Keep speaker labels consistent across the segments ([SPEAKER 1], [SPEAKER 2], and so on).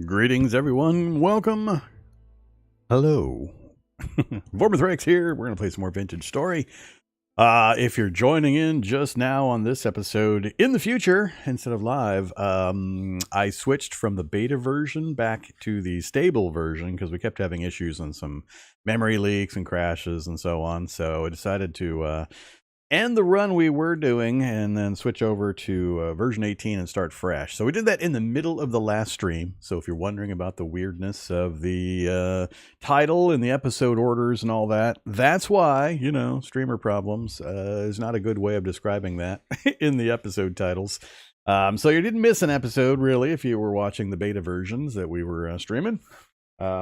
[SPEAKER 1] Greetings, everyone. Welcome. Hello. Vorm here. We're going to play some more Vintage Story. If you're joining in just now on this episode in the future instead of live, I switched from the beta version back to the stable version because we kept having issues on some memory leaks and crashes and so on. So I decided to end the run we were doing and then switch over to version 18 and start fresh. So we did that in the middle of the last stream. So if you're wondering about the weirdness of the title and the episode orders and all that, that's why, streamer problems is not a good way of describing that in the episode titles. So you didn't miss an episode, really, if you were watching the beta versions that we were streaming.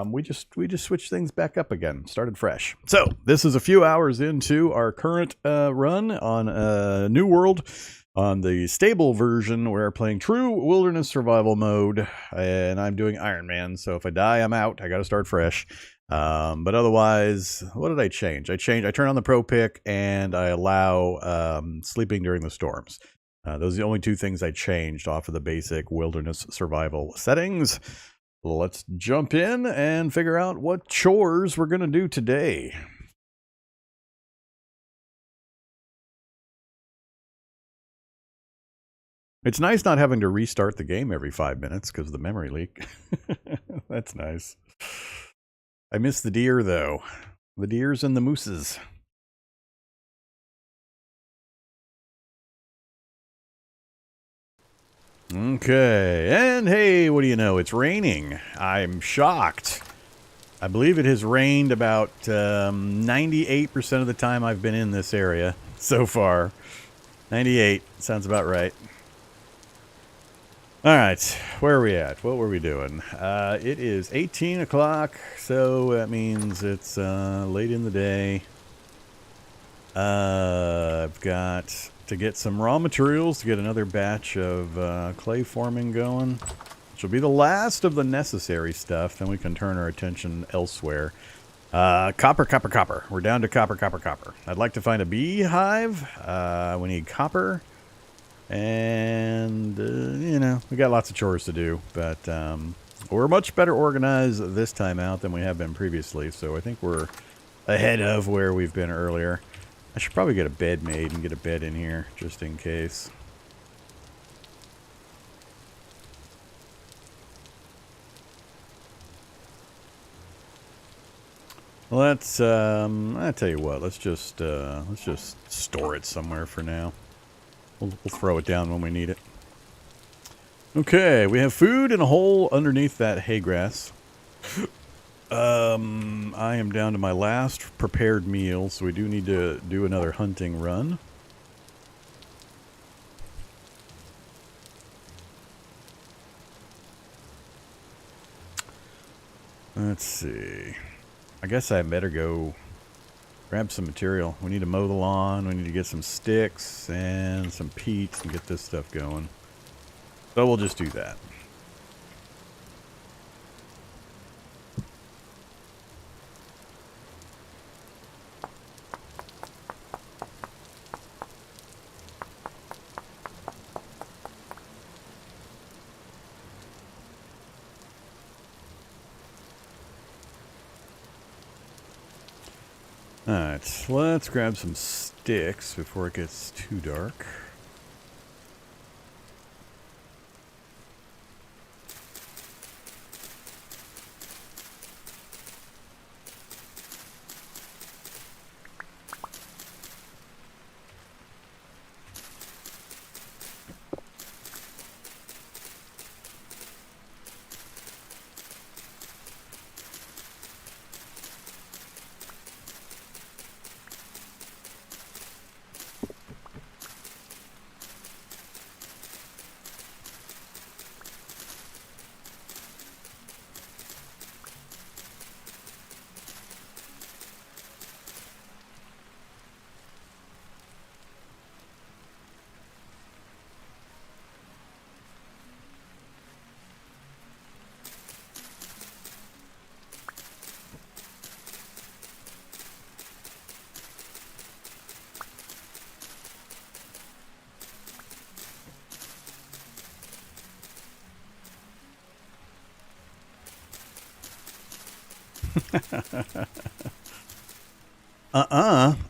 [SPEAKER 1] We just switched things back up again, started fresh. So this is a few hours into our current run on New World on the stable version. We're playing true wilderness survival mode, and I'm doing Iron Man. So if I die, I'm out. I got to start fresh. But otherwise, what did I change? I turn on the pro pick and I allow sleeping during the storms. Those are the only two things I changed off of the basic wilderness survival settings. Let's jump in and figure out what chores we're going to do today. It's nice not having to restart the game every 5 minutes because of the memory leak. That's nice. I miss the deer, though. The deers and the mooses. Okay, and hey, what do you know? It's raining. I'm shocked. I believe it has rained about 98% of the time I've been in this area so far. 98, sounds about right. All right, where are we at? What were we doing? It is 18 o'clock, so that means it's late in the day. I've got to get some raw materials to get another batch of clay forming going, which will be the last of the necessary stuff. Then we can turn our attention elsewhere. Copper. We're down to copper. I'd like to find a beehive. We need copper. And, we got lots of chores to do. But we're much better organized this time out than we have been previously. So I think we're ahead of where we've been earlier. I should probably get a bed made and get a bed in here, just in case. Let's, I tell you what, let's just store it somewhere for now. We'll throw it down when we need it. Okay, we have food in a hole underneath that hay grass. I am down to my last prepared meal, so we do need to do another hunting run. Let's see. I guess I better go grab some material. We need to mow the lawn. We need to get some sticks and some peat and get this stuff going. So we'll just do that. Alright, let's grab some sticks before it gets too dark.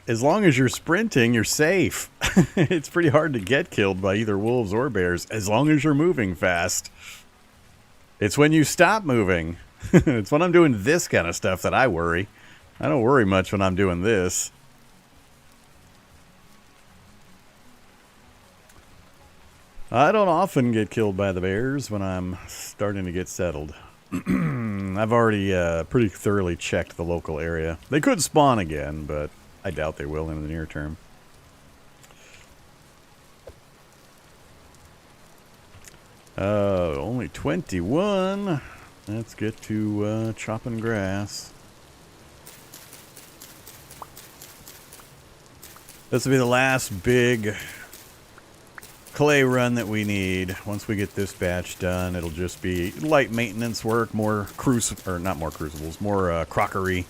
[SPEAKER 1] As long as you're sprinting, you're safe. It's pretty hard to get killed by either wolves or bears, as long as you're moving fast. It's when you stop moving. It's when I'm doing this kind of stuff that I worry. I don't worry much when I'm doing this. I don't often get killed by the bears when I'm starting to get settled. I've already pretty thoroughly checked the local area. They could spawn again, but I doubt they will in the near term. Only 21. Let's get to chopping grass. This will be the last big clay run that we need. Once we get this batch done, it'll just be light maintenance work, more more crockery,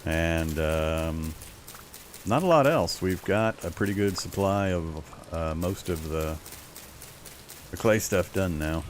[SPEAKER 1] and not a lot else. We've got a pretty good supply of most of the clay stuff done now.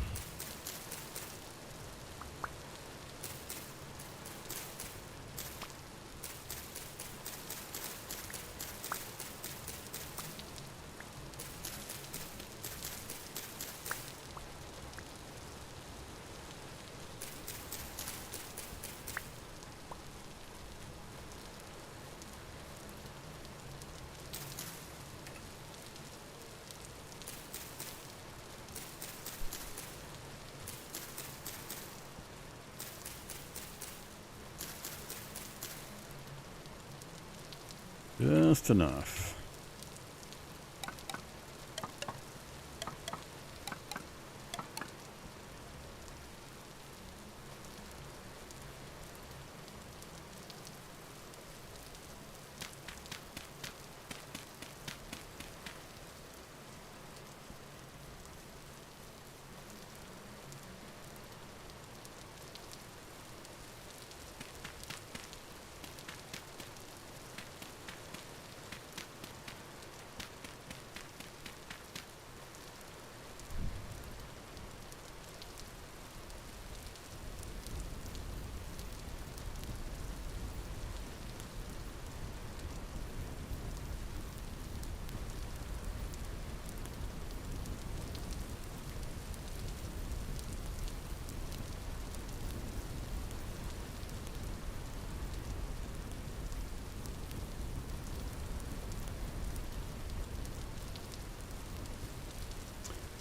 [SPEAKER 1] Just enough.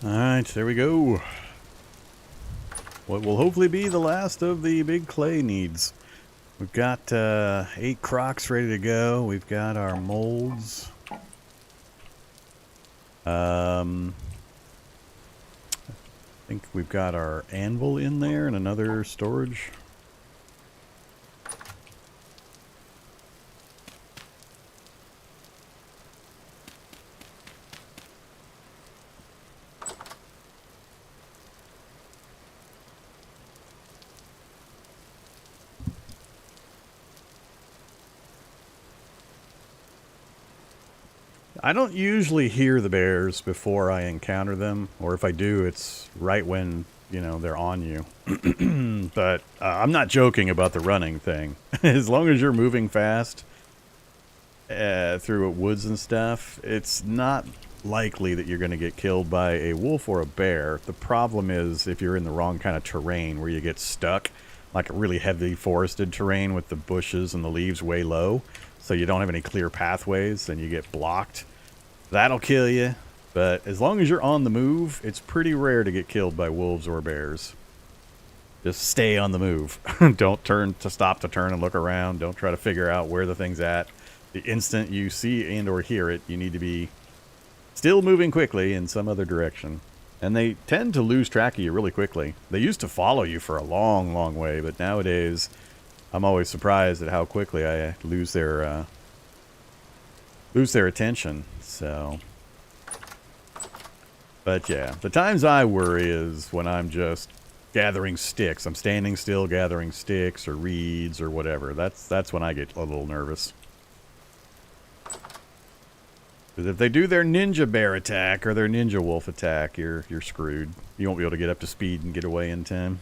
[SPEAKER 1] Alright, there we go. What will hopefully be the last of the big clay needs. We've got 8 crocs ready to go. We've got our molds. I think we've got our anvil in there and another storage. I don't usually hear the bears before I encounter them, or if I do, it's right when, you know, they're on you. But I'm not joking about the running thing. As long as you're moving fast through woods and stuff, it's not likely that you're going to get killed by a wolf or a bear. The problem is if you're in the wrong kind of terrain where you get stuck, like a really heavy forested terrain with the bushes and the leaves way low, so you don't have any clear pathways and you get blocked. That'll kill you, but as long as you're on the move, it's pretty rare to get killed by wolves or bears. Just stay on the move. Don't stop to turn and look around. Don't try to figure out where the thing's at. The instant you see and or hear it, you need to be still moving quickly in some other direction. And they tend to lose track of you really quickly. They used to follow you for a long, long way, but nowadays I'm always surprised at how quickly I lose their attention. So, but yeah, the times I worry is when I'm just gathering sticks. I'm standing still gathering sticks or reeds or whatever. That's when I get a little nervous. Because if they do their ninja bear attack or their ninja wolf attack, you're screwed. You won't be able to get up to speed and get away in time.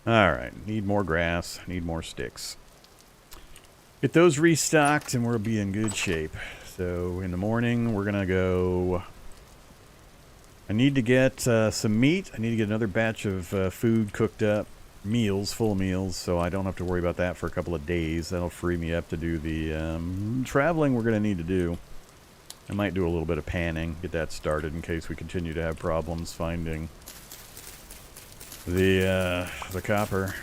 [SPEAKER 1] Alright, need more grass, need more sticks. Get those restocked and we'll be in good shape. So in the morning we're gonna go... I need to get some meat. I need to get another batch of food cooked up. Meals, full meals, so I don't have to worry about that for a couple of days. That'll free me up to do the traveling we're gonna need to do. I might do a little bit of panning, get that started in case we continue to have problems finding the copper.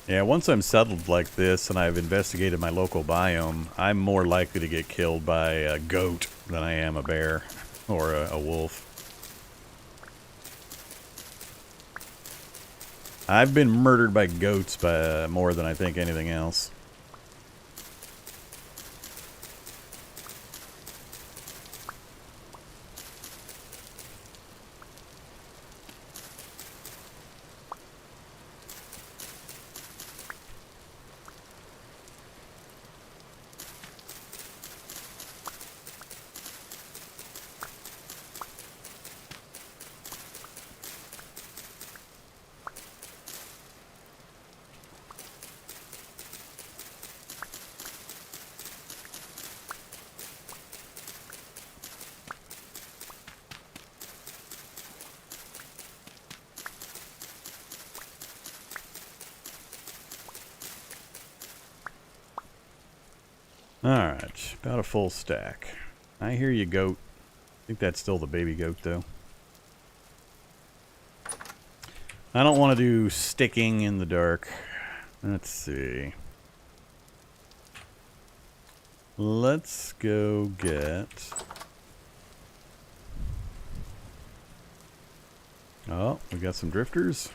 [SPEAKER 1] Yeah, once I'm settled like this and I've investigated my local biome, I'm more likely to get killed by a goat than I am a bear or a wolf. I've been murdered by goats by more than I think anything else. Alright, about a full stack. I hear you, goat. I think that's still the baby goat, though. I don't want to do sticking in the dark. Let's see. Let's go get... Oh, we got some drifters.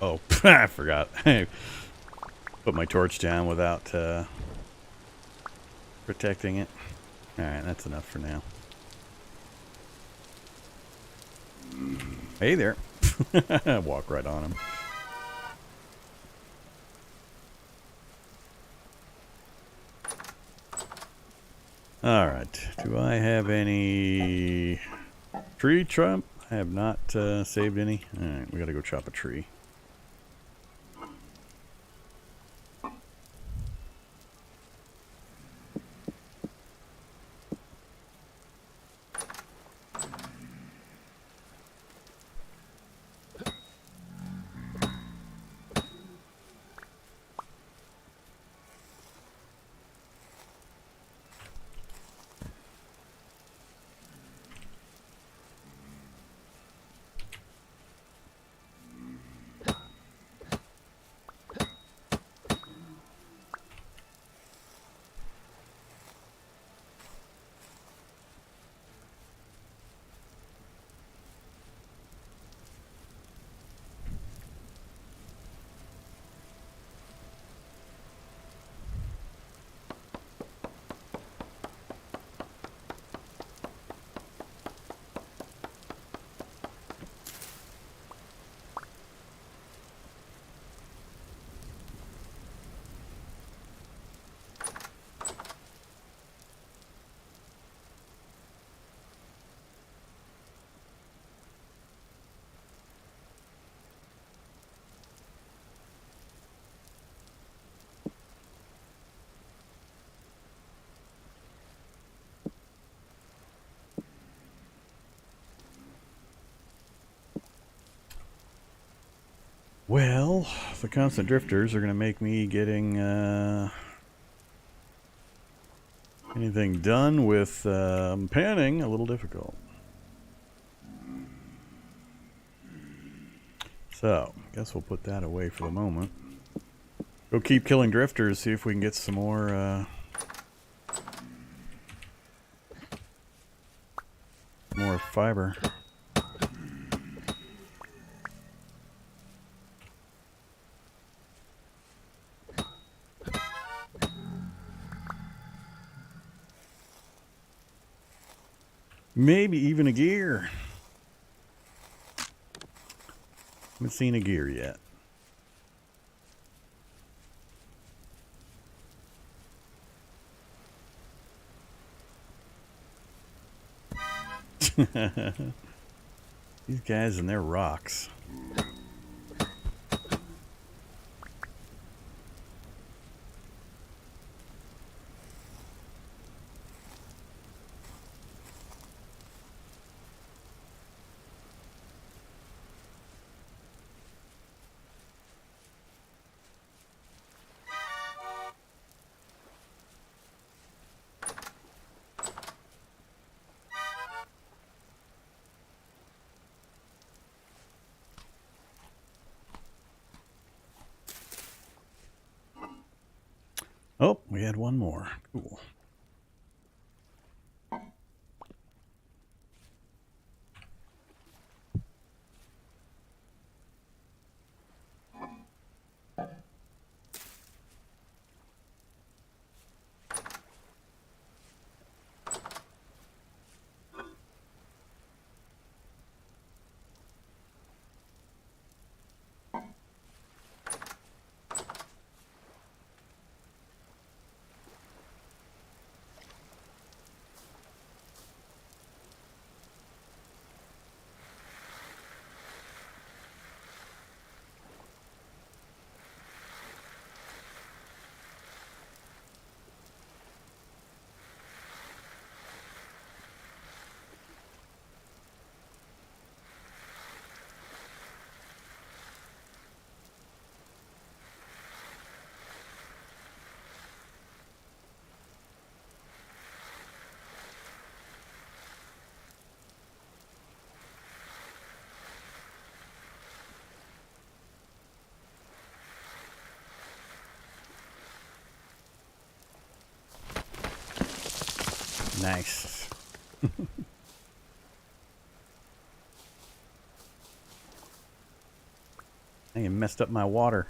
[SPEAKER 1] Oh, I forgot. I put my torch down without protecting it. Alright, that's enough for now. Hey there. Walk right on him. Alright, do I have any tree trump? I have not saved any. Alright, we gotta go chop a tree. Well, the constant drifters are going to make me getting anything done with panning a little difficult. So, I guess we'll put that away for the moment. Go keep killing drifters, see if we can get some more more fiber. Maybe even a gear. Haven't seen a gear yet. These guys and their rocks. Oh, we had one more. Cool. Nice. I messed up my water.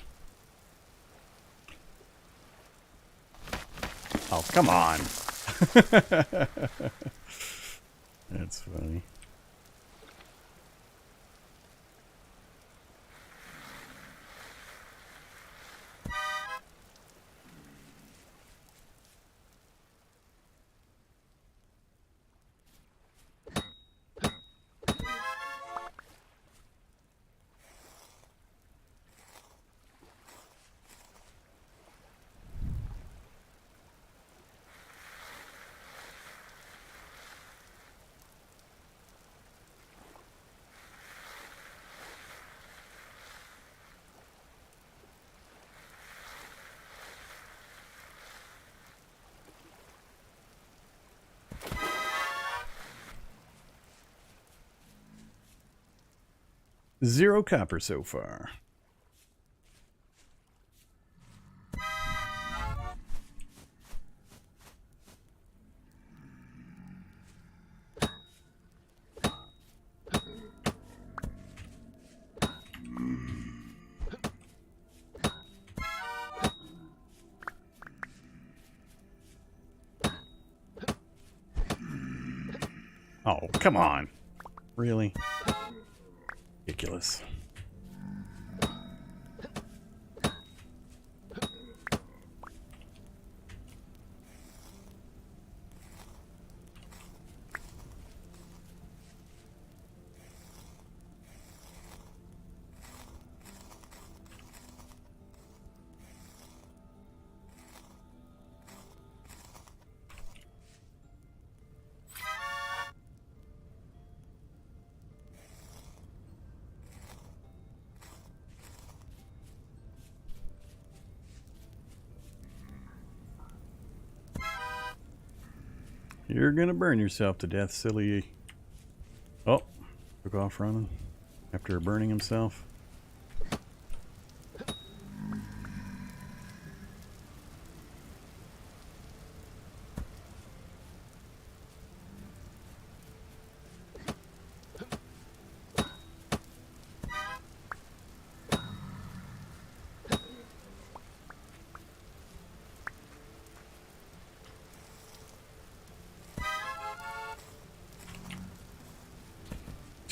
[SPEAKER 1] Oh, come on. That's funny. Zero copper so far. Oh, come on. Really? Ridiculous. You're gonna burn yourself to death, silly. Oh, took off running after burning himself.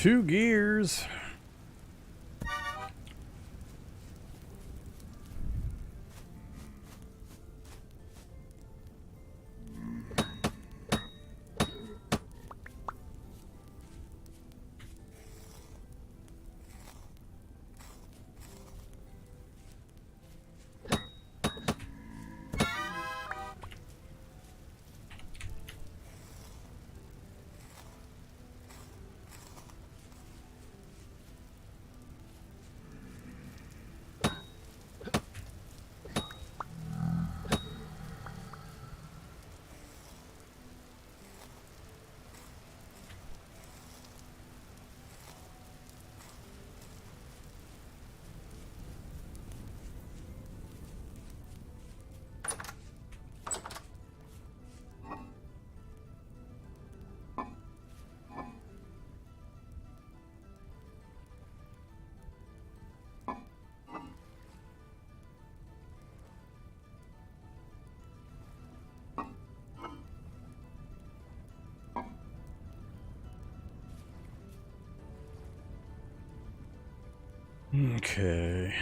[SPEAKER 1] 2 gears. Okay.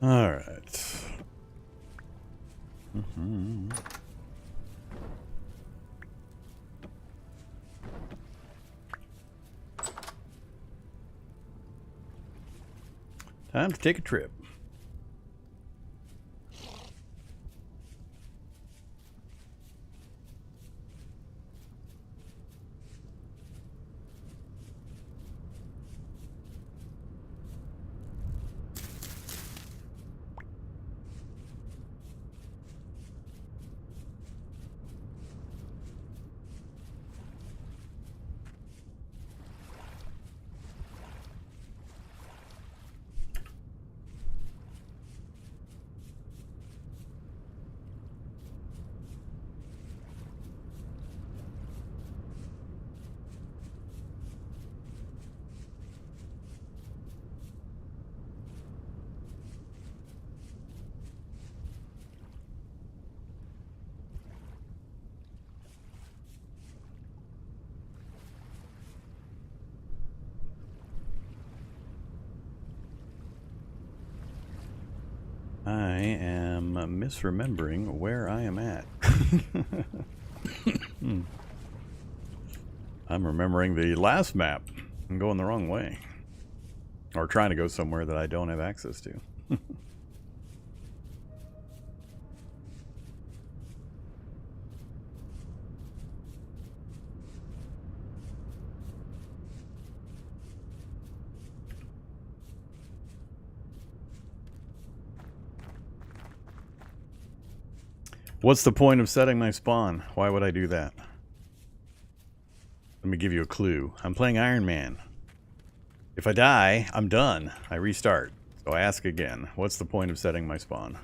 [SPEAKER 1] All right. Time to take a trip. I am misremembering where I am at. I'm remembering the last map. I'm going the wrong way. Or trying to go somewhere that I don't have access to. What's the point of setting my spawn? Why would I do that? Let me give you a clue. I'm playing Iron Man. If I die, I'm done. I restart. So I ask again. What's the point of setting my spawn?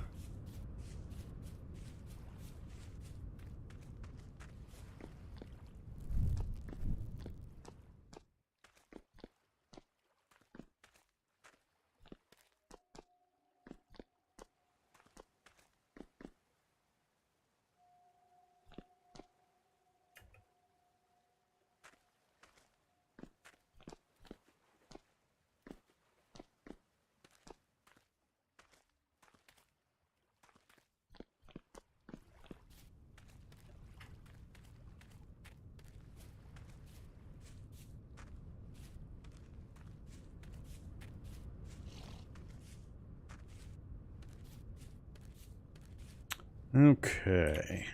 [SPEAKER 1] Okay.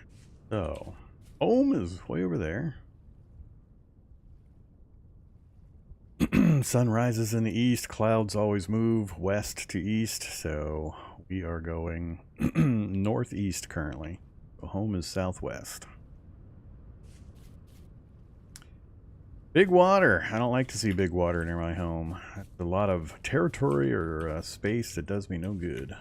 [SPEAKER 1] So, home is way over there. Sun rises in the east, clouds always move west to east, so we are going northeast currently. So home is southwest. Big water. I don't like to see big water near my home. That's a lot of territory or space that does me no good.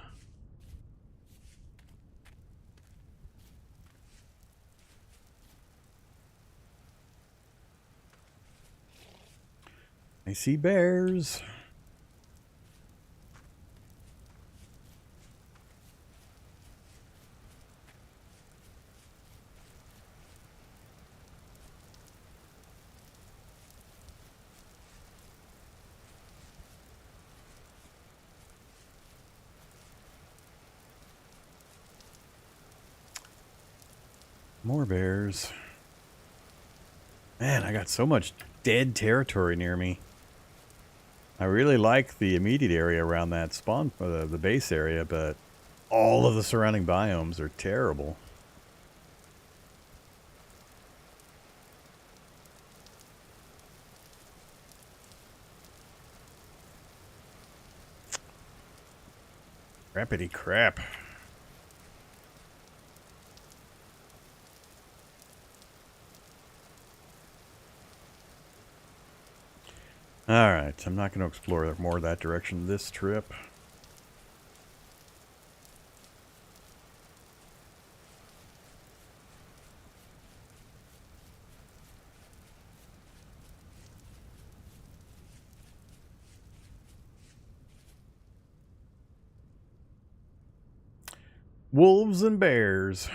[SPEAKER 1] I see bears. More bears. Man, I got so much dead territory near me. I really like the immediate area around that spawn, the base area, but all of the surrounding biomes are terrible. Crappity crap. Alright, I'm not going to explore more of that direction this trip. Wolves and bears.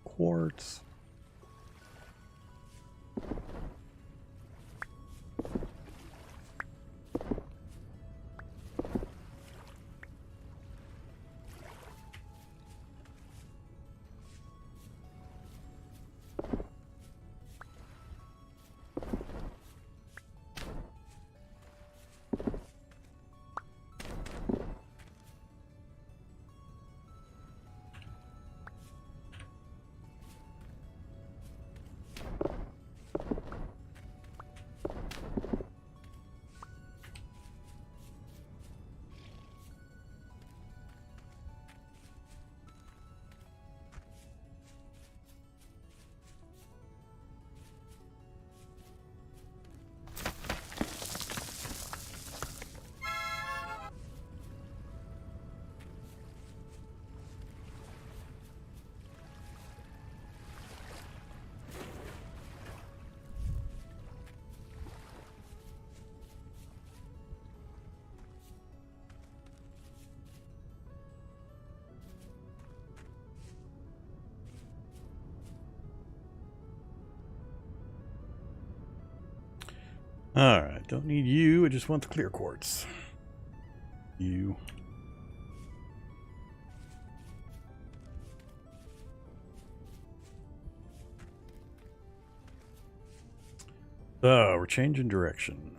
[SPEAKER 1] Quartz. Alright, don't need you, I just want the clear quartz. You. So, we're changing direction.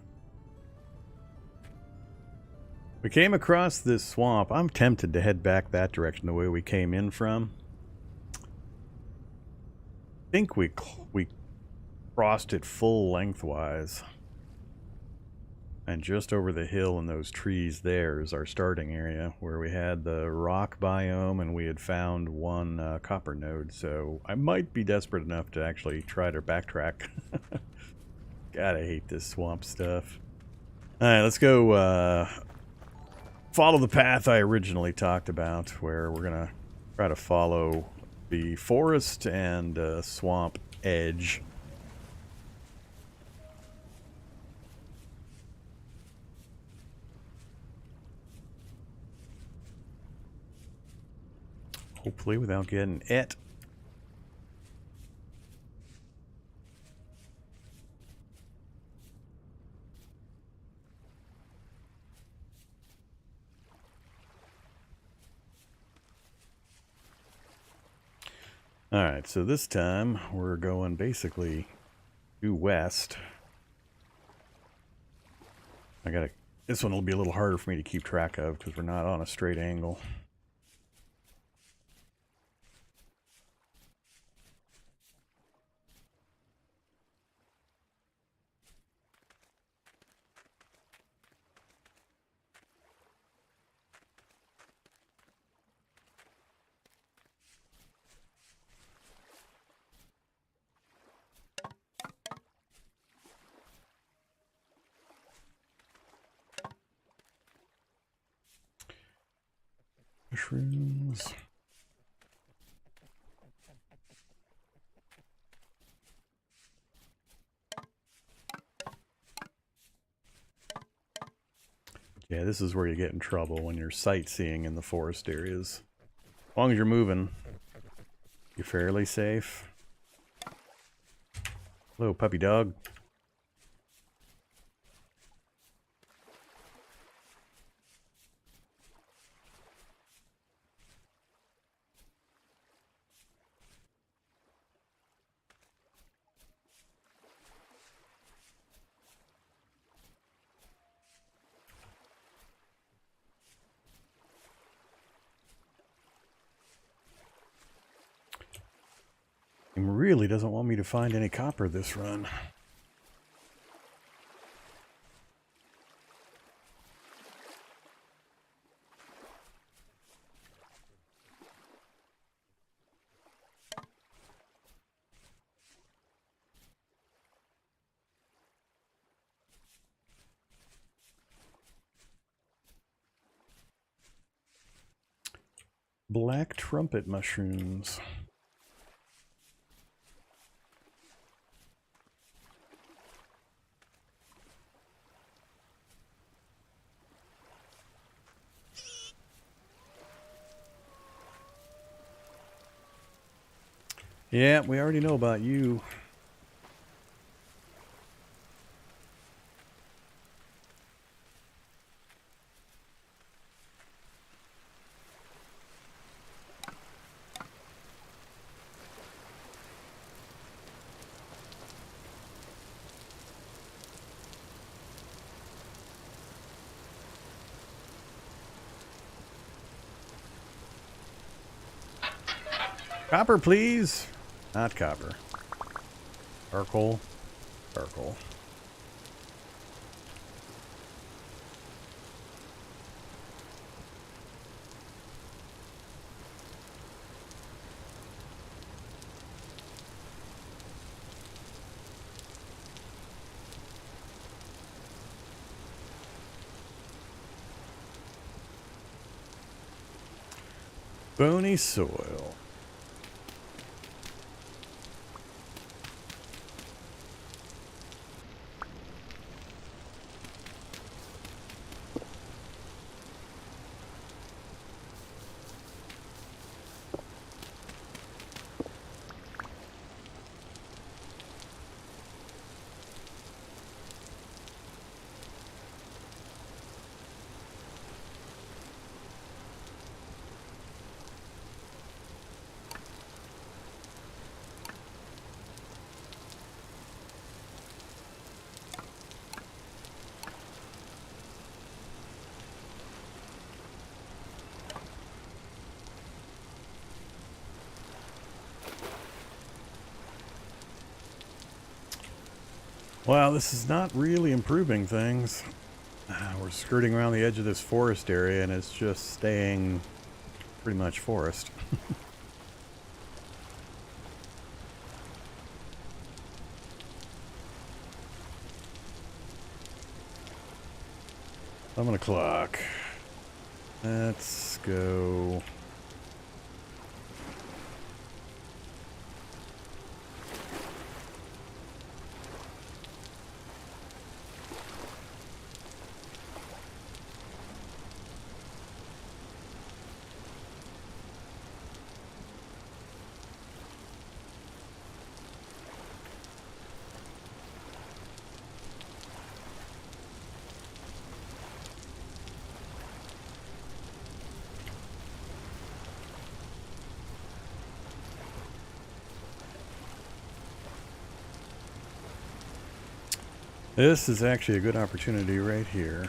[SPEAKER 1] We came across this swamp. I'm tempted to head back that direction the way we came in from. I think we crossed it full lengthwise. And just over the hill in those trees there is our starting area where we had the rock biome and we had found one copper node. So I might be desperate enough to actually try to backtrack. God, I hate this swamp stuff. Alright, let's go follow the path I originally talked about, where we're going to try to follow the forest and swamp edge. Hopefully without getting it. Alright, so this time we're going basically due west. This one will be a little harder for me to keep track of because we're not on a straight angle. Mushrooms. Yeah, this is where you get in trouble when you're sightseeing in the forest areas. As long as you're moving, you're fairly safe. Hello, puppy dog. He really doesn't want me to find any copper this run. Black trumpet mushrooms. Yeah, we already know about you. Copper, please. Not copper. Charcoal. Charcoal. Bony soil. Wow, this is not really improving things. We're skirting around the edge of this forest area and it's just staying pretty much forest. I'm gonna clock. Let's go. This is actually a good opportunity right here.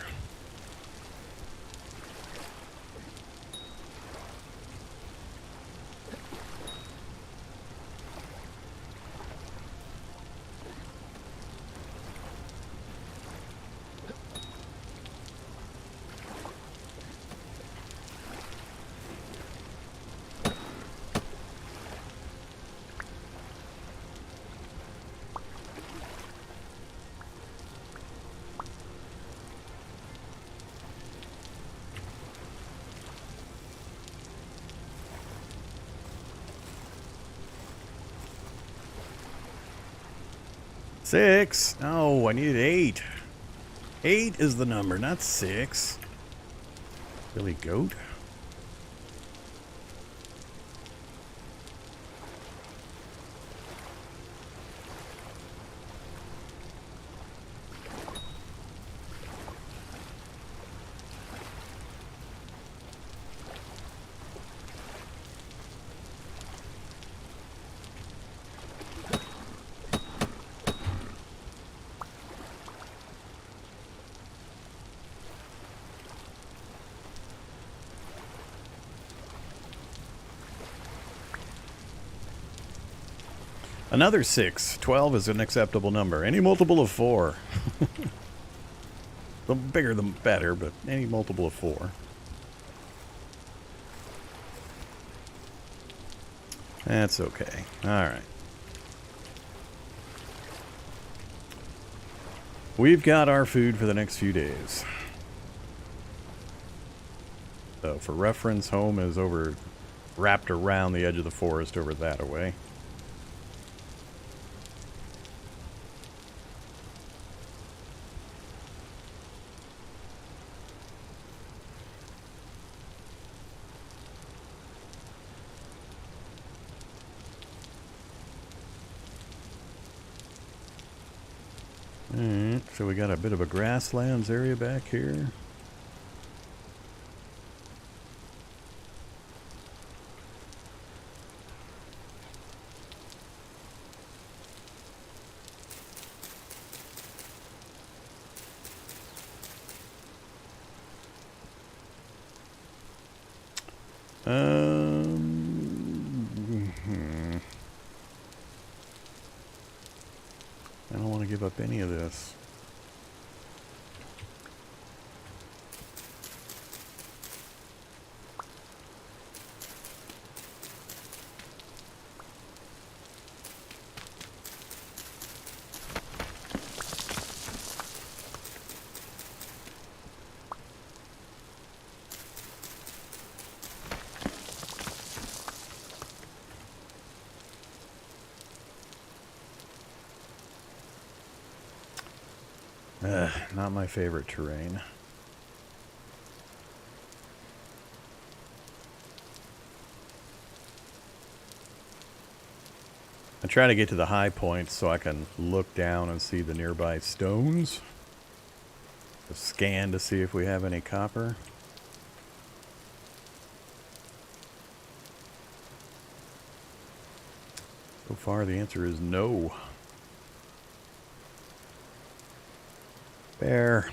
[SPEAKER 1] Six. No, I needed 8. 8 is the number, not 6. Billy Goat. Another 6. 12 is an acceptable number. Any multiple of 4. The bigger the better, but any multiple of 4. That's okay. Alright. We've got our food for the next few days. So for reference, home is over, wrapped around the edge of the forest over that away. Alright, so we got a bit of a grasslands area back here. I don't want to give up any of this. Not my favorite terrain. I try to get to the high points so I can look down and see the nearby stones. Just scan to see if we have any copper. So far the answer is no. Bear.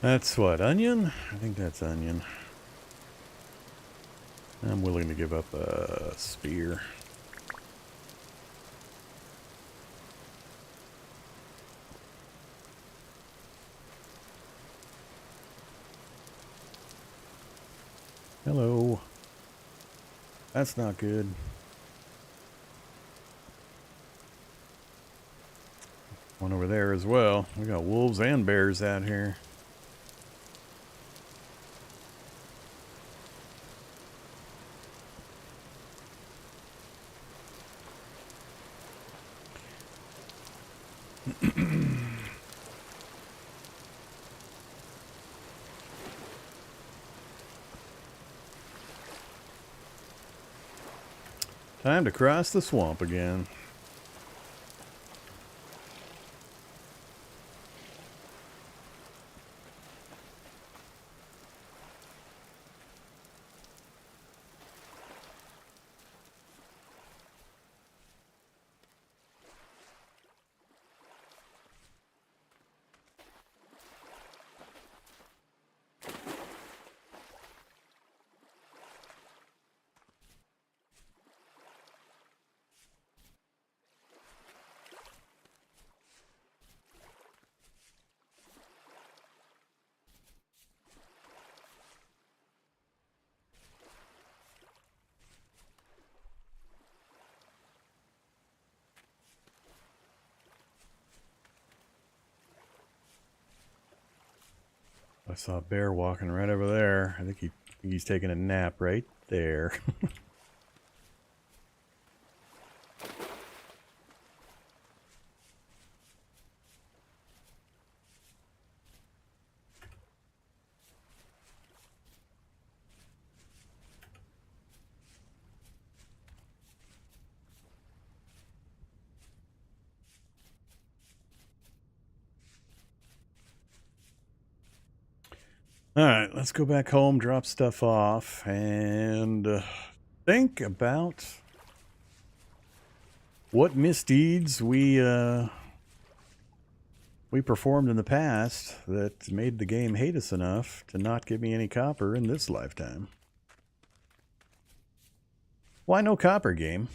[SPEAKER 1] That's what, onion? I think that's onion. I'm willing to give up a spear. Hello. That's not good. One over there as well. We got wolves and bears out here. Time to cross the swamp again. I saw a bear walking right over there. I think he's taking a nap right there. All right, let's go back home, drop stuff off, and think about what misdeeds we performed in the past that made the game hate us enough to not give me any copper in this lifetime. Why no copper, game?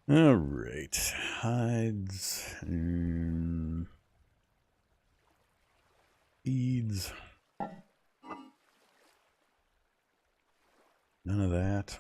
[SPEAKER 1] All right, hides, seeds, none of that.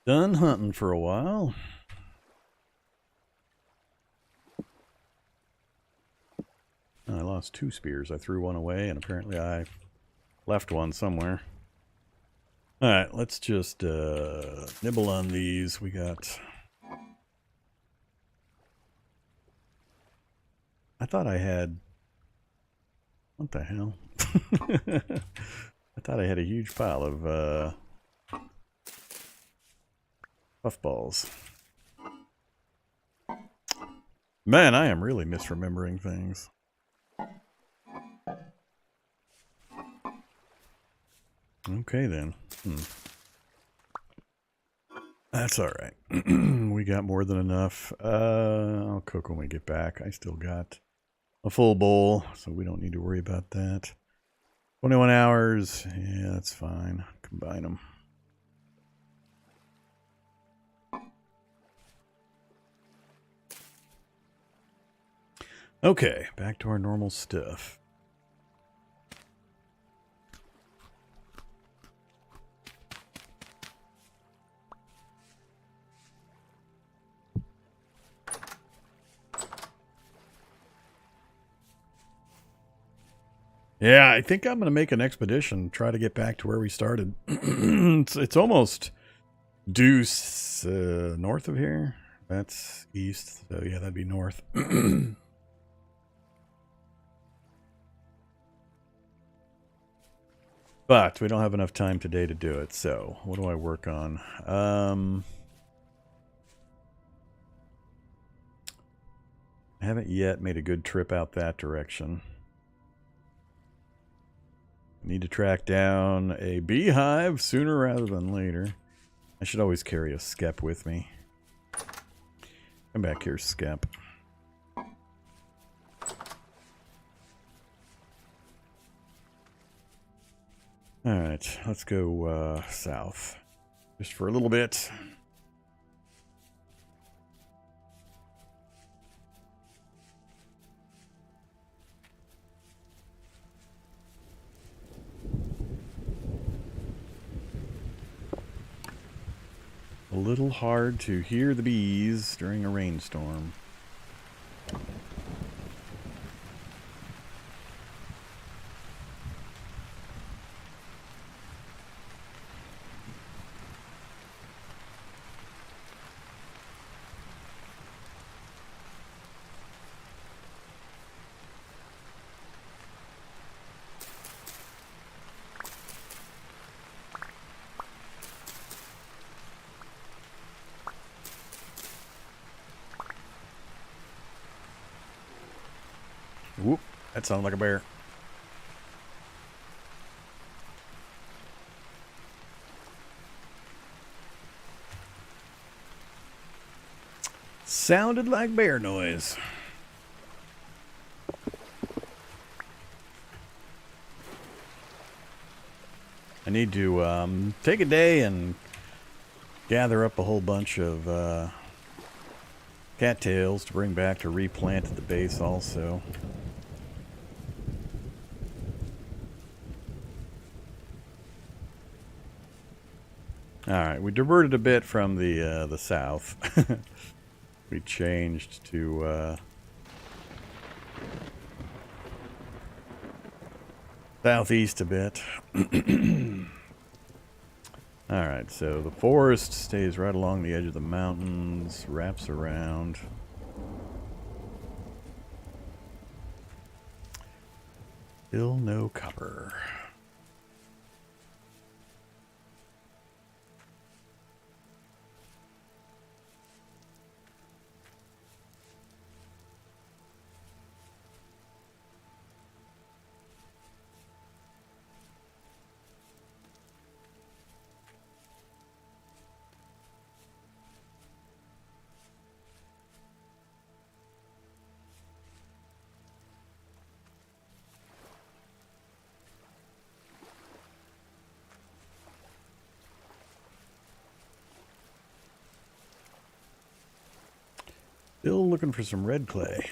[SPEAKER 1] Done hunting for a while. I lost 2 spears. I threw one away, and apparently I left one somewhere. All right, let's just nibble on these. We got... I thought I had... What the hell? I thought I had a huge pile of puffballs. Man, I am really misremembering things. Okay, then. That's all right. We got more than enough. I'll cook when we get back. I still got a full bowl, so we don't need to worry about that. 21 hours. Yeah, that's fine. Combine them. Okay, back to our normal stuff. Yeah, I think I'm going to make an expedition, try to get back to where we started. It's almost due north of here. That's east, so yeah, that'd be north. But we don't have enough time today to do it, so what do I work on? I haven't yet made a good trip out that direction. Need to track down a beehive sooner rather than later. I should always carry a skep with me. Come back here, skep. All right, let's go south, just for a little bit. A little hard to hear the bees during a rainstorm. Whoop, that sounded like a bear. Sounded like bear noise. I need to take a day and gather up a whole bunch of cattails to bring back to replant at the base also. Alright, we diverted a bit from the south. We changed to southeast a bit. Alright, so the forest stays right along the edge of the mountains, wraps around. Still no copper. Still looking for some red clay.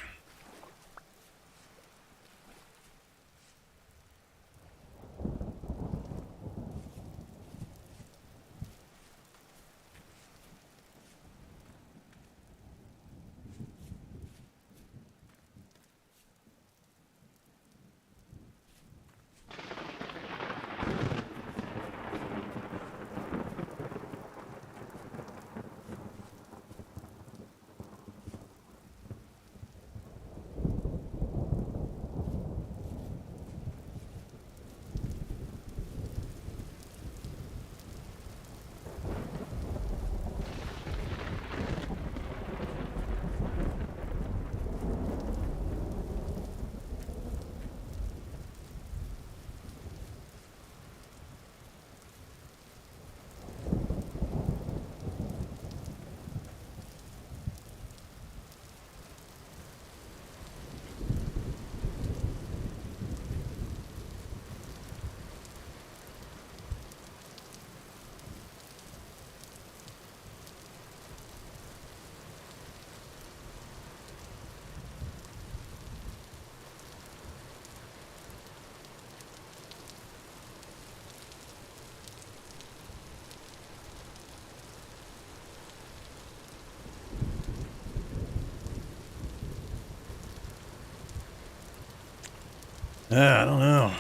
[SPEAKER 1] I don't know.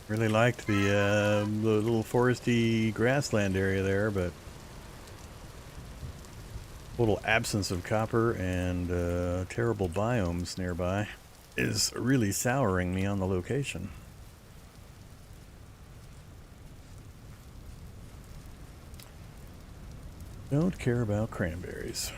[SPEAKER 1] Really liked the little foresty grassland area there, but total absence of copper and terrible biomes nearby is really souring me on the location. Don't care about cranberries.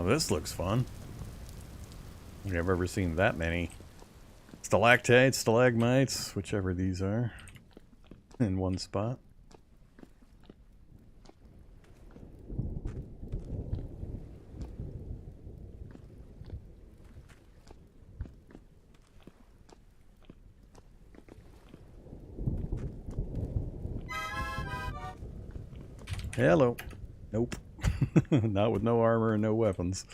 [SPEAKER 1] this looks fun. I don't think I've ever seen that many stalactites, stalagmites, whichever these are, in one spot. Hello. Nope. Not with no armor and no weapons.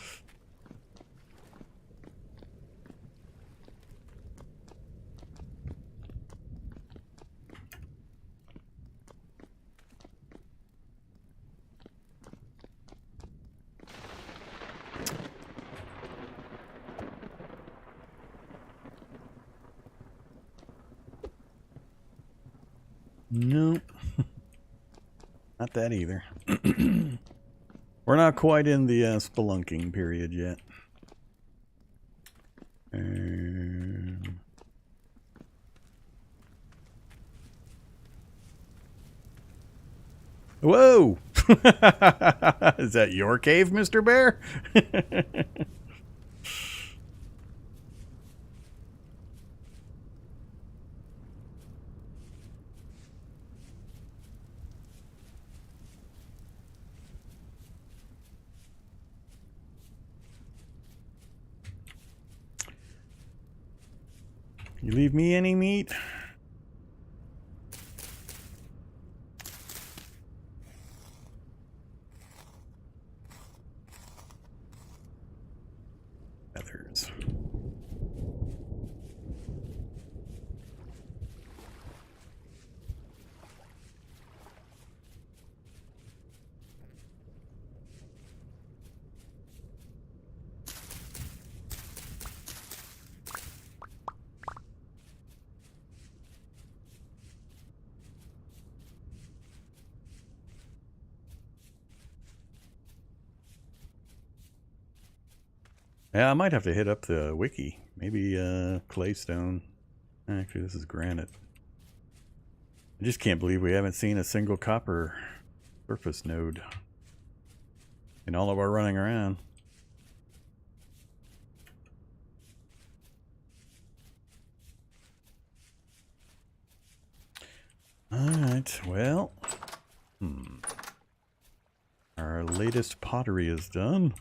[SPEAKER 1] Nope. Not that either. We're not quite in the spelunking period yet. Whoa! Is that your cave, Mr. Bear? You leave me any meat? Feathers. Yeah, I might have to hit up the wiki. Maybe claystone. Actually, this is granite. I just can't believe we haven't seen a single copper surface node in all of our running around. Alright, well. Our latest pottery is done.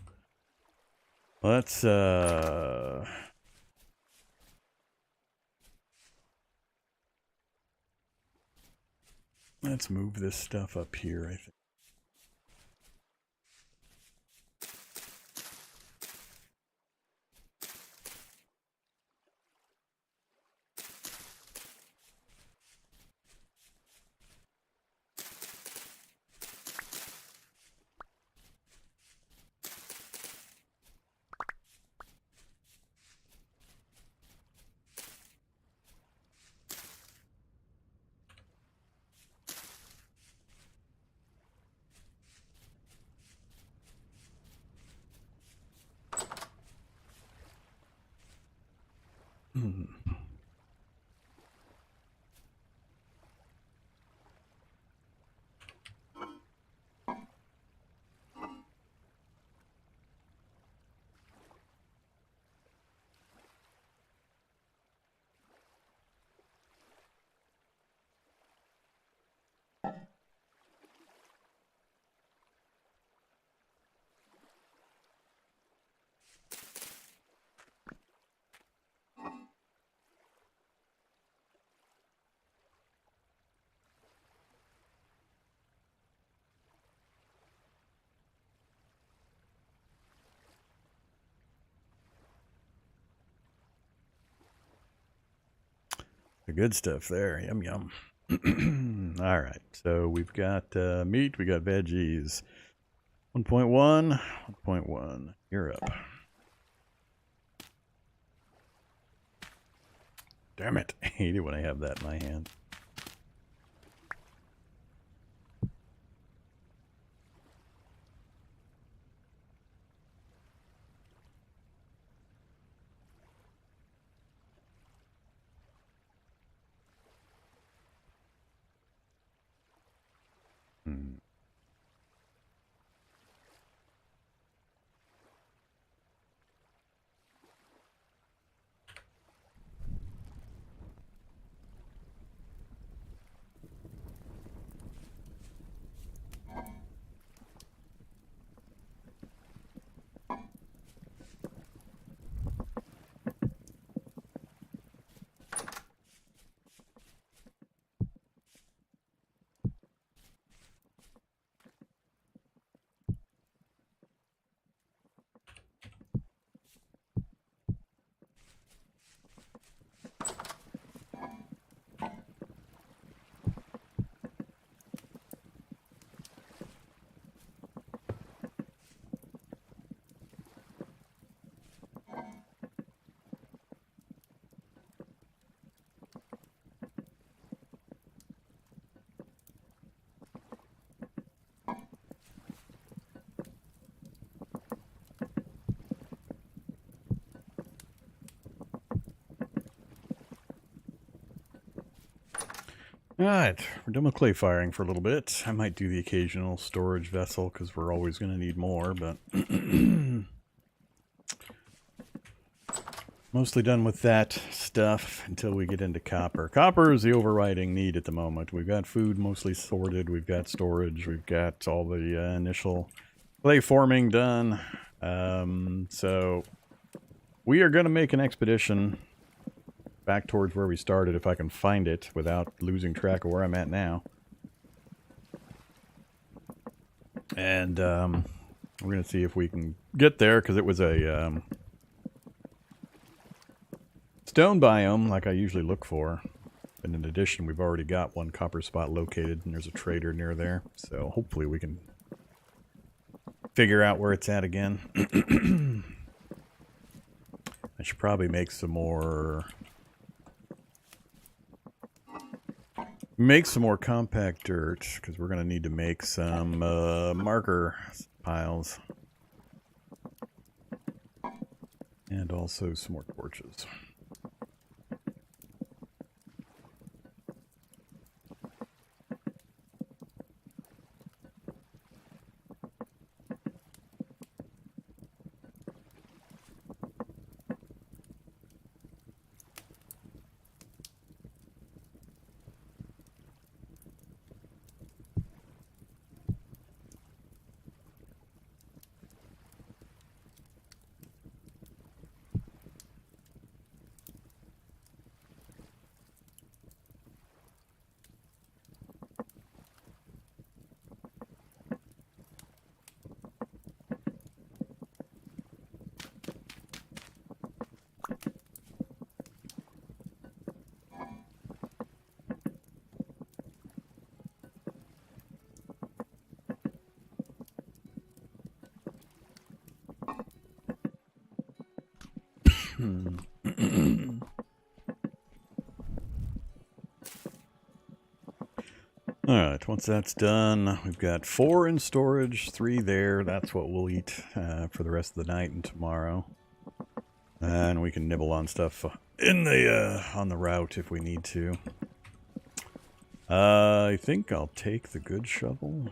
[SPEAKER 1] Let's move this stuff up here, I think. The good stuff there. Yum, yum. All right. So we've got meat. We got veggies. 1.1. 1.1. You're up. Damn it. I hate it when I have that in my hand. Alright, we're done with clay firing for a little bit. I might do the occasional storage vessel because we're always going to need more, but mostly done with that stuff until we get into copper. Copper is the overriding need at the moment. We've got food mostly sorted, we've got storage, we've got all the initial clay forming done. So we are going to make an expedition back towards where we started if I can find it without losing track of where I'm at now. And we're going to see if we can get there because it was a stone biome like I usually look for. And in addition, we've already got one copper spot located and there's a trader near there. So hopefully we can figure out where it's at again. I should probably make some more compact dirt because we're going to need to make some marker piles and also some more torches. Alright, once that's done, we've got 4 in storage, 3 there. That's what we'll eat for the rest of the night and tomorrow. And we can nibble on stuff in the on the route if we need to. I think I'll take the good shovel.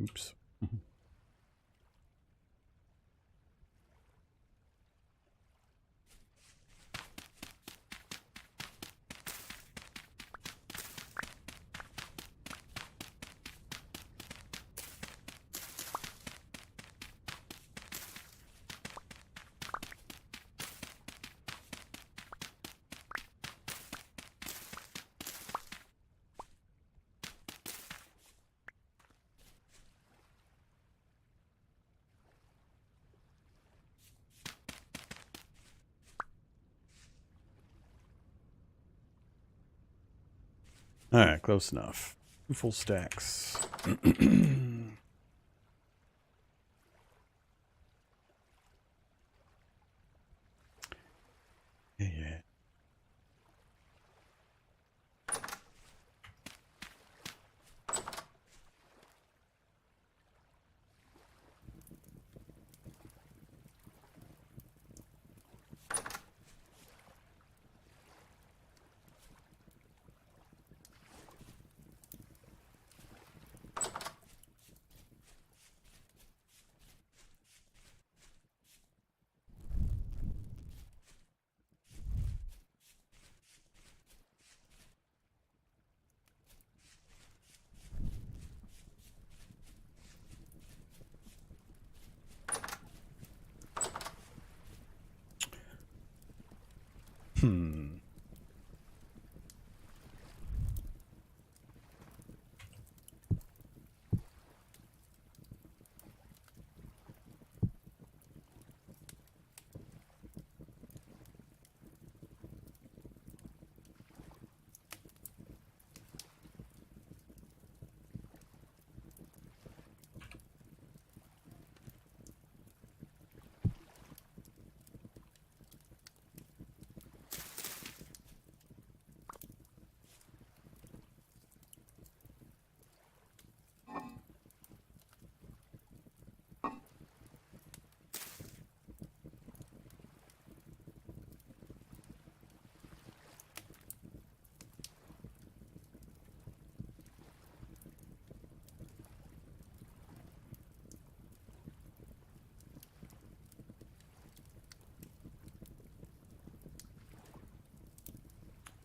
[SPEAKER 1] Oops. Alright, close enough. 2 full stacks. Yeah.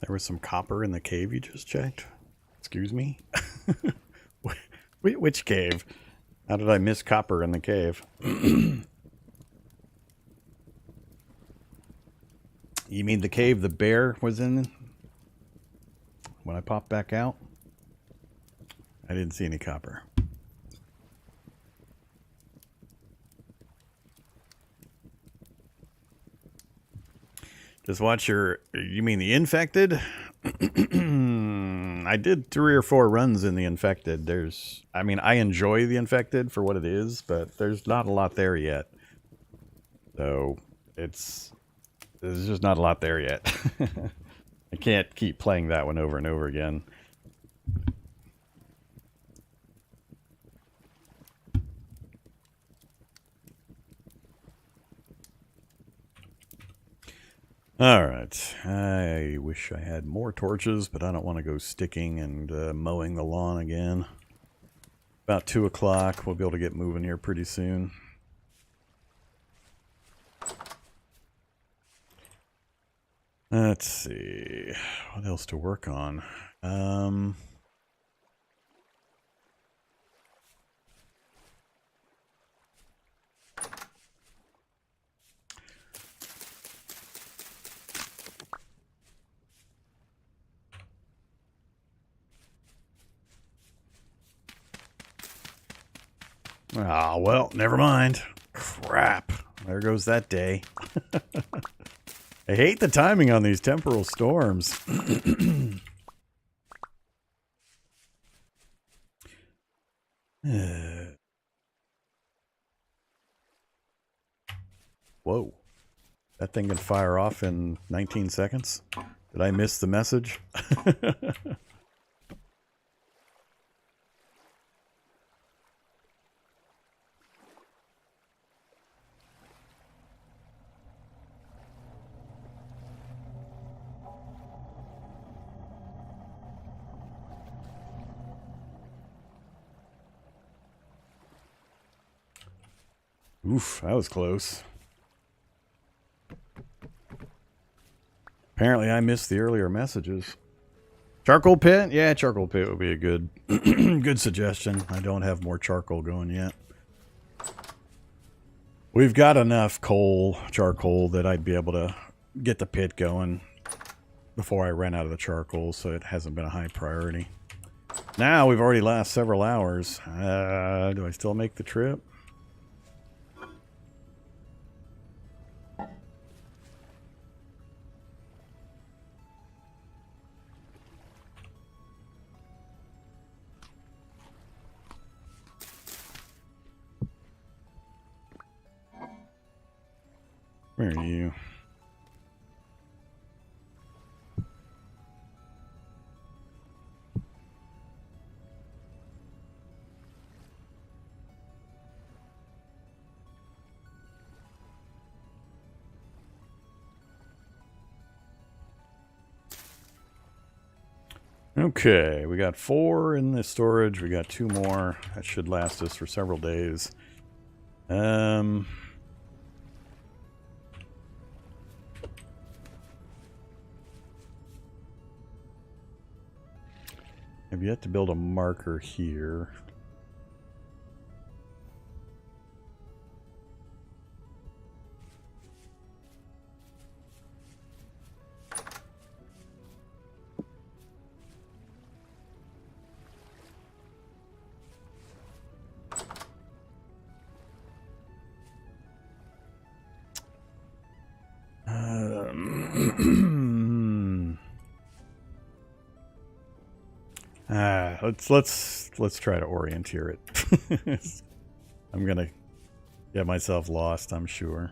[SPEAKER 1] There was some copper in the cave you just checked? Excuse me? Which cave? How did I miss copper in the cave? You mean the cave the bear was in when I popped back out? I didn't see any copper. Just watch your... You mean the infected? I did 3 or 4 runs in the infected. I mean, I enjoy the infected for what it is, but there's not a lot there yet. So, there's just not a lot there yet. I can't keep playing that one over and over again. Alright, I wish I had more torches, but I don't want to go sticking and mowing the lawn again. About 2 o'clock, we'll be able to get moving here pretty soon. Let's see, what else to work on? Ah, well, never mind. Crap. There goes that day. I hate the timing on these temporal storms. Whoa. That thing can fire off in 19 seconds? Did I miss the message? Oof, that was close. Apparently I missed the earlier messages. Charcoal pit? Yeah, charcoal pit would be a good good suggestion. I don't have more charcoal going yet. We've got enough charcoal that I'd be able to get the pit going before I ran out of the charcoal, so it hasn't been a high priority. Now we've already lasted several hours. Do I still make the trip? Where are you? Okay, we got 4 in the storage. We got 2 more. That should last us for several days. I've yet to build a marker here. Let's try to orienteer it. I'm gonna get myself lost, I'm sure.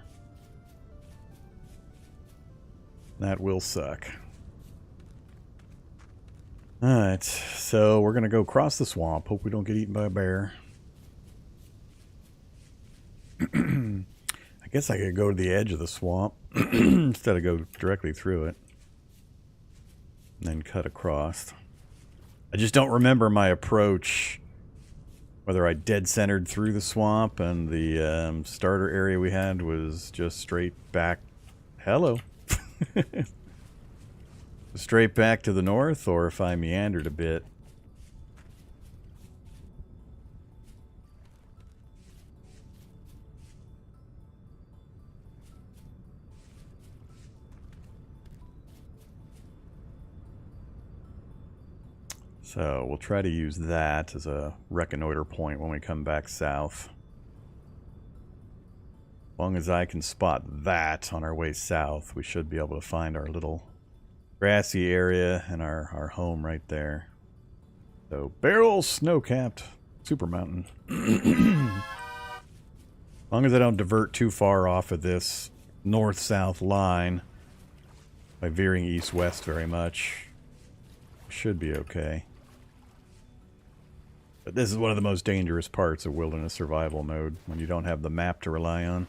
[SPEAKER 1] That will suck. Alright, so we're gonna go across the swamp. Hope we don't get eaten by a bear. I guess I could go to the edge of the swamp instead of go directly through it. And then cut across. I just don't remember my approach, whether I dead centered through the swamp and the starter area we had was just straight back. Hello. Straight back to the north, or if I meandered a bit. So we'll try to use that as a reconnoiter point when we come back south. As long as I can spot that on our way south, we should be able to find our little grassy area and our home right there. So Barrel Snow-Capped Super Mountain. As long as I don't divert too far off of this north-south line by veering east-west very much, should be okay. But this is one of the most dangerous parts of wilderness survival mode, when you don't have the map to rely on.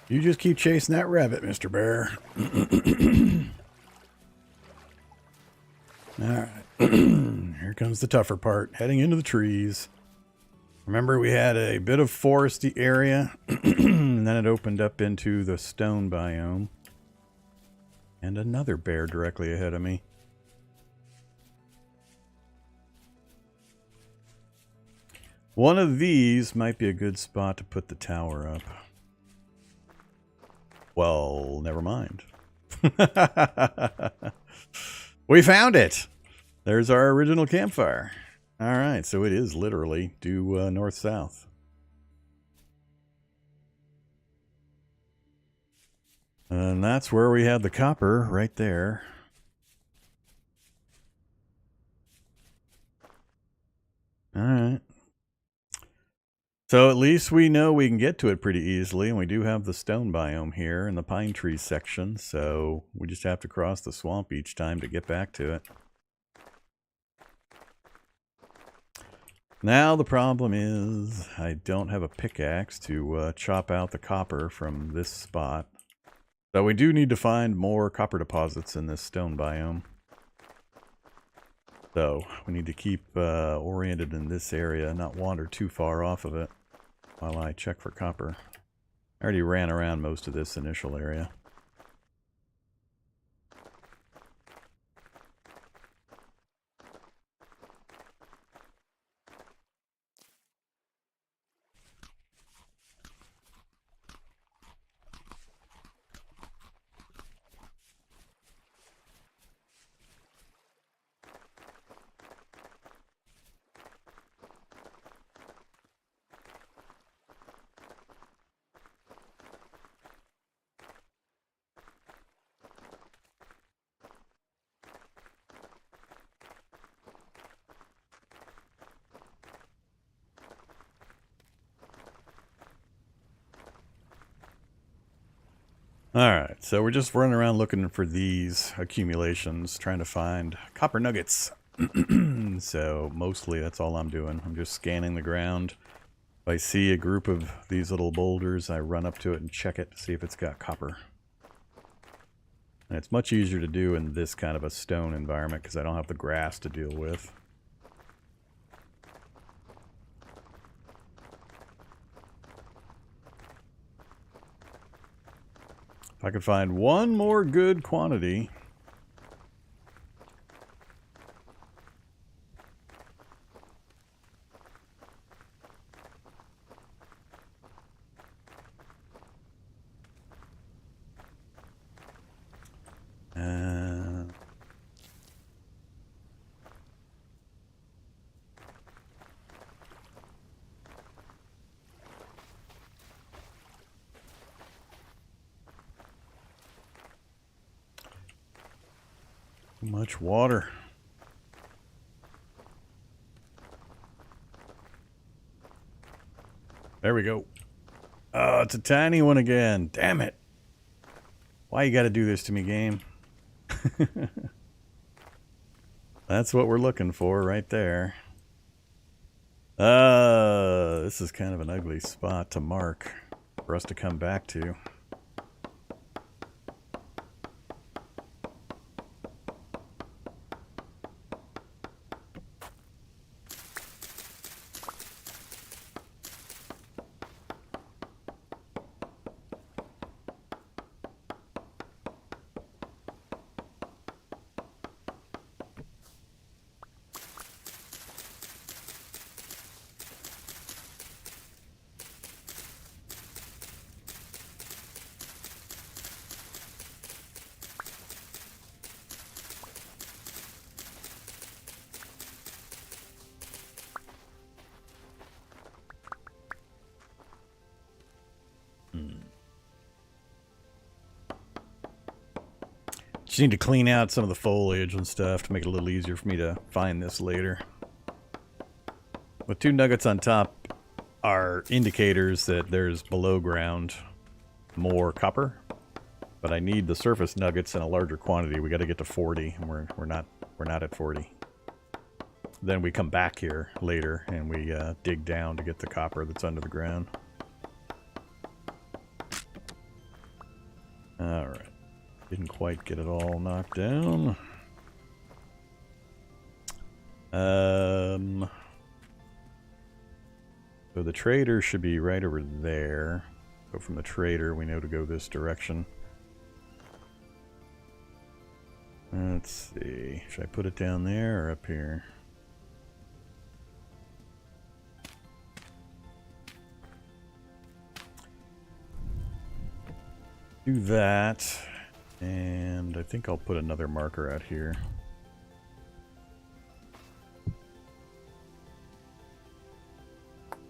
[SPEAKER 1] You just keep chasing that rabbit, Mr. Bear. Alright. Here comes the tougher part, heading into the trees. Remember, we had a bit of foresty area, and then it opened up into the stone biome. And another bear directly ahead of me. One of these might be a good spot to put the tower up. Well, never mind. We found it! There's our original campfire. Alright, so it is literally due north-south. And that's where we had the copper, right there. Alright. So at least we know we can get to it pretty easily, and we do have the stone biome here in the pine tree section, so we just have to cross the swamp each time to get back to it. Now the problem is I don't have a pickaxe to chop out the copper from this spot. So we do need to find more copper deposits in this stone biome. So we need to keep oriented in this area, not wander too far off of it while I check for copper. I already ran around most of this initial area. Alright, so we're just running around looking for these accumulations, trying to find copper nuggets. So mostly that's all I'm doing. I'm just scanning the ground. If I see a group of these little boulders, I run up to it and check it to see if it's got copper. And it's much easier to do in this kind of a stone environment because I don't have the grass to deal with. If I could find one more good quantity. Too much water. There we go. Oh, it's a tiny one again. Damn it. Why you gotta do this to me, game? That's what we're looking for right there. This is kind of an ugly spot to mark for us to come back to. Just need to clean out some of the foliage and stuff to make it a little easier for me to find this later. With 2 nuggets on top are indicators that there's below ground more copper, but I need the surface nuggets in a larger quantity. We got to get to 40, and we're not at 40. Then we come back here later and we dig down to get the copper that's under the ground. All right. Didn't quite get it all knocked down. So the trader should be right over there. So from the trader, we know to go this direction. Let's see. Should I put it down there or up here? Do that. And I think I'll put another marker out here.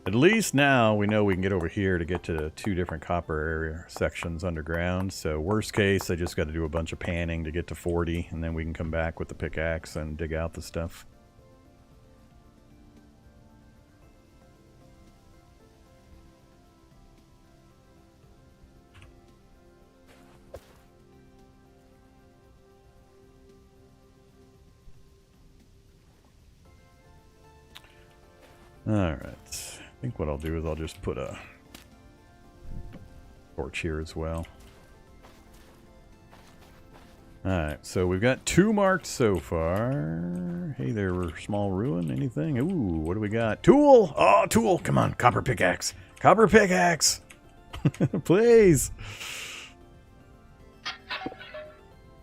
[SPEAKER 1] At least now we know we can get over here to get to 2 different copper area sections underground. So worst case, I just got to do a bunch of panning to get to 40, and then we can come back with the pickaxe and dig out the stuff. Alright, I think what I'll do is I'll just put a torch here as well. Alright, so we've got 2 marked so far. Hey there, small ruin, anything? Ooh, what do we got? Tool! Oh, tool! Come on, copper pickaxe! Copper pickaxe! Please!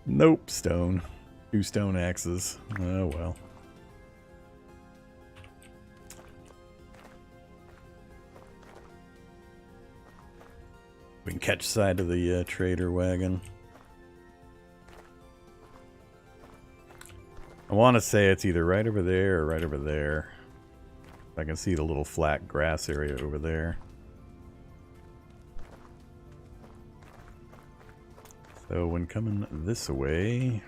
[SPEAKER 1] Nope, stone. 2 stone axes. Oh well. We can catch sight of the trader wagon. I want to say it's either right over there or right over there. I can see the little flat grass area over there. So when coming this way...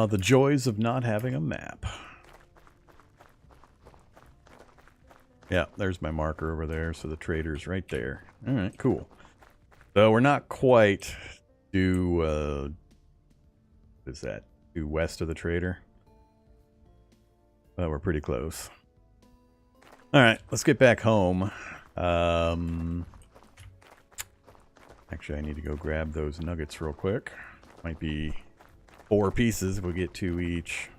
[SPEAKER 1] the joys of not having a map. Yeah, there's my marker over there, so the trader's right there. Alright, cool. So we're not quite due, what is that? Due west of the trader. But we're pretty close. Alright, let's get back home. Actually, I need to go grab those nuggets real quick. Might be 4 pieces, we'll get 2 each.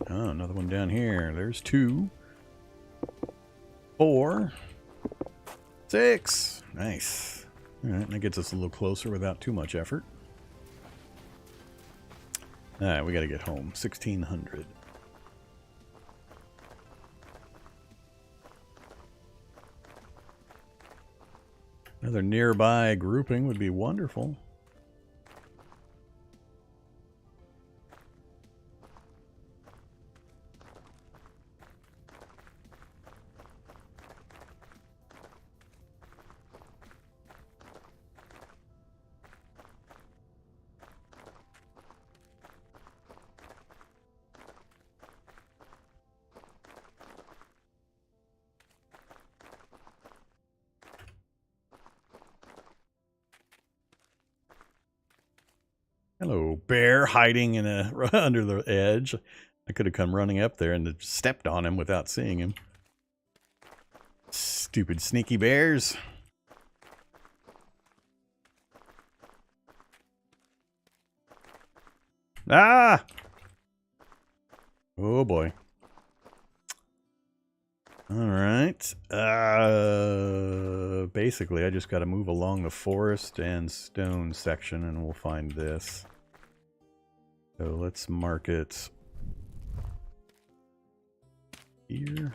[SPEAKER 1] Oh, another one down here. There's 2. 4. 6. Nice. Alright, that gets us a little closer without too much effort. Alright, we gotta get home. 1600. Another nearby grouping would be wonderful. Hello, bear hiding in a under the edge. I could have come running up there and stepped on him without seeing him. Stupid sneaky bears. Ah! Oh boy. All right. Basically, I just got to move along the forest and stone section, and we'll find this. So let's mark it here.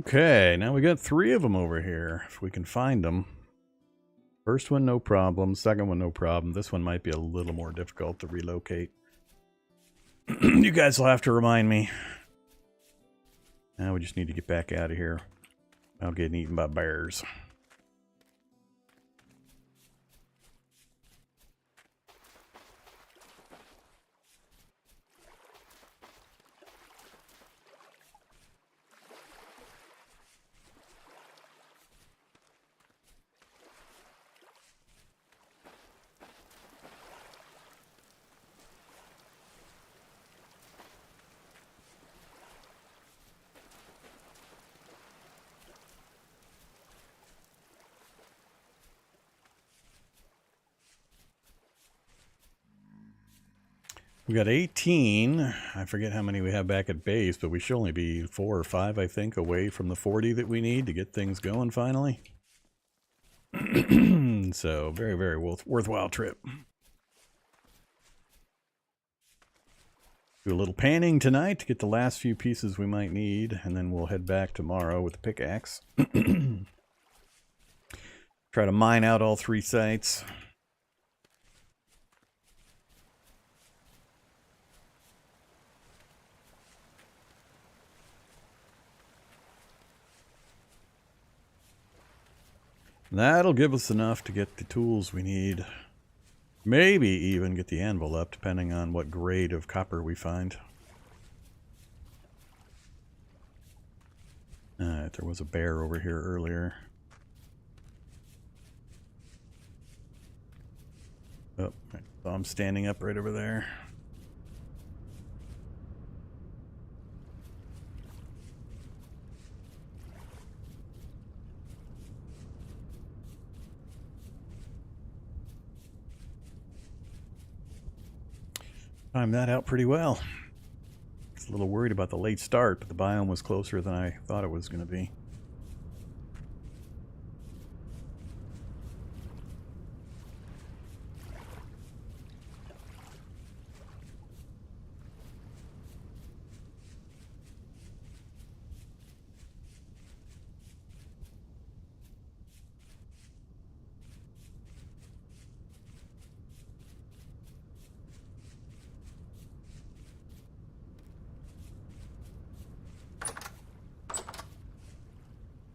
[SPEAKER 1] Okay, now we got 3 of them over here, if we can find them. First one, no problem. Second one, no problem. This one might be a little more difficult to relocate. You guys will have to remind me. Now we just need to get back out of here. I'm getting eaten by bears. We got 18. I forget how many we have back at base, but we should only be 4 or 5, I think, away from the 40 that we need to get things going finally. So, very, very worthwhile trip. Do a little panning tonight to get the last few pieces we might need, and then we'll head back tomorrow with the pickaxe. Try to mine out all 3 sites. That'll give us enough to get the tools we need. Maybe even get the anvil up, depending on what grade of copper we find. Alright, there was a bear over here earlier. Oh, I saw him standing up right over there. Timed that out pretty well. I was a little worried about the late start, but the biome was closer than I thought it was going to be.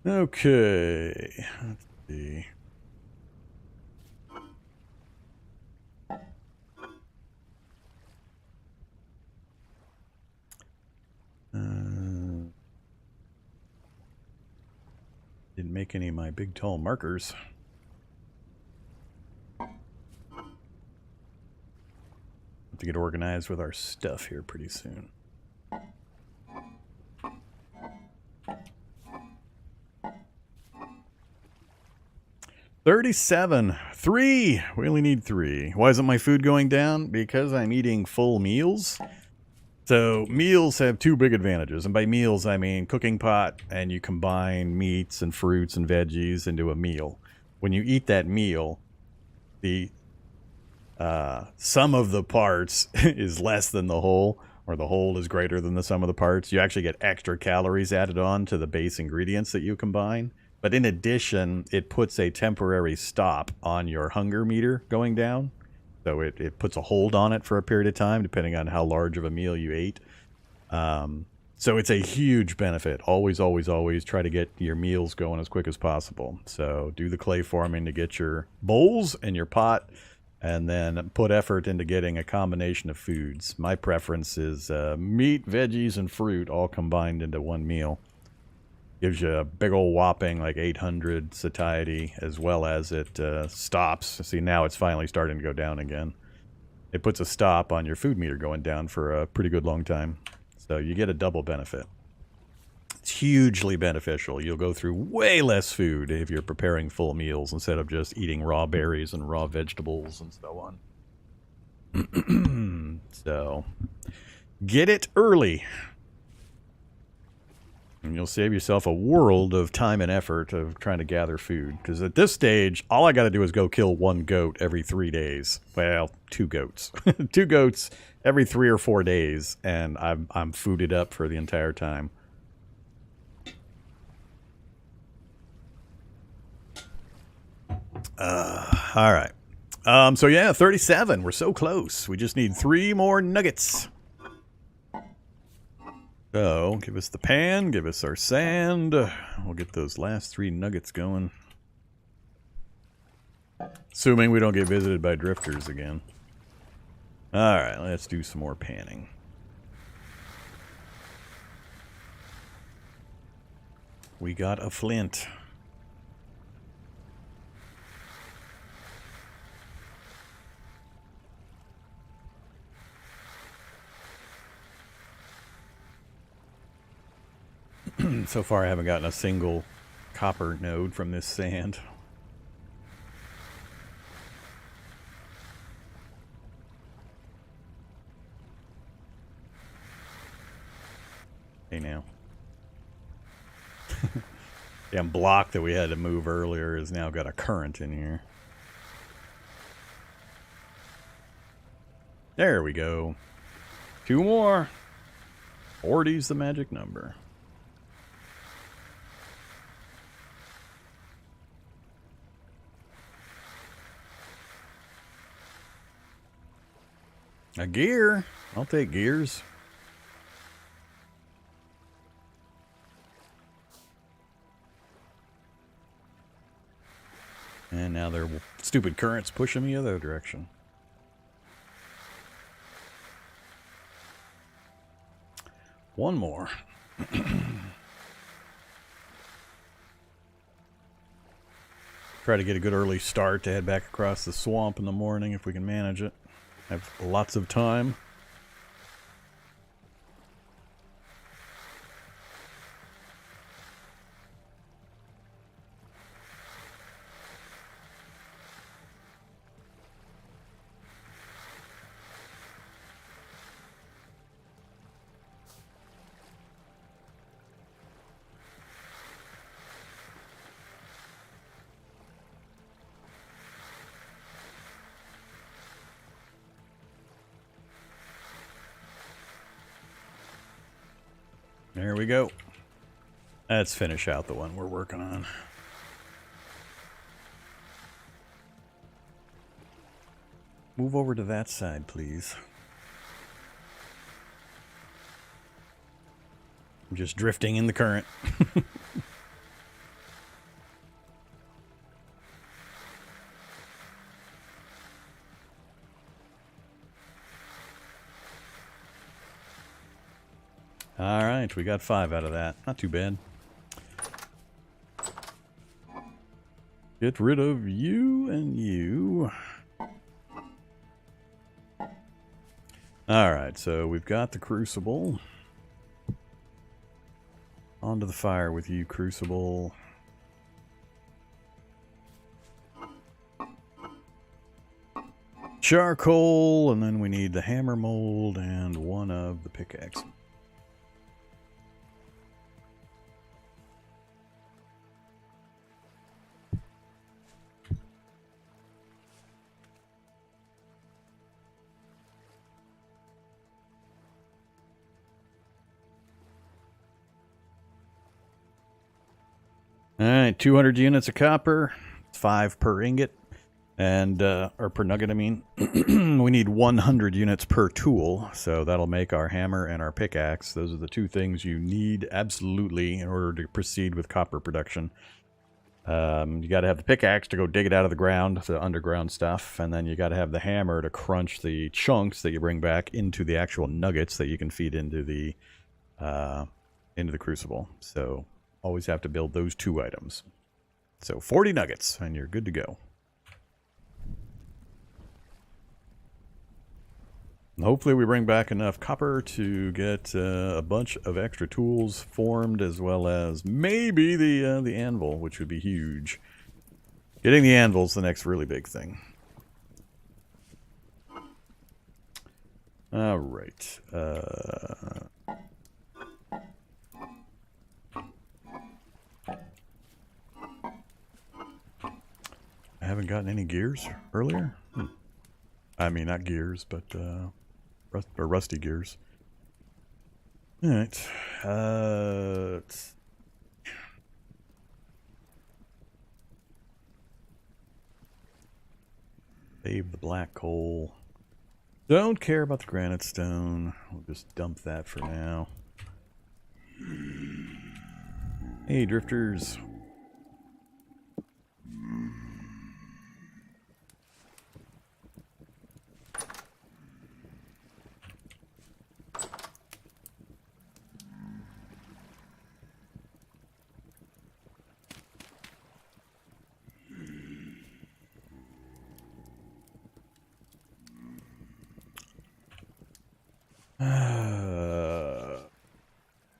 [SPEAKER 1] Okay, let's see. Didn't make any of my big tall markers. to get organized with our stuff here pretty soon. $37. 3. We only need 3. Why isn't my food going down? Because I'm eating full meals. So meals have 2 big advantages. And by meals, I mean cooking pot, and you combine meats and fruits and veggies into a meal. When you eat that meal, the sum of the parts is less than the whole, or the whole is greater than the sum of the parts. You actually get extra calories added on to the base ingredients that you combine. But in addition, it puts a temporary stop on your hunger meter going down. So it puts a hold on it for a period of time, depending on how large of a meal you ate. So it's a huge benefit. Always, always, always try to get your meals going as quick as possible. So do the clay forming to get your bowls and your pot, and then put effort into getting a combination of foods. My preference is meat, veggies, and fruit all combined into one meal. Gives you a big old whopping like 800 satiety, as well as it stops. See, now it's finally starting to go down again. It puts a stop on your food meter going down for a pretty good long time. So you get a double benefit. It's hugely beneficial. You'll go through way less food if you're preparing full meals instead of just eating raw berries and raw vegetables and so on. So get it early. And you'll save yourself a world of time and effort of trying to gather food. Because at this stage, all I got to do is go kill 1 goat every 3 days. Well, 2 goats. 2 goats every 3 or 4 days. And I'm fooded up for the entire time. All right. So yeah, 37. We're so close. We just need 3 more nuggets. So, give us the pan, give us our sand. We'll get those last 3 nuggets going. Assuming we don't get visited by drifters again. Alright, let's do some more panning. We got a flint. So far I haven't gotten a single copper node from this sand. Hey now. Damn block that we had to move earlier has now got a current in here. There we go. 2 more. 40's the magic number. A gear? I'll take gears. And now their stupid currents pushing me the other direction. One more. Try to get a good early start to head back across the swamp in the morning if we can manage it. Have lots of time. There we go. Let's finish out the one we're working on. Move over to that side, please. I'm just drifting in the current. All right, we got 5 out of that. Not too bad. Get rid of you and you. Alright, so we've got the crucible. Onto the fire with you, crucible. Charcoal, and then we need the hammer mold and one of the pickaxe. Alright, 200 units of copper, 5 per ingot. And, or per nugget, I mean. We need 100 units per tool, so that'll make our hammer and our pickaxe. Those are the two things you need absolutely in order to proceed with copper production. You got to have the pickaxe to go dig it out of the ground, the underground stuff, and then you got to have the hammer to crunch the chunks that you bring back into the actual nuggets that you can feed into the crucible. So always have to build those two items. So 40 nuggets, and you're good to go. Hopefully we bring back enough copper to get a bunch of extra tools formed, as well as maybe the anvil, which would be huge. Getting the anvil is the next really big thing. All right. I haven't gotten any gears earlier. I mean, not gears, but rusty gears. All right. Save the black coal. Don't care about the granite stone. We'll just dump that for now. Hey, drifters.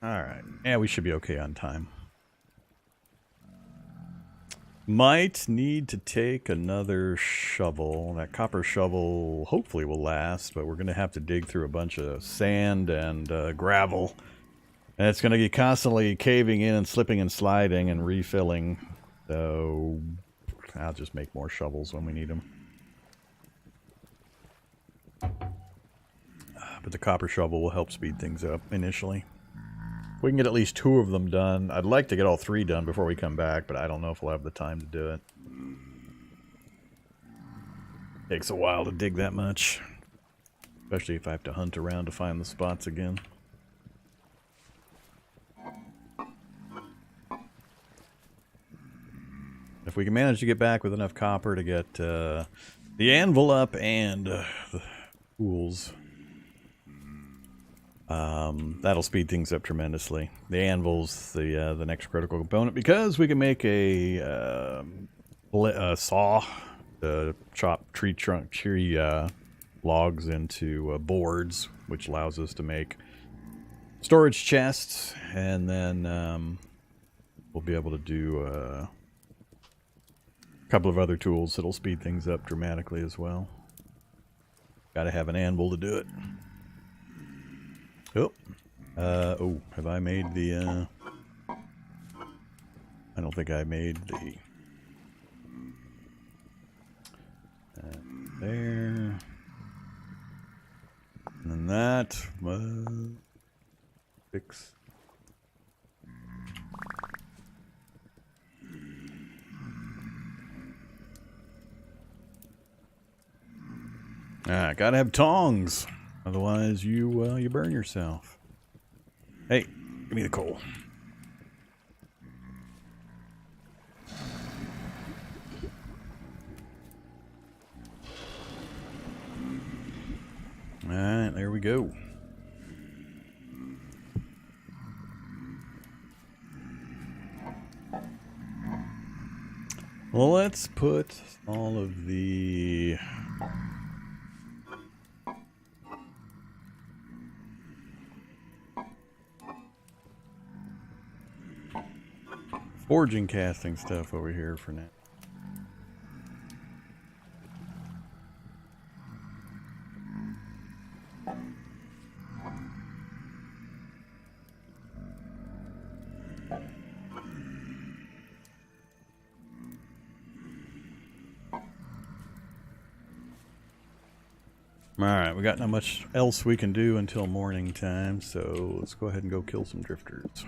[SPEAKER 1] Alright. Yeah, we should be okay on time. Might need to take another shovel. That copper shovel hopefully will last, but we're going to have to dig through a bunch of sand and gravel. And it's going to be constantly caving in and slipping and sliding and refilling. So I'll just make more shovels when we need them. But the copper shovel will help speed things up initially. If we can get at least 2 of them done. I'd like to get all 3 done before we come back, but I don't know if we'll have the time to do it. Takes a while to dig that much. Especially if I have to hunt around to find the spots again. If we can manage to get back with enough copper to get the anvil up and the tools, that'll speed things up tremendously. The anvil's the next critical component because we can make a saw to chop tree logs into boards, which allows us to make storage chests, and then we'll be able to do a couple of other tools that'll speed things up dramatically as well. Got to have an anvil to do it. Oh, have I made the, I don't think I made the, there, and then that, fix. Gotta have tongs. Otherwise, you burn yourself. Hey, give me the coal. Alright, there we go. Well, let's put all of the forging casting stuff over here for now. Alright, we got not much else we can do until morning time, so let's go ahead and go kill some drifters.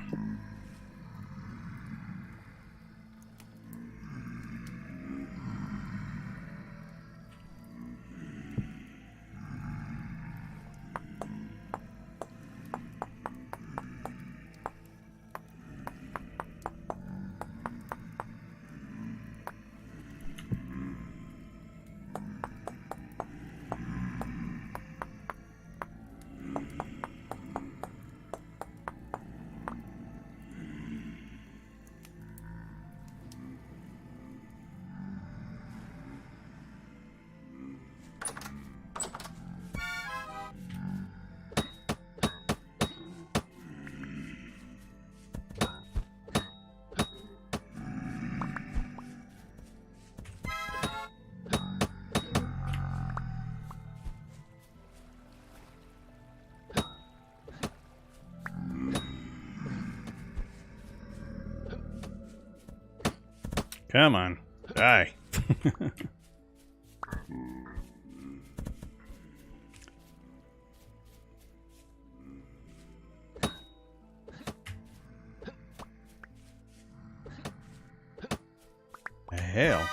[SPEAKER 1] Come on, die. The hell?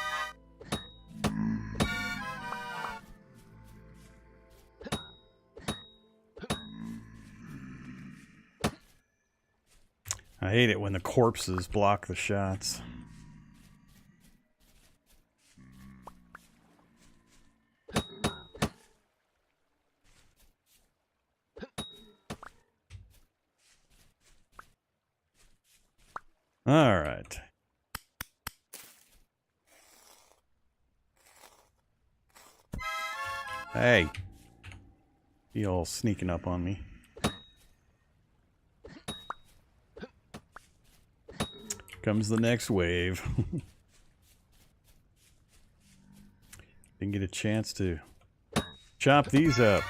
[SPEAKER 1] I hate it when the corpses block the shots. All right. Hey. You all sneaking up on me. Comes the next wave. Didn't get a chance to chop these up.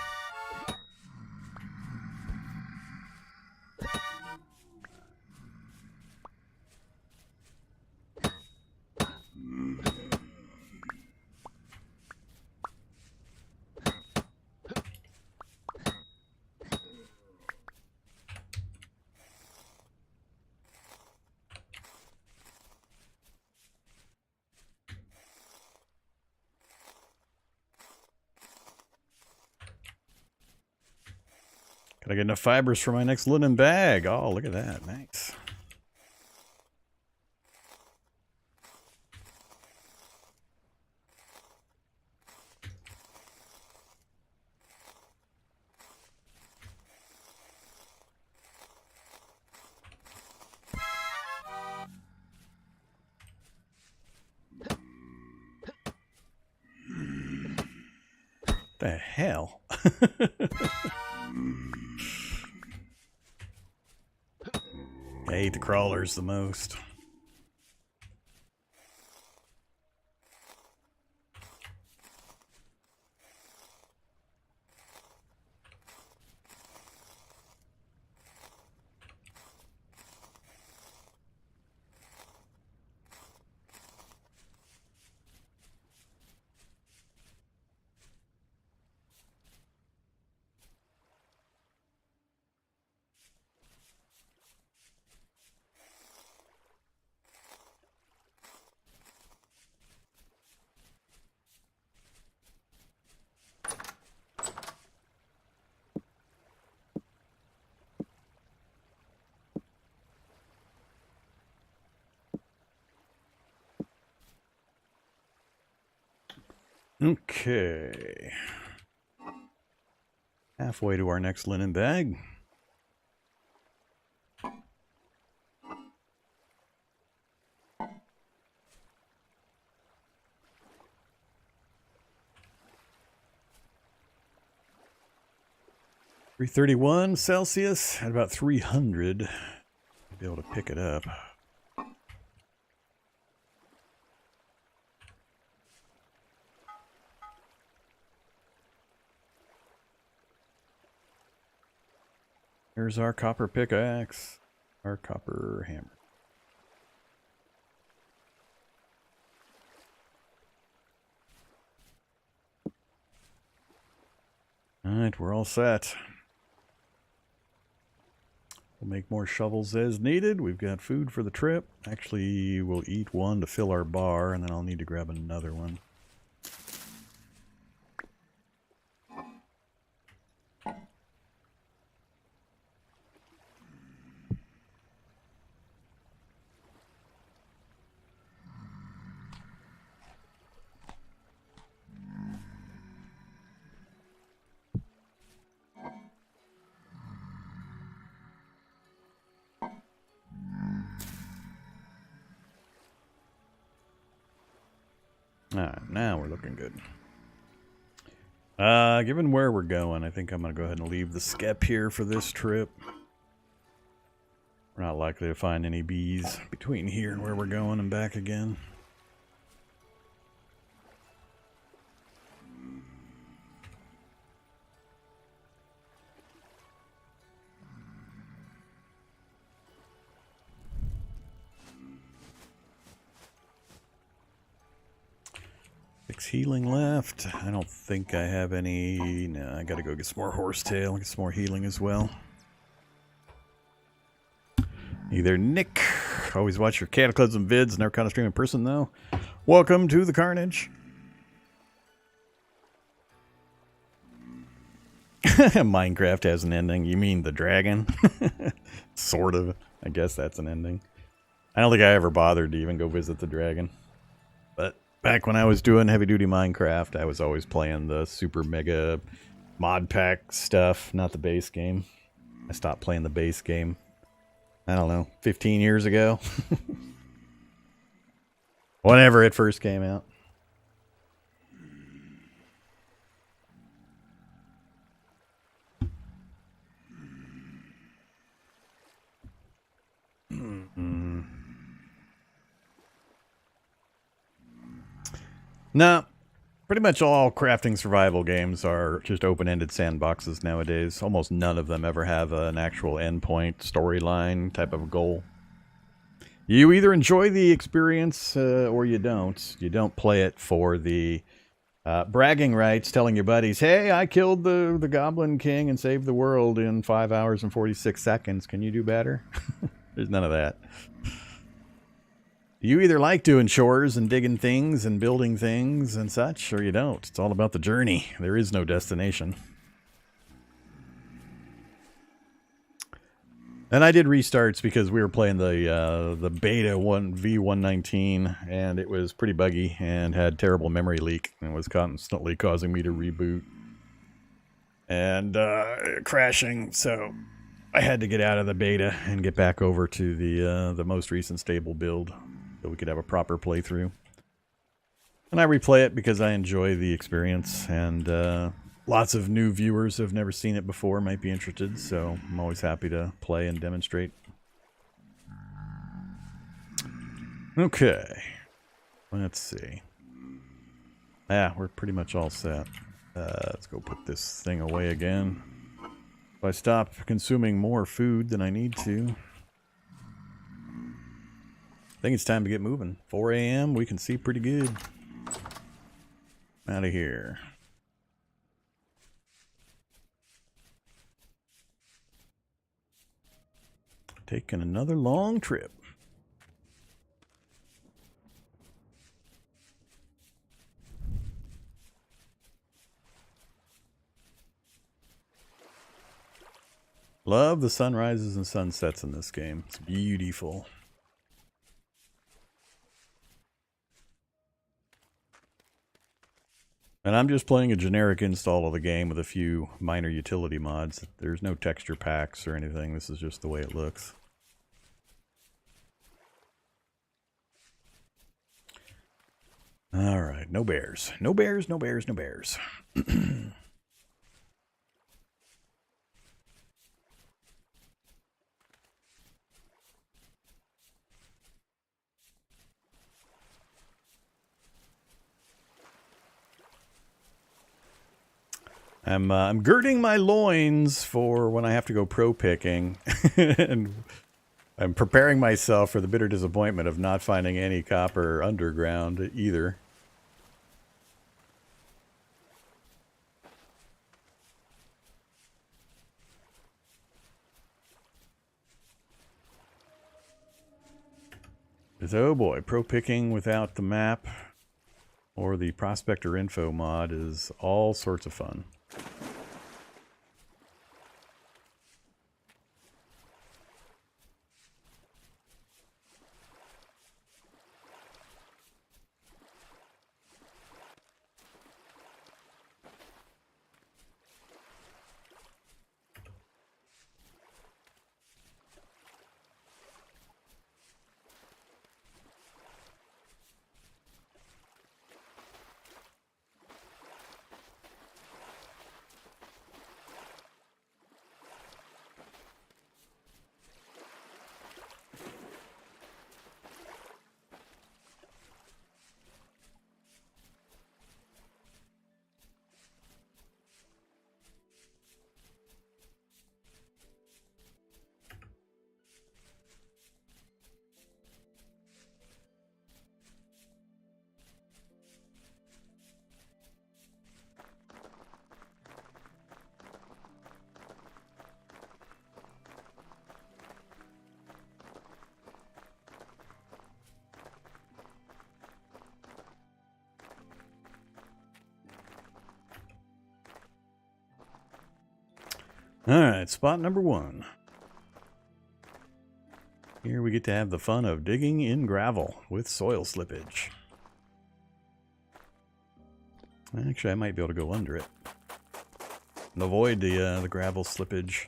[SPEAKER 1] Gotta get enough fibers for my next linen bag. Oh, look at that. Nice. The hell? I hate the crawlers the most. Okay. Halfway to our next linen bag. $331 Celsius at about 300. Be able to pick it up. Here's our copper pickaxe. Our copper hammer. Alright, we're all set. We'll make more shovels as needed. We've got food for the trip. Actually, we'll eat one to fill our bar, and then I'll need to grab another one. Alright, now we're looking good. Given where we're going, I think I'm going to go ahead and leave the skep here for this trip. We're not likely to find any bees between here and where we're going and back again. Healing left. I don't think I have any. No, I gotta go get some more horsetail, get some more healing as well. Either Nick. Always watch your Cataclysm vids, never kind of stream in person though. Welcome to the carnage. Minecraft has an ending. You mean the dragon? Sort of. I guess that's an ending. I don't think I ever bothered to even go visit the dragon. But back when I was doing heavy-duty Minecraft, I was always playing the super mega mod pack stuff, not the base game. I stopped playing the base game, I don't know, 15 years ago. Whenever it first came out. No, pretty much all crafting survival games are just open-ended sandboxes nowadays. Almost none of them ever have an actual endpoint, storyline type of goal. You either enjoy the experience or you don't. You don't play it for the bragging rights, telling your buddies, hey, I killed the Goblin King and saved the world in 5 hours and 46 seconds. Can you do better? There's none of that. You either like doing chores and digging things and building things and such, or you don't. It's all about the journey. There is no destination. And I did restarts because we were playing the beta V1.19, and it was pretty buggy and had terrible memory leak and was constantly causing me to reboot and crashing. So I had to get out of the beta and get back over to the most recent stable build, so we could have a proper playthrough. And I replay it because I enjoy the experience, and lots of new viewers who have never seen it before might be interested, so I'm always happy to play and demonstrate. Okay. Let's see. Yeah, we're pretty much all set. Let's go put this thing away again. If I stop consuming more food than I need to, I think it's time to get moving. 4 a.m. We can see pretty good. Out of here. Taking another long trip. Love the sunrises and sunsets in this game. It's beautiful. And I'm just playing a generic install of the game with a few minor utility mods. There's no texture packs or anything. This is just the way it looks. All right, no bears. No bears, no bears, no bears. I'm girding my loins for when I have to go pro picking, and I'm preparing myself for the bitter disappointment of not finding any copper underground either. Because, oh boy, pro picking without the map or the prospector info mod is all sorts of fun. Alright, spot number 1. Here we get to have the fun of digging in gravel with soil slippage. Actually, I might be able to go under it and avoid the gravel slippage.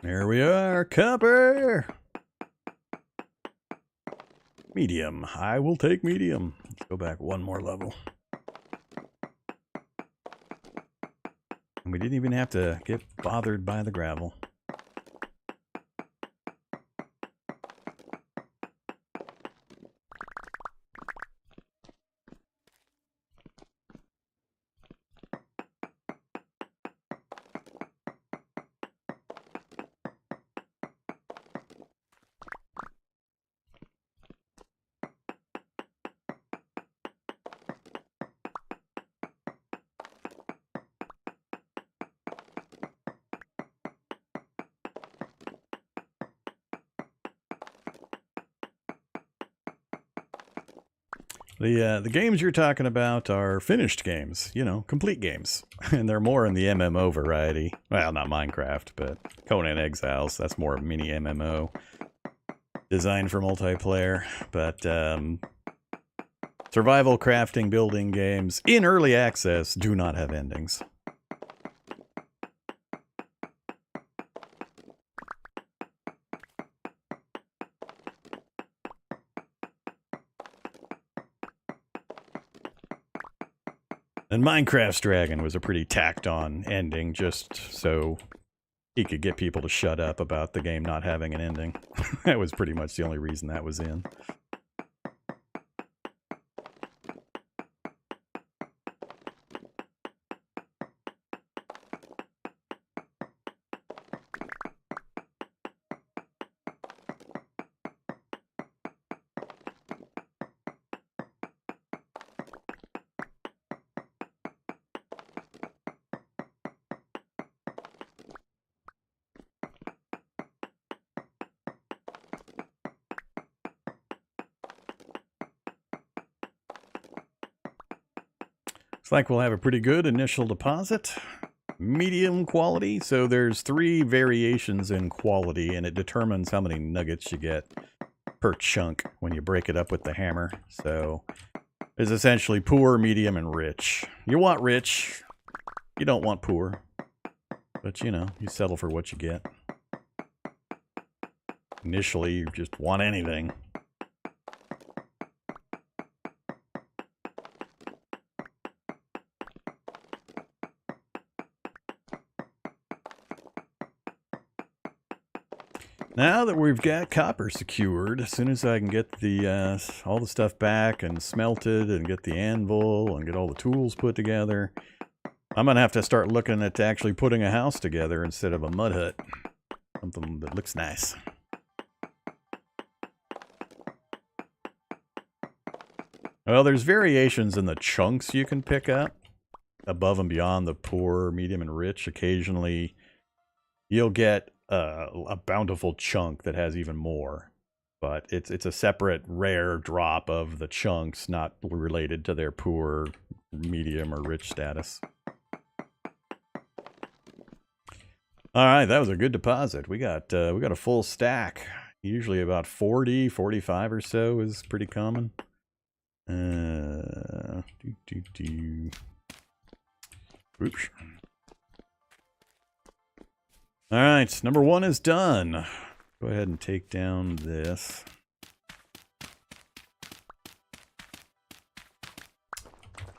[SPEAKER 1] There we are, copper! Medium. I will take medium. Let's go back one more level. And we didn't even have to get bothered by the gravel. The games you're talking about are finished games, you know, complete games. And they're more in the MMO variety. Well, not Minecraft, but Conan Exiles, that's more mini MMO. Designed for multiplayer, but survival crafting building games in early access do not have endings. And Minecraft's Dragon was a pretty tacked on ending, just so he could get people to shut up about the game not having an ending. That was pretty much the only reason that was in. Looks like we'll have a pretty good initial deposit. Medium quality, so there's 3 variations in quality, and it determines how many nuggets you get per chunk when you break it up with the hammer. So there's essentially poor, medium, and rich. You want rich, you don't want poor, but you know, you settle for what you get. Initially, you just want anything. Now that we've got copper secured, as soon as I can get the all the stuff back and smelted and get the anvil and get all the tools put together, I'm going to have to start looking at actually putting a house together instead of a mud hut. Something that looks nice. Well, there's variations in the chunks you can pick up above and beyond the poor, medium, and rich. Occasionally, you'll get a bountiful chunk that has even more, but it's a separate rare drop of the chunks, not related to their poor, medium, or rich status. All right, that was a good deposit. We got a full stack. Usually about 40, 45 or so is pretty common. Oops. All right, number 1 is done. Go ahead and take down this.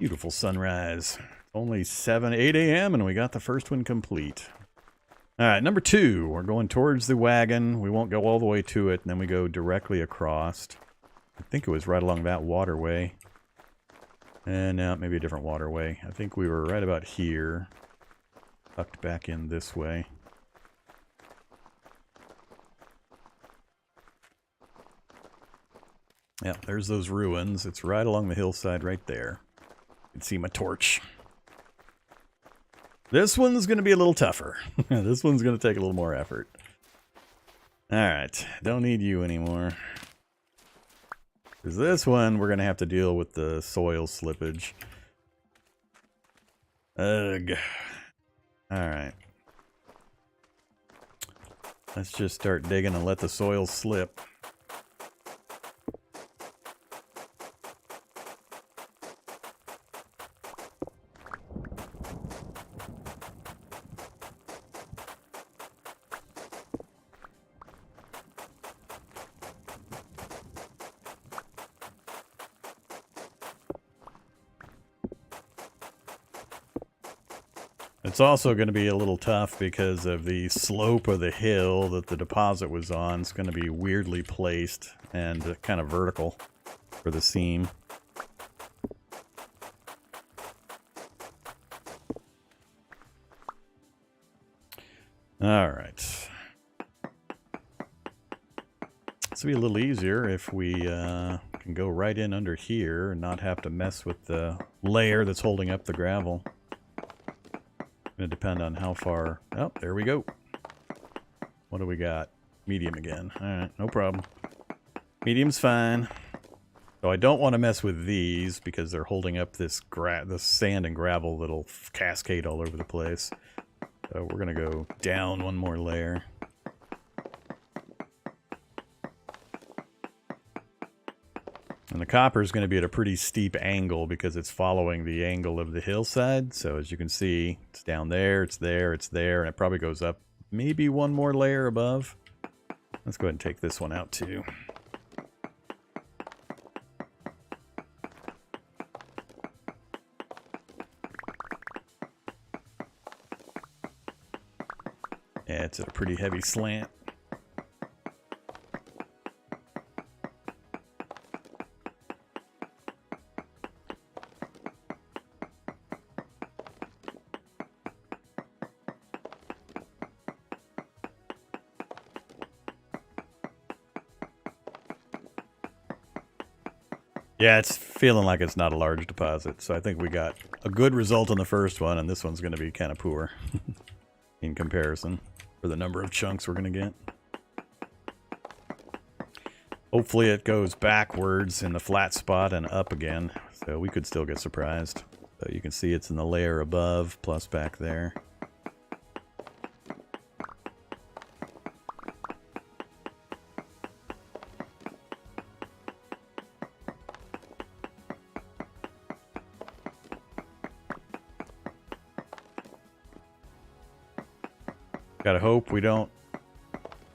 [SPEAKER 1] Beautiful sunrise. Only 8 a.m. and we got the first one complete. All right, number 2. We're going towards the wagon. We won't go all the way to it, and then we go directly across. I think it was right along that waterway. And now maybe a different waterway. I think we were right about here. Tucked back in this way. Yeah, there's those ruins. It's right along the hillside right there. You can see my torch. This one's going to be a little tougher. This one's going to take a little more effort. Alright, don't need you anymore. Because this one, we're going to have to deal with the soil slippage. Ugh. Alright. Let's just start digging and let the soil slip. It's also going to be a little tough because of the slope of the hill that the deposit was on. It's going to be weirdly placed and kind of vertical for the seam. All right. This will be a little easier if we can go right in under here and not have to mess with the layer that's holding up the gravel. Going to depend on how far... Oh, there we go. What do we got? Medium again. Alright, no problem. Medium's fine. So I don't want to mess with these because they're holding up this sand and gravel that'll cascade all over the place. So we're going to go down one more layer. And the copper is going to be at a pretty steep angle because it's following the angle of the hillside. So as you can see, it's down there, it's there, it's there, and it probably goes up maybe one more layer above. Let's go ahead and take this one out too. Yeah, it's at a pretty heavy slant. Yeah, it's feeling like it's not a large deposit, so I think we got a good result on the first one, and this one's going to be kind of poor in comparison for the number of chunks we're going to get. Hopefully it goes backwards in the flat spot and up again, so we could still get surprised. So you can see it's in the layer above, plus back there. Gotta hope we don't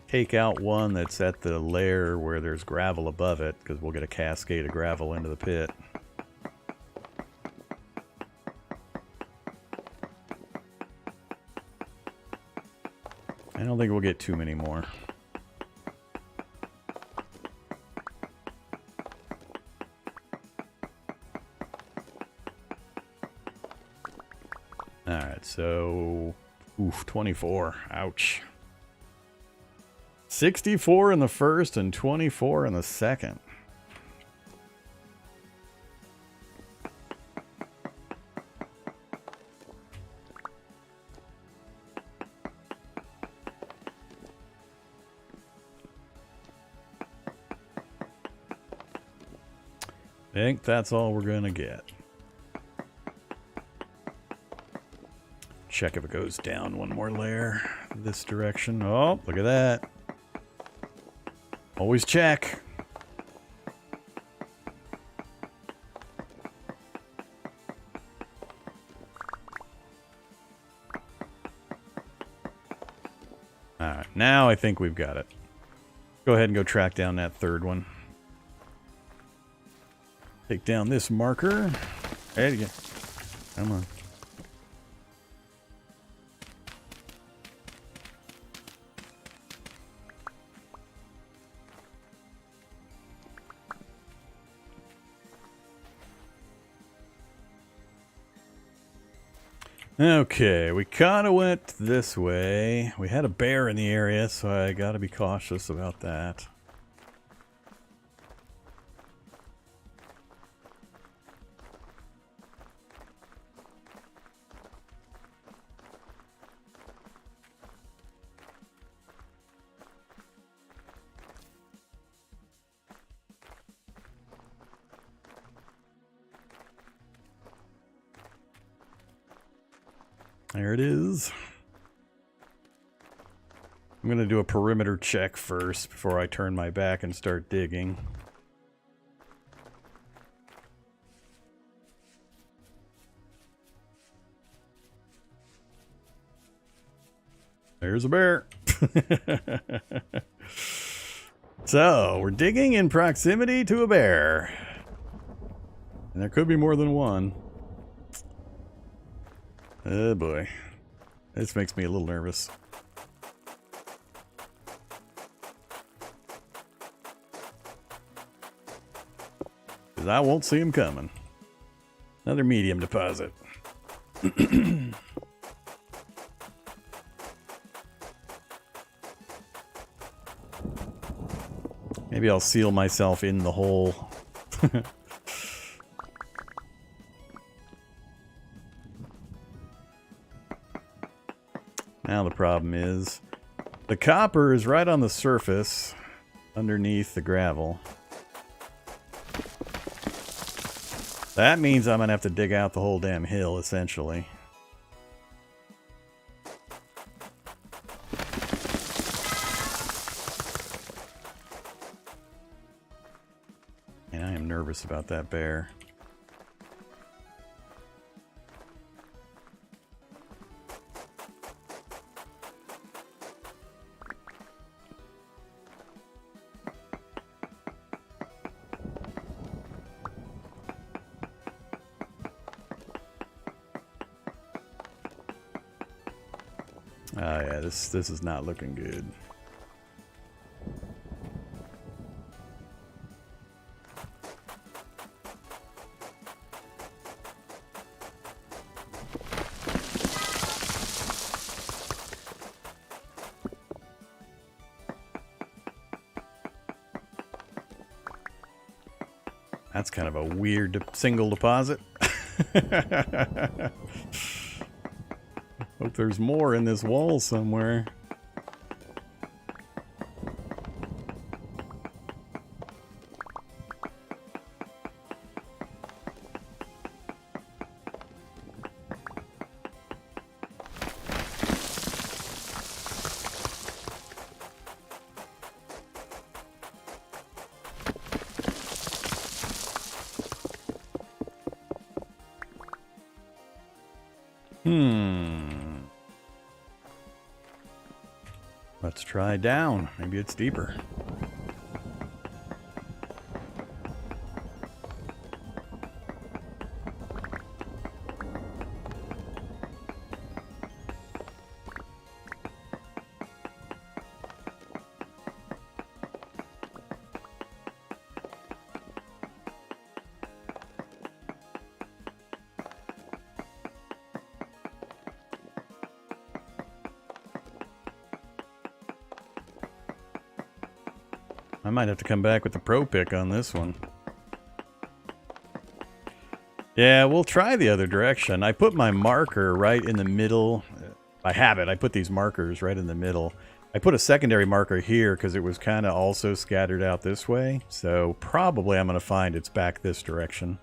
[SPEAKER 1] take out one that's at the layer where there's gravel above it, because we'll get a cascade of gravel into the pit. I don't think we'll get too many more. Alright, so... Oof, 24. Ouch. 64 in the first and 24 in the second. I think that's all we're gonna get. Check if it goes down one more layer this direction. Oh, look at that. Always check. Alright, now I think we've got it. Go ahead and go track down that third one. Take down this marker. There you go. Come on. Okay, we kind of went this way. We had a bear in the area, so I got to be cautious about that. There it is. I'm going to do a perimeter check first before I turn my back and start digging. There's a bear. So, we're digging in proximity to a bear. And there could be more than one. Oh boy. This makes me a little nervous. Because I won't see him coming. Another medium deposit. Maybe I'll seal myself in the hole. Now the problem is, the copper is right on the surface, underneath the gravel. That means I'm gonna have to dig out the whole damn hill, essentially. And I am nervous about that bear. Oh yeah, this is not looking good. That's kind of a weird single deposit. Hope there's more in this wall somewhere. Let's try down. Maybe it's deeper. I might have to come back with the pro pick on this one. Yeah, we'll try the other direction. I put my marker right in the middle. By habit, I put these markers right in the middle. I put a secondary marker here because it was kind of also scattered out this way. So probably I'm going to find it's back this direction.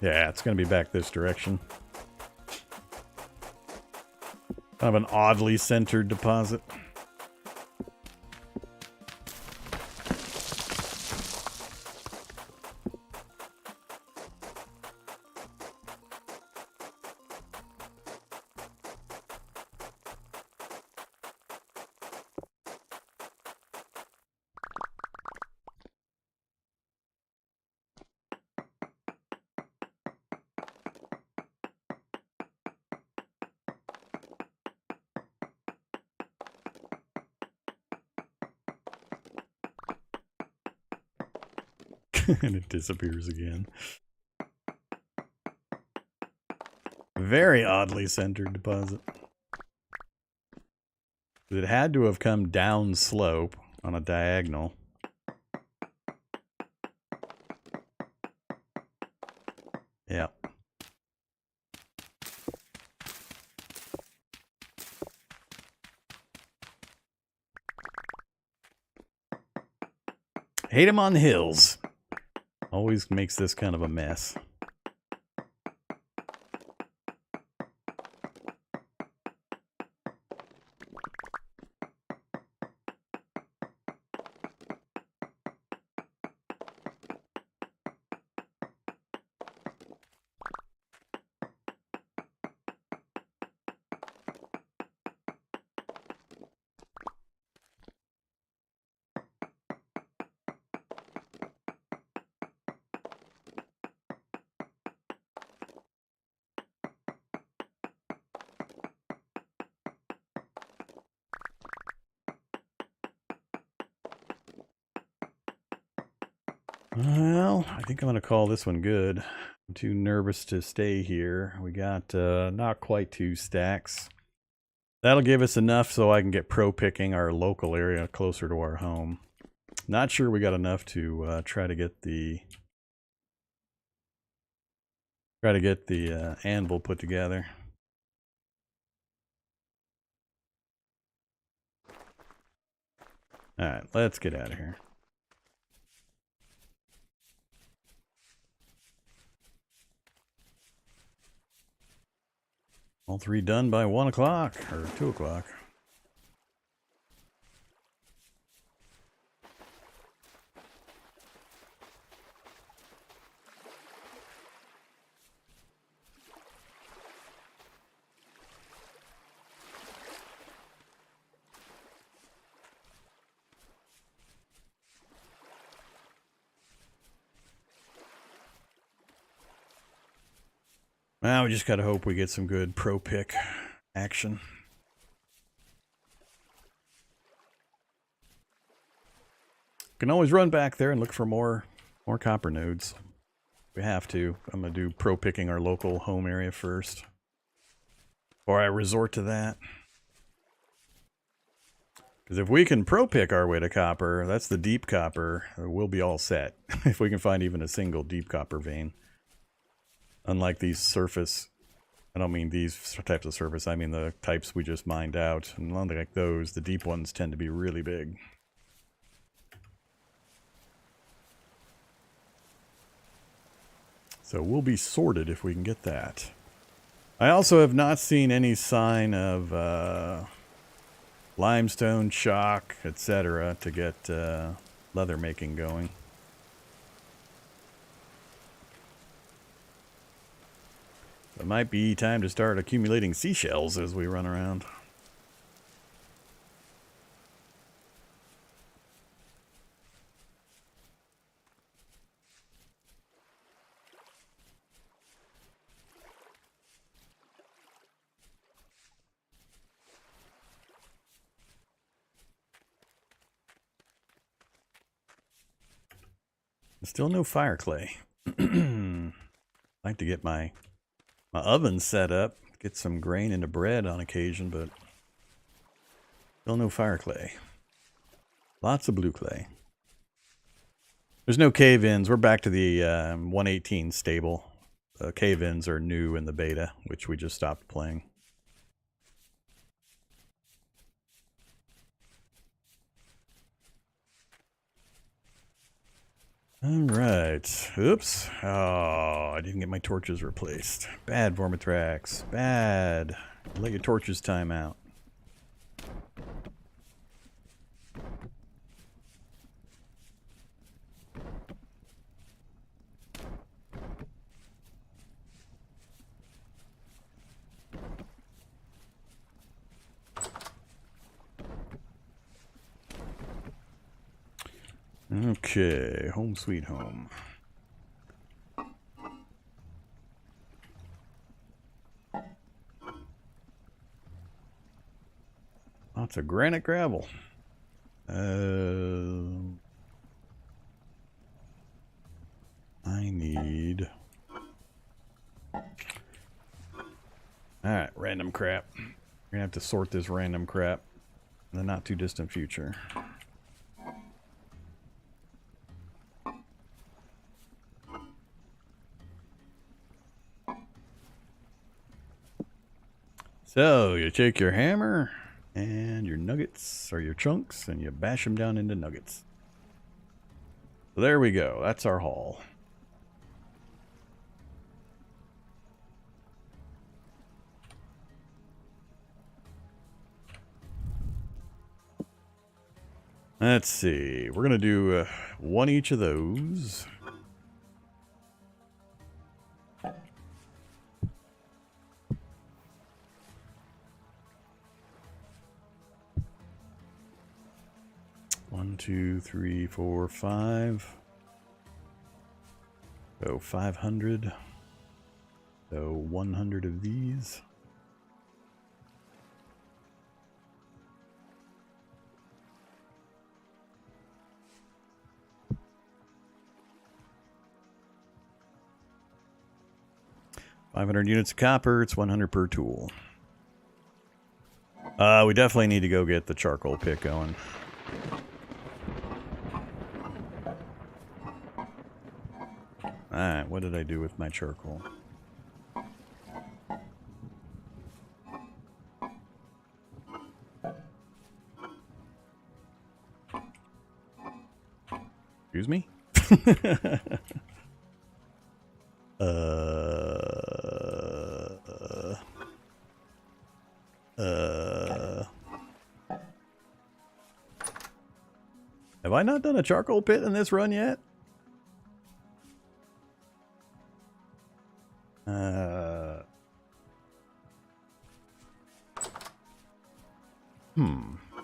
[SPEAKER 1] Yeah, it's going to be back this direction. Kind of an oddly centered deposit. And it disappears again. Very oddly centered deposit. It had to have come down slope on a diagonal. Yeah. Hate him on the hills. Always makes this kind of a mess. Well, I think I'm going to call this one good. I'm too nervous to stay here. We got not quite 2 stacks. That'll give us enough so I can get pro picking our local area closer to our home. Not sure we got enough to try to get the anvil put together. All right, let's get out of here. All 3 done by 1 o'clock or 2 o'clock. Now we just gotta hope we get some good pro pick action. Can always run back there and look for more copper nodes. We have to. I'm gonna do pro picking our local home area first, or I resort to that. Because if we can pro pick our way to copper, that's the deep copper. We'll be all set if we can find even a single deep copper vein. Unlike these surface, I don't mean these types of surface, I mean the types we just mined out. And like those, the deep ones tend to be really big. So we'll be sorted if we can get that. I also have not seen any sign of limestone, chalk, etc. to get leather making going. It might be time to start accumulating seashells as we run around. Still no fire clay. I'd like to get my oven set up, get some grain into bread on occasion, but still no fire clay. Lots of blue clay. There's no cave-ins. We're back to the 1.18 stable. Cave-ins are new in the beta, which we just stopped playing. Alright. Oops. Oh, I didn't get my torches replaced. Bad, Vormithrax. Bad. Let your torches time out. Okay, home sweet home. Lots of granite gravel. I need... Alright, random crap. We're gonna have to sort this random crap in the not too distant future. So, you take your hammer and your nuggets, or your chunks, and you bash them down into nuggets. So there we go. That's our haul. Let's see. We're going to do one each of those. One, two, three, four, five. So 500. So 100 of these. $500 units of copper. It's 100 per tool. We definitely need to go get the charcoal pit going. Alright, what did I do with my charcoal? Excuse me? Have I not done a charcoal pit in this run yet?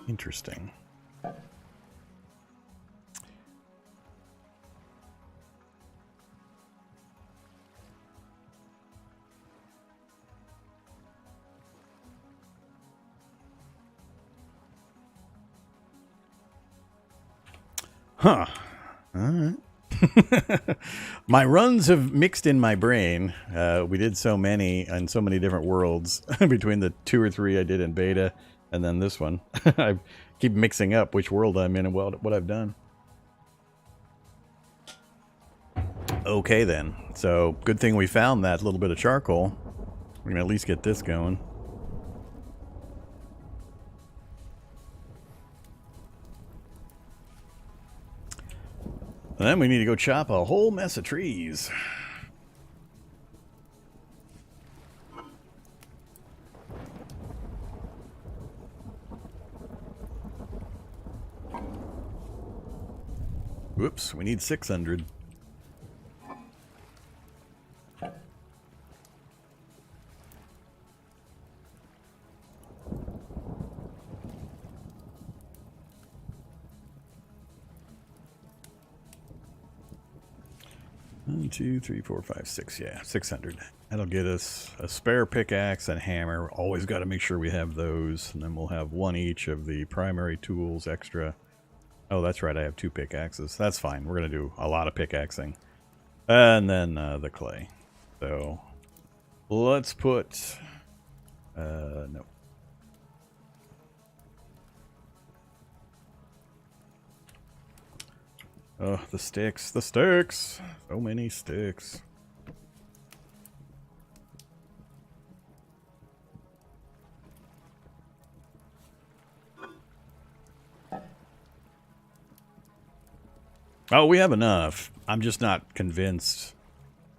[SPEAKER 1] Interesting. Huh. All right. My runs have mixed in my brain. We did so many and so many different worlds between the 2 or 3 I did in beta and then this one. I keep mixing up which world I'm in and what I've done. Okay then. So good thing we found that little bit of charcoal. We're gonna at least get this going. And then we need to go chop a whole mess of trees. Whoops, we need 600. 1, 2, 3, 4, 5, 6. Yeah, 600. That'll get us a spare pickaxe and hammer. Always got to make sure we have those. And then we'll have one each of the primary tools extra. Oh, that's right. I have 2 pickaxes. That's fine. We're going to do a lot of pickaxing. And then the clay. So let's put... no. Oh, the sticks. The sticks. So many sticks. Oh, we have enough. I'm just not convinced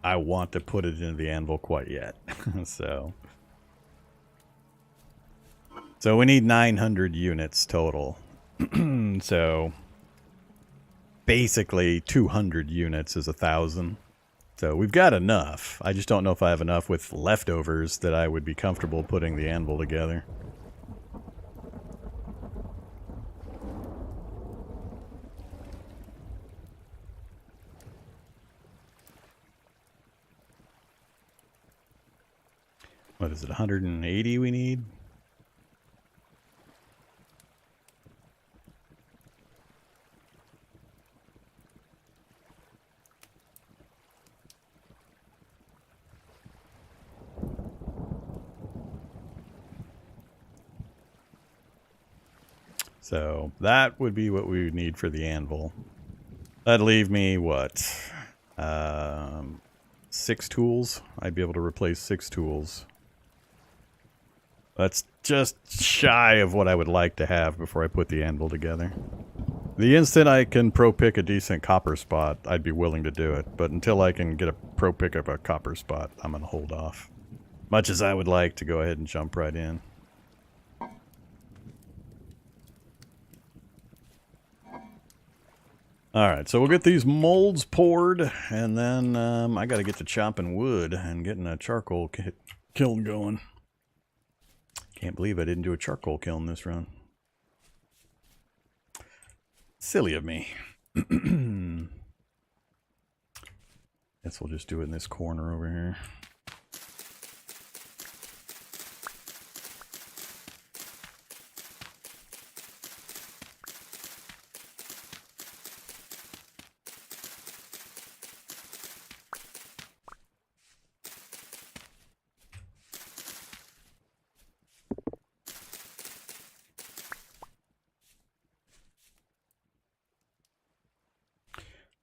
[SPEAKER 1] I want to put it into the anvil quite yet. So we need 900 units total. So basically 200 units is 1,000. So we've got enough. I just don't know if I have enough with leftovers that I would be comfortable putting the anvil together. What is it, 180 we need? So that would be what we would need for the anvil. That'd leave me, what? 6 tools? I'd be able to replace 6 tools. That's just shy of what I would like to have before I put the anvil together. The instant I can pro pick a decent copper spot, I'd be willing to do it. But until I can get a pro pick of a copper spot, I'm going to hold off. Much as I would like to go ahead and jump right in. Alright, so we'll get these molds poured, and then I gotta get to chopping wood and getting a charcoal kiln going. Can't believe I didn't do a charcoal kiln this run. Silly of me. Guess we'll just do it in this corner over here.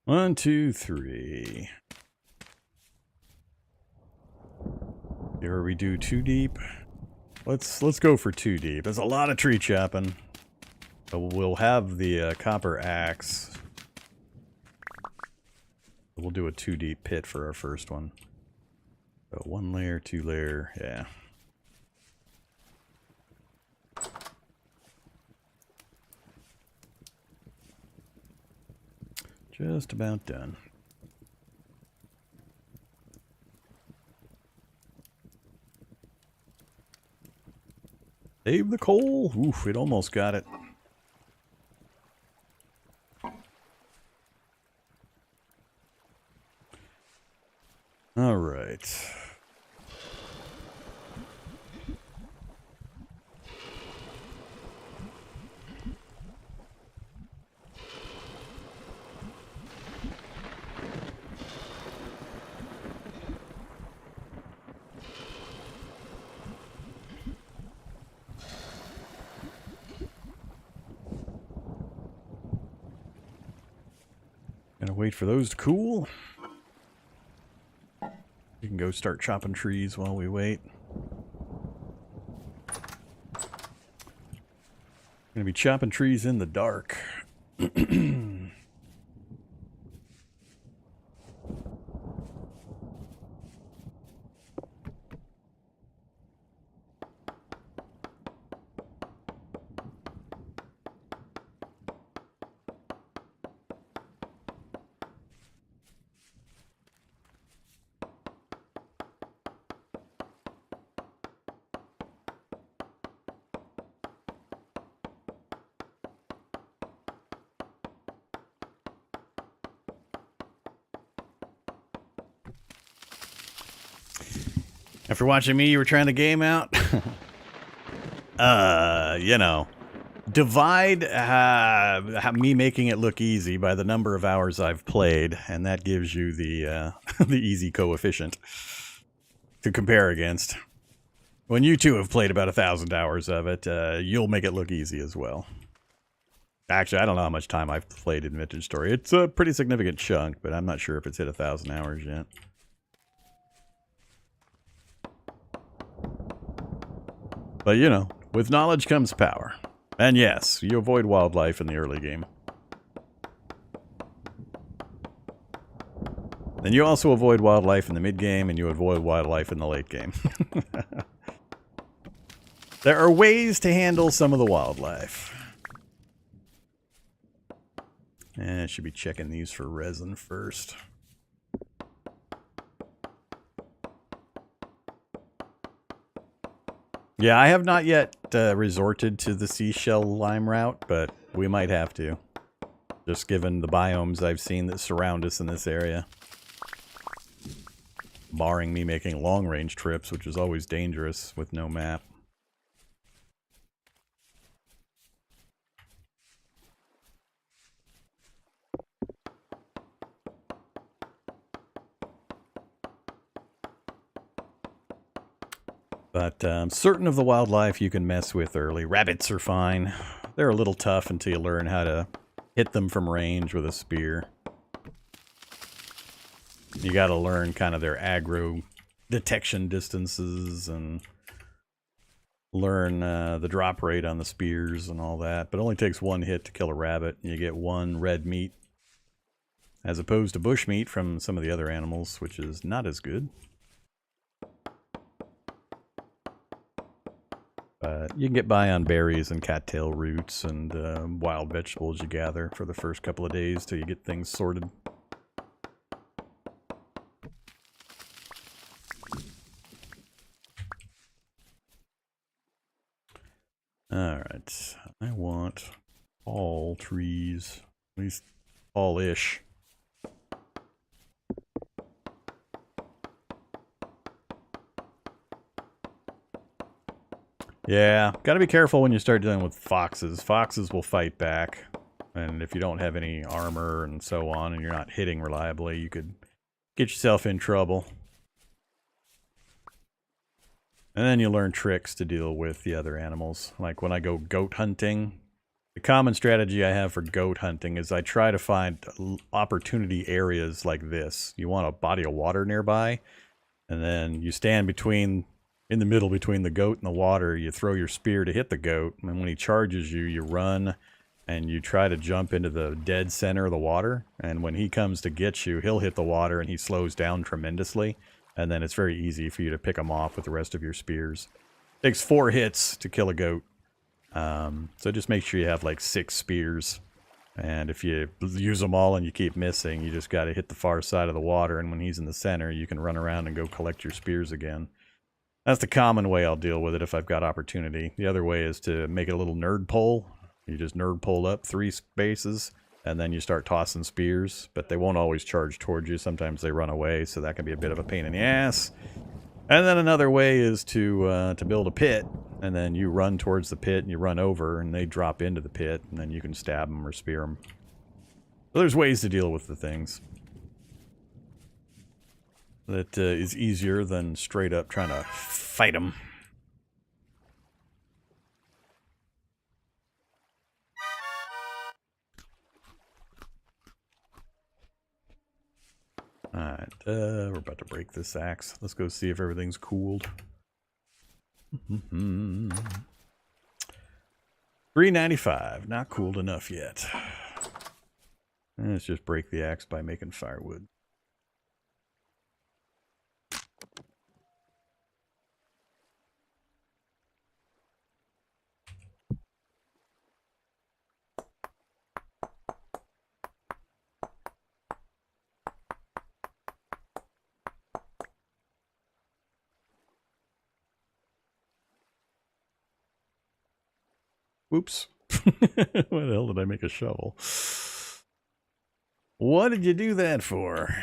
[SPEAKER 1] One, two, three. Here we do 2 deep. Let's go for 2 deep. There's a lot of tree chopping. So we'll have the copper axe. We'll do a 2 deep pit for our first one. So 1 layer, 2 layer, yeah. Just about done. Save the coal. Oof, it almost got it. All right. Gonna wait for those to cool. You can go start chopping trees while we wait. Gonna be chopping trees in the dark. After watching me, you were trying to game out? You know, divide me making it look easy by the number of hours I've played, and that gives you the the easy coefficient to compare against. When you two have played about 1,000 hours of it, you'll make it look easy as well. Actually, I don't know how much time I've played in Vintage Story. It's a pretty significant chunk, but I'm not sure if it's hit 1,000 hours yet. But, you know, with knowledge comes power. And yes, you avoid wildlife in the early game. Then you also avoid wildlife in the mid-game, and you avoid wildlife in the late game. There are ways to handle some of the wildlife. I should be checking these for resin first. Yeah, I have not yet resorted to the seashell lime route, but we might have to. Just given the biomes I've seen that surround us in this area. Barring me making long-range trips, which is always dangerous with no map. But certain of the wildlife you can mess with early. Rabbits are fine. They're a little tough until you learn how to hit them from range with a spear. You gotta learn kind of their aggro detection distances and learn the drop rate on the spears and all that. But it only takes one hit to kill a rabbit. You get one red meat as opposed to bush meat from some of the other animals, which is not as good. You can get by on berries and cattail roots and wild vegetables you gather for the first couple of days till you get things sorted. Alright, I want all trees, at least all-ish. Yeah, gotta be careful when you start dealing with foxes. Foxes will fight back, and if you don't have any armor and so on, and you're not hitting reliably, you could get yourself in trouble. And then you learn tricks to deal with the other animals. Like when I go goat hunting, the common strategy I have for goat hunting is I try to find opportunity areas like this. You want a body of water nearby, and then you stand in the middle between the goat and the water. You throw your spear to hit the goat, and when he charges you, you run and you try to jump into the dead center of the water. And when he comes to get you, he'll hit the water and he slows down tremendously. And then it's very easy for you to pick him off with the rest of your spears. It takes 4 hits to kill a goat. So just make sure you have like 6 spears. And if you use them all and you keep missing, you just got to hit the far side of the water. And when he's in the center, you can run around and go collect your spears again. That's the common way I'll deal with it if I've got opportunity. The other way is to make it a little nerd pole. You just nerd pole up 3 spaces, and then you start tossing spears, but they won't always charge towards you. Sometimes they run away, so that can be a bit of a pain in the ass. And then another way is to build a pit, and then you run towards the pit, and you run over, and they drop into the pit, and then you can stab them or spear them. So there's ways to deal with the things. That is easier than straight up trying to fight them. Alright, we're about to break this axe. Let's go see if everything's cooled. 395, not cooled enough yet. Let's just break the axe by making firewood. Whoops. What the hell did I make a shovel? What did you do that for?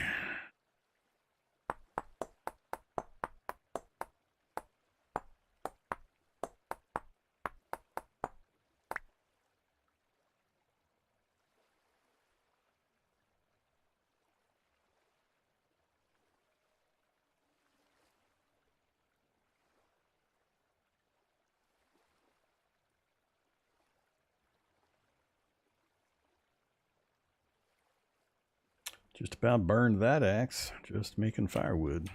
[SPEAKER 1] Just about burned that axe, just making firewood.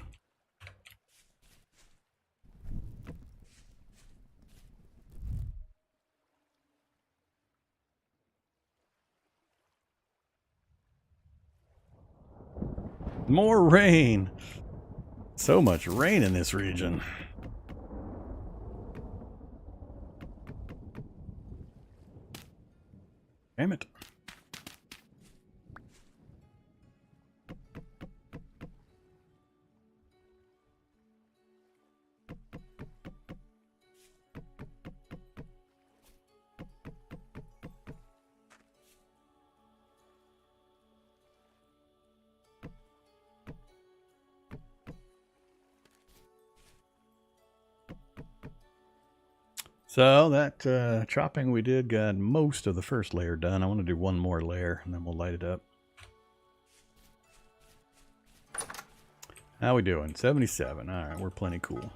[SPEAKER 1] More rain! So much rain in this region. Damn it. So that chopping we did got most of the first layer done. I want to do one more layer and then we'll light it up. How we doing? 77. All right, we're plenty cool.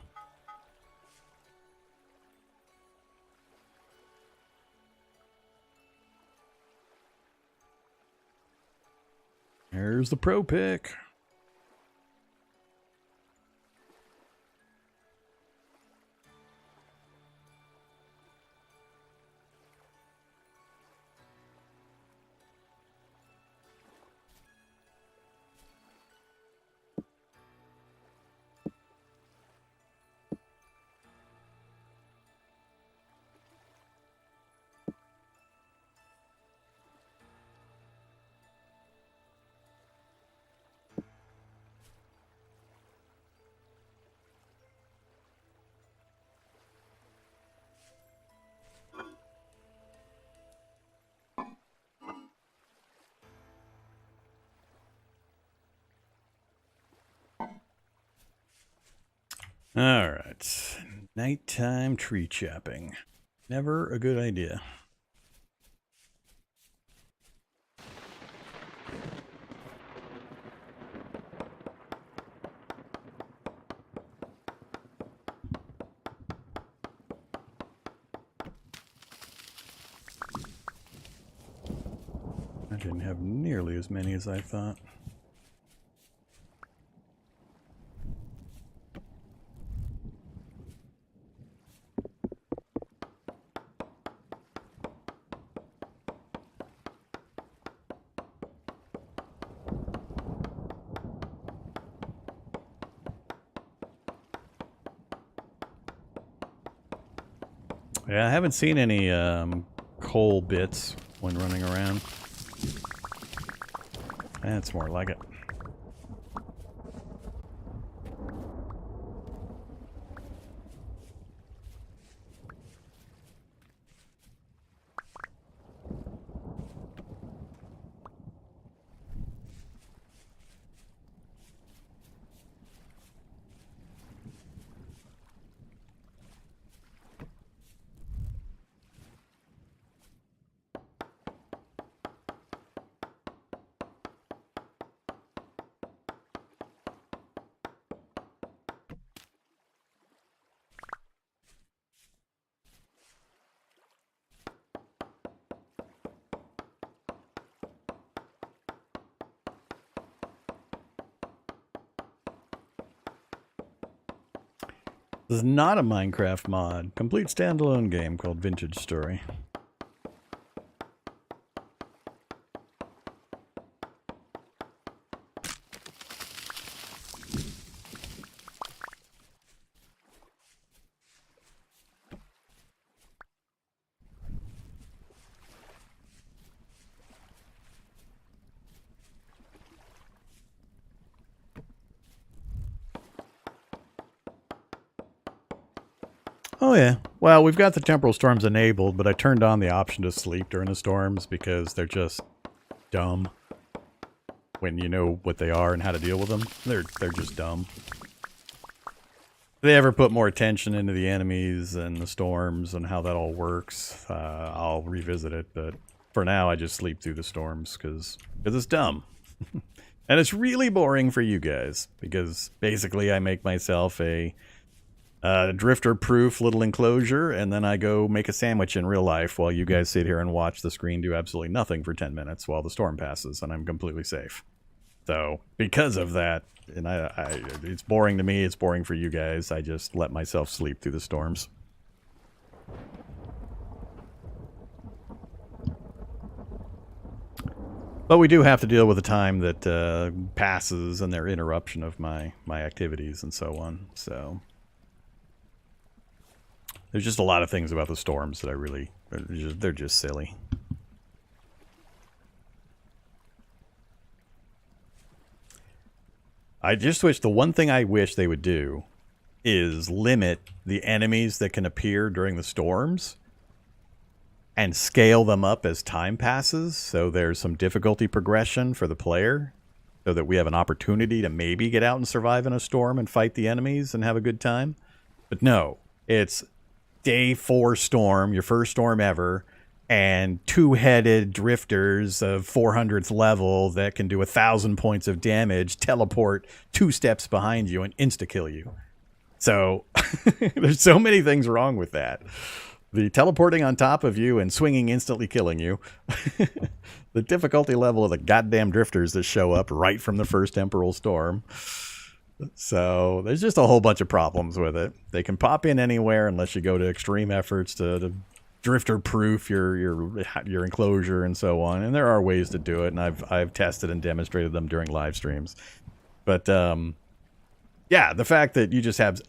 [SPEAKER 1] Here's the pro pick. All right. Nighttime tree chopping. Never a good idea. I didn't have nearly as many as I thought. Yeah, I haven't seen any coal bits when running around. That's more like it. This is not a Minecraft mod. Complete standalone game called Vintage Story. Oh yeah. Well, we've got the temporal storms enabled, but I turned on the option to sleep during the storms because they're just dumb. When you know what they are and how to deal with them, they're just dumb. If they ever put more attention into the enemies and the storms and how that all works, I'll revisit it. But for now, I just sleep through the storms because it's dumb. And it's really boring for you guys because basically I make myself a drifter-proof little enclosure, and then I go make a sandwich in real life while you guys sit here and watch the screen do absolutely nothing for 10 minutes while the storm passes, and I'm completely safe. So because of that, and it's boring to me, it's boring for you guys, I just let myself sleep through the storms. But we do have to deal with the time that passes and their interruption of my activities and so on. So there's just a lot of things about the storms that I really, they're just silly. I just wish, the one thing I wish they would do is limit the enemies that can appear during the storms and scale them up as time passes, so there's some difficulty progression for the player, so that we have an opportunity to maybe get out and survive in a storm and fight the enemies and have a good time. But no, it's day 4 storm, your first storm ever, and 2-headed drifters of 400th level that can do 1,000 points of damage, teleport 2 steps behind you and insta-kill you. So there's so many things wrong with that. The teleporting on top of you and swinging instantly killing you. The difficulty level of the goddamn drifters that show up right from the first temporal storm. So there's just a whole bunch of problems with it. They can pop in anywhere unless you go to extreme efforts to drifter-proof your enclosure and so on. And there are ways to do it, and I've tested and demonstrated them during live streams. But yeah, the fact that you just have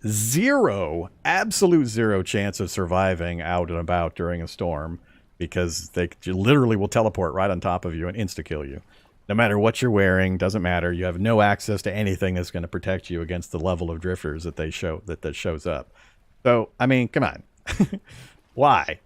[SPEAKER 1] absolute zero chance of surviving out and about during a storm, because they literally will teleport right on top of you and insta-kill you. No matter what you're wearing, doesn't matter. You have no access to anything that's going to protect you against the level of drifters that they that shows up. So, I mean, come on. Why?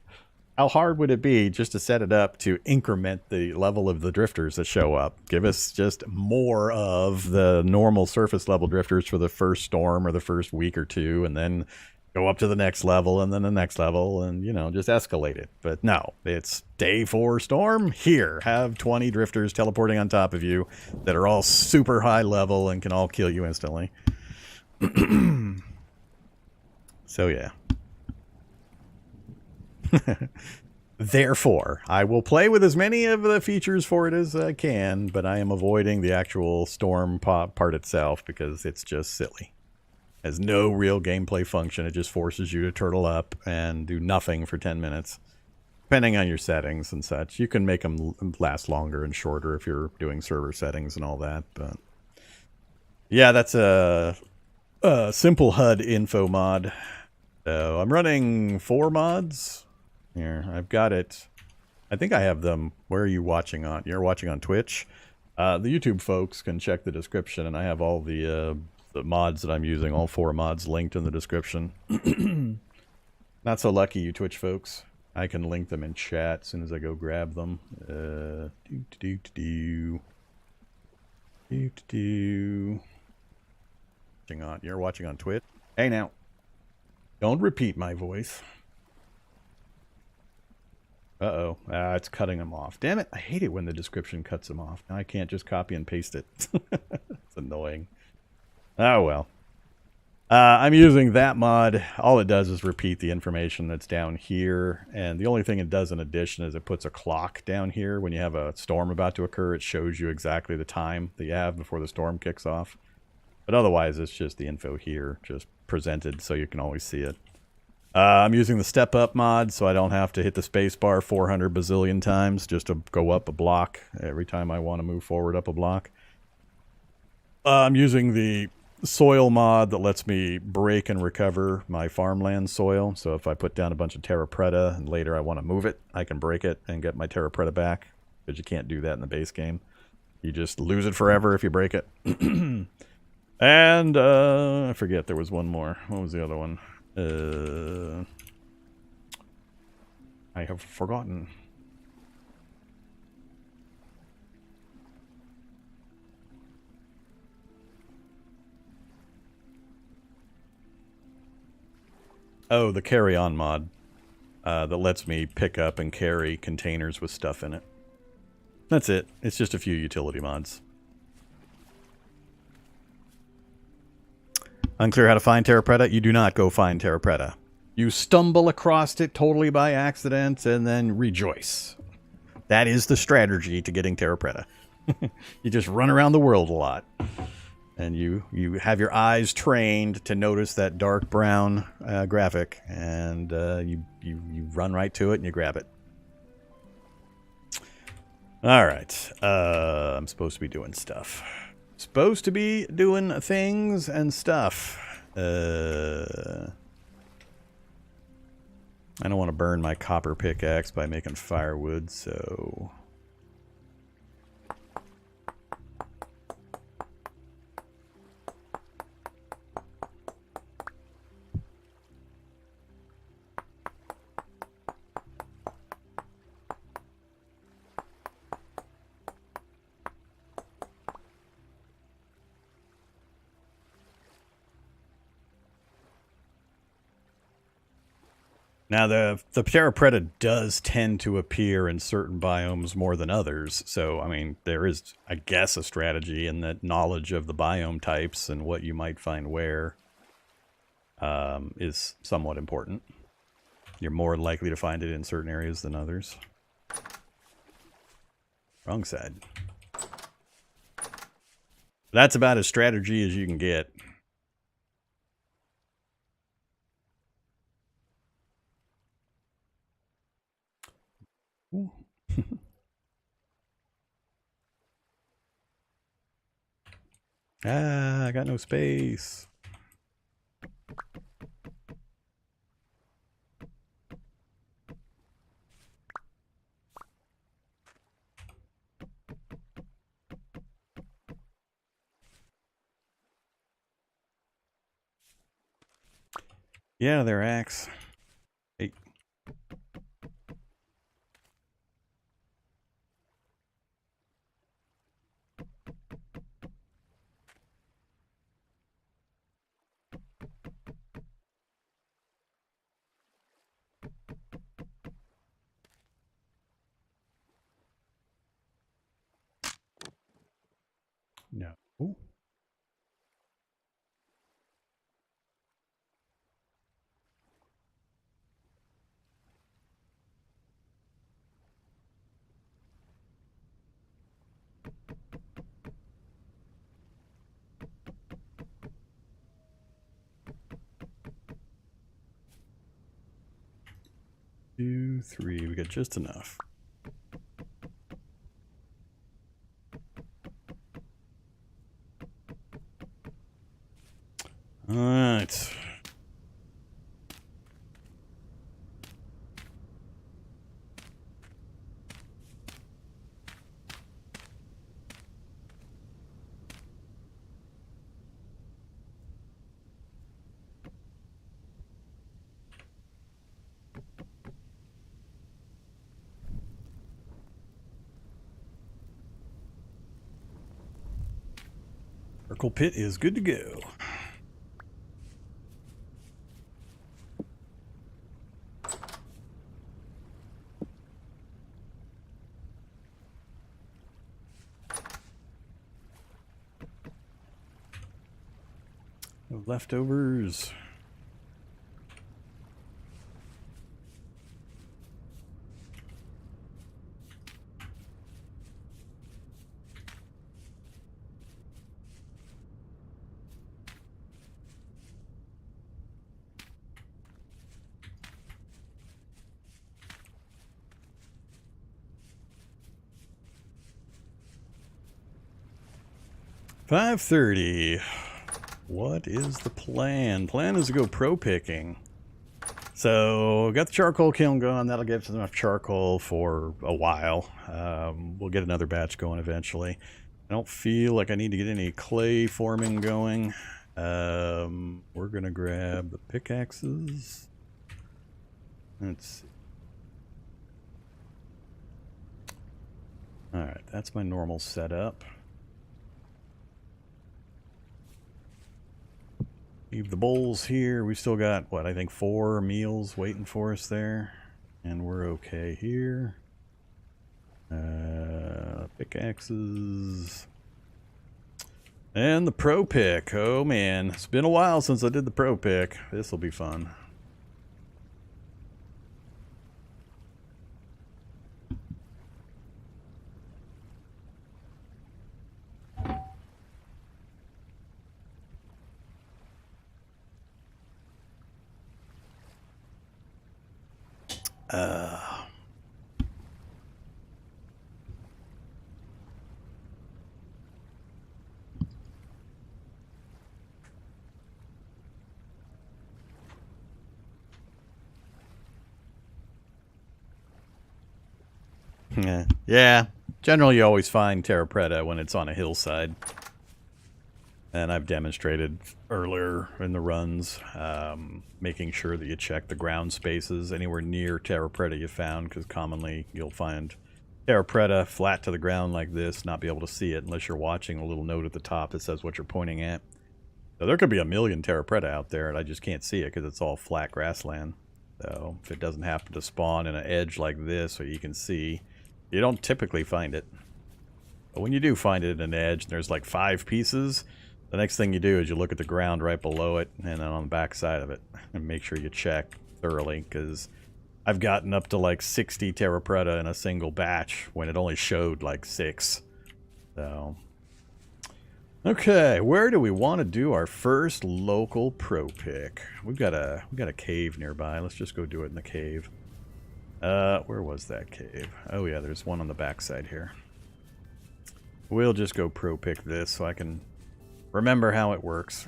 [SPEAKER 1] How hard would it be just to set it up to increment the level of the drifters that show up? Give us just more of the normal surface level drifters for the first storm or the first week or two, and then go up to the next level and then the next level, and, you know, just escalate it. But no, it's day 4 storm. Here, have 20 drifters teleporting on top of you that are all super high level and can all kill you instantly. So yeah. Therefore, I will play with as many of the features for it as I can, but I am avoiding the actual storm part itself because it's just silly. It has no real gameplay function. It just forces you to turtle up and do nothing for 10 minutes. Depending on your settings and such. You can make them last longer and shorter if you're doing server settings and all that. But yeah, that's a simple HUD info mod. So I'm running 4 mods. Here, I've got it. I think I have them. Where are you watching on? You're watching on Twitch. The YouTube folks can check the description, and I have all the mods that I'm using, all 4 mods linked in the description. Not so lucky, you Twitch folks. I can link them in chat as soon as I go grab them. You're watching on Twitch. Hey now. Don't repeat my voice. Uh-oh. It's cutting them off. Damn it. I hate it when the description cuts them off. Now I can't just copy and paste it. It's annoying. Oh, well. I'm using that mod. All it does is repeat the information that's down here. And the only thing it does in addition is it puts a clock down here. When you have a storm about to occur, it shows you exactly the time that you have before the storm kicks off. But otherwise, it's just the info here, just presented so you can always see it. I'm using the step up mod, so I don't have to hit the space bar 400 bazillion times just to go up a block every time I want to move forward up a block. I'm using the soil mod that lets me break and recover my farmland soil. So if I put down a bunch of terra preta and later I want to move it, I can break it and get my terra preta back, because you can't do that in the base game. You just lose it forever if you break it. And I forget, there was one more. What was the other one? I have forgotten. Oh, the carry-on mod that lets me pick up and carry containers with stuff in it. That's it. It's just a few utility mods. Unclear how to find terra preta? You do not go find terra preta. You stumble across it totally by accident and then rejoice. That is the strategy to getting terra preta. You just run around the world a lot. And you have your eyes trained to notice that dark brown graphic, and you run right to it and you grab it. All right. I'm supposed to be doing stuff. Supposed to be doing things and stuff. I don't want to burn my copper pickaxe by making firewood, so... Now, the TerraFirma does tend to appear in certain biomes more than others. So, I mean, there is, I guess, a strategy in that knowledge of the biome types and what you might find where is somewhat important. You're more likely to find it in certain areas than others. Wrong side. That's about as strategy as you can get. Ah, I got no space. Yeah, their axe. Hey. No. Ooh. Two, three. We got just enough. All right. Circle pit is good to go. No leftovers. $5:30. What is the plan? Plan is to go pro picking. So, got the charcoal kiln going. That'll give us enough charcoal for a while. We'll get another batch going eventually. I don't feel like I need to get any clay forming going. We're going to grab the pickaxes. Let's see. Alright, that's my normal setup. Leave the bowls here. We still got, what, I think 4 meals waiting for us there. And we're okay here. Pickaxes. And the pro pick. Oh man, it's been a while since I did the pro pick. This will be fun. Uh, yeah. Generally, you always find TerraFirma when it's on a hillside. And I've demonstrated earlier in the runs, making sure that you check the ground spaces anywhere near TerraFirma you found, because commonly you'll find TerraFirma flat to the ground like this, not be able to see it unless you're watching a little note at the top that says what you're pointing at. So there could be a million TerraFirma out there, and I just can't see it because it's all flat grassland. So if it doesn't happen to spawn in an edge like this so you can see, you don't typically find it. But when you do find it in an edge and there's like 5 pieces, the next thing you do is you look at the ground right below it and then on the back side of it and make sure you check thoroughly, because I've gotten up to like 60 TerraFirma in a single batch when it only showed like 6. So, okay, where do we want to do our first local pro pick? We've got a cave nearby. Let's just go do it in the cave. Where was that cave? Oh yeah, there's one on the back side here. We'll just go pro pick this so I can remember how it works.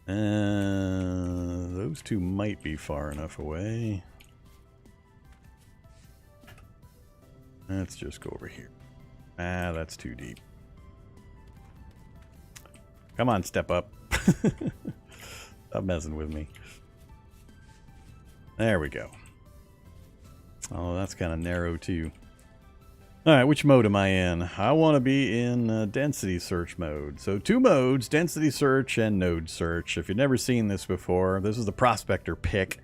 [SPEAKER 1] Those two might be far enough away. Let's just go over here. Ah, that's too deep. Come on, step up. Stop messing with me. There we go. Oh, that's kind of narrow too. Alright, which mode am I in? I want to be in density search mode. So 2 modes, density search and node search. If you've never seen this before, this is the prospector pick.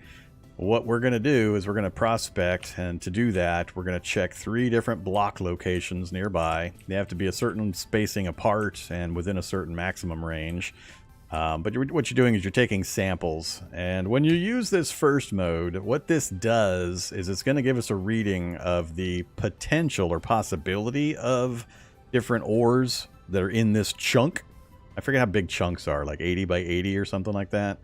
[SPEAKER 1] What we're going to do is we're going to prospect, and to do that, we're going to check 3 different block locations nearby. They have to be a certain spacing apart and within a certain maximum range. But what you're doing is you're taking samples, and when you use this first mode, what this does is it's going to give us a reading of the potential or possibility of different ores that are in this chunk. I forget how big chunks are, like 80 by 80 or something like that.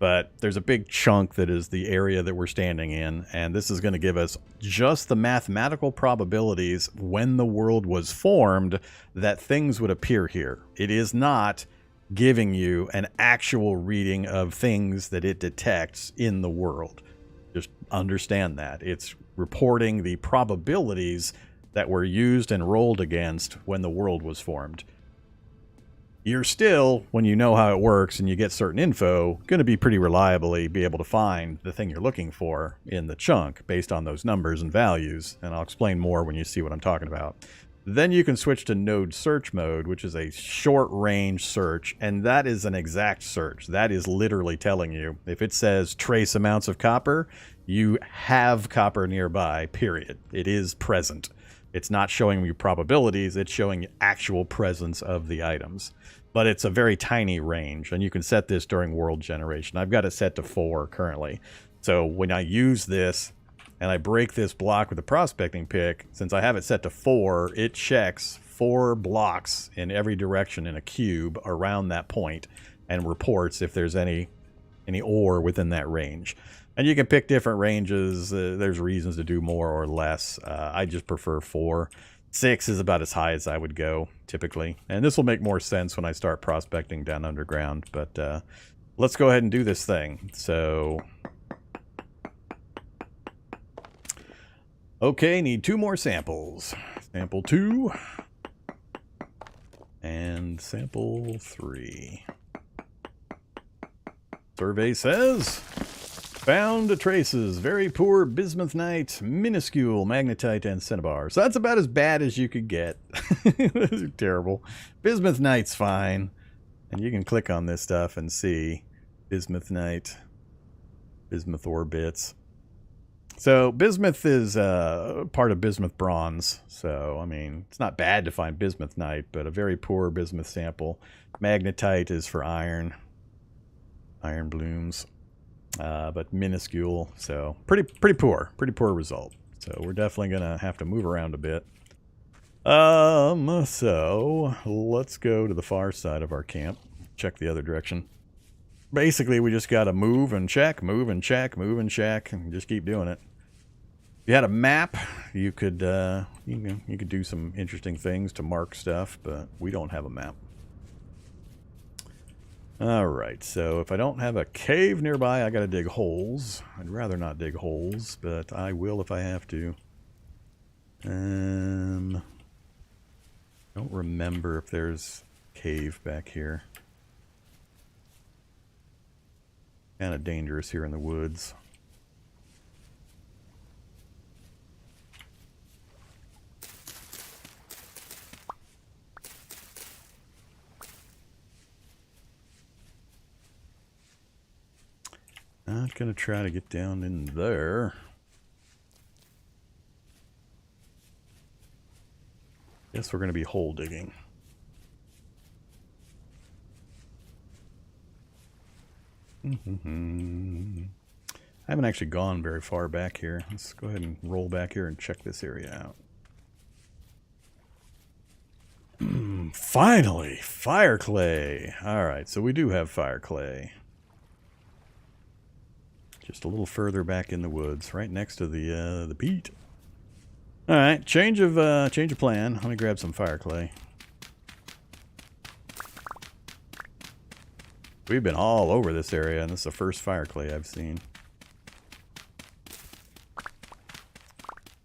[SPEAKER 1] But there's a big chunk that is the area that we're standing in, and this is going to give us just the mathematical probabilities when the world was formed that things would appear here. It is not giving you an actual reading of things that it detects in the world. Just understand that. It's reporting the probabilities that were used and rolled against when the world was formed. You're still, when you know how it works and you get certain info, going to be pretty reliably be able to find the thing you're looking for in the chunk based on those numbers and values, and I'll explain more when you see what I'm talking about. Then you can switch to node search mode, which is a short range search, and that is an exact search. That is literally telling you, if it says trace amounts of copper, you have copper nearby, period. It is present. It's not showing you probabilities, it's showing actual presence of the items. But it's a very tiny range, and you can set this during world generation. I've got it set to 4 currently. So when I use this, and I break this block with a prospecting pick, since I have it set to 4, it checks 4 blocks in every direction in a cube around that point and reports if there's any ore within that range. And you can pick different ranges. There's reasons to do more or less. I just prefer 4. 6 is about as high as I would go, typically. And this will make more sense when I start prospecting down underground. But let's go ahead and do this thing. So, okay, need 2 more samples. Sample 2 and sample 3. Survey says, found traces, very poor bismuthnite, minuscule magnetite, and cinnabar. So that's about as bad as you could get. Those are terrible. Bismuthnite's fine. And you can click on this stuff and see bismuthnite, bismuth ore bits. So bismuth is part of bismuth bronze. So, I mean, it's not bad to find bismuthnite, but a very poor bismuth sample. Magnetite is for iron. Iron blooms. But minuscule, so pretty poor result. So we're definitely gonna have to move around a bit. So let's go to the far side of our camp, check the other direction. basically we just got to move and check, move and check, move and check, and just keep doing it. If you had a map, you could you could do some interesting things to mark stuff, but we don't have a map. Alright, so if I don't have a cave nearby, I gotta dig holes. I'd rather not dig holes, but I will if I have to. Don't remember if there's a cave back here. Kind of dangerous here in the woods. Not gonna try to get down in there. Guess we're gonna be hole digging. I haven't actually gone very far back here. Let's go ahead and roll back here and check this area out. Finally, fire clay. Alright, so we do have fire clay. Just a little further back in the woods, right next to the peat. All right, change of plan. Let me grab some fire clay. We've been all over this area, and this is the first fire clay I've seen.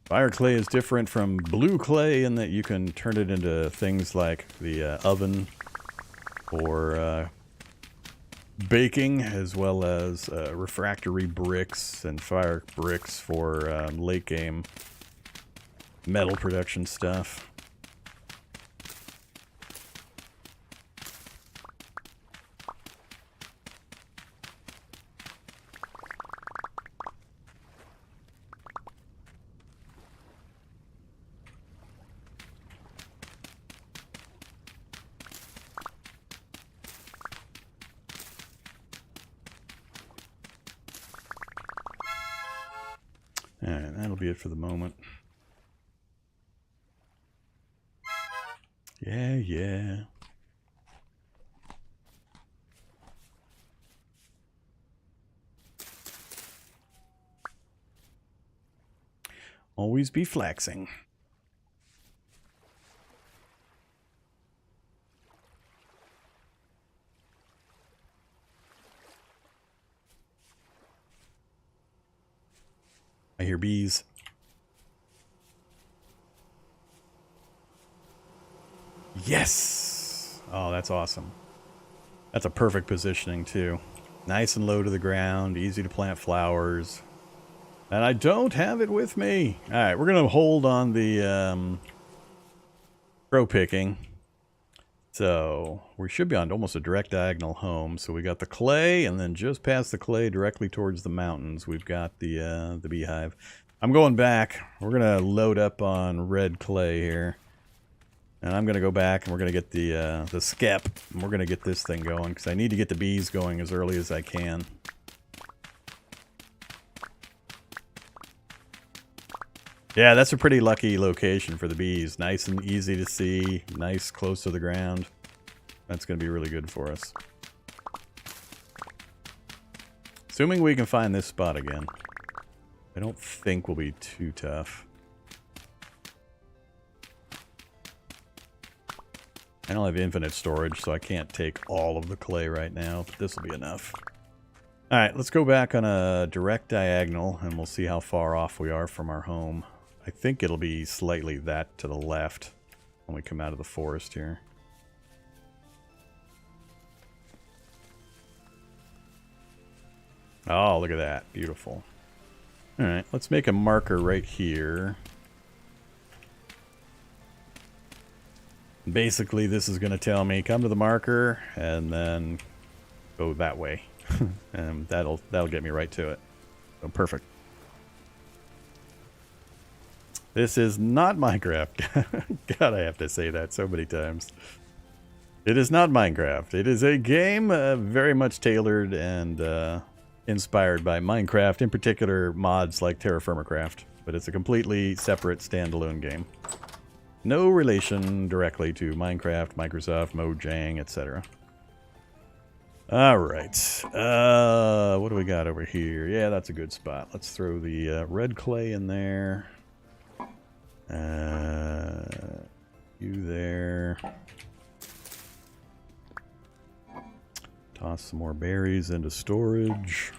[SPEAKER 1] Fire clay is different from blue clay in that you can turn it into things like the oven or baking, as well as refractory bricks and fire bricks for late game metal production stuff. Alright, that'll be it for the moment. Yeah. Always be flexing. I hear bees. Yes! Oh, that's awesome. That's a perfect positioning, too. Nice and low to the ground, easy to plant flowers. And I don't have it with me. Alright, we're going to hold on the crow picking. So, we should be on almost a direct diagonal home. So we got the clay, and then just past the clay, directly towards the mountains, we've got the beehive. I'm going back. We're going to load up on red clay here. And I'm going to go back and we're going to get the skep. And we're going to get this thing going because I need to get the bees going as early as I can. Yeah, that's a pretty lucky location for the bees. Nice and easy to see. Nice, close to the ground. That's going to be really good for us. Assuming we can find this spot again. I don't think we'll be too tough. I don't have infinite storage, so I can't take all of the clay right now, but this will be enough. Alright, let's go back on a direct diagonal, and we'll see how far off we are from our home. I think it'll be slightly that to the left when we come out of the forest here. Oh, look at that. Beautiful. Alright, let's make a marker right here. Basically, this is going to tell me come to the marker and then go that way. And that'll get me right to it. So perfect. This is not Minecraft. God, I have to say that so many times. It is not Minecraft. It is a game very much tailored and inspired by Minecraft, in particular mods like TerraFirma Craft. But it's a completely separate standalone game. No relation directly to Minecraft, Microsoft, Mojang, etc. All right. What do we got over here? Yeah, that's a good spot. Let's throw the red clay in there. You there. Toss some more berries into storage.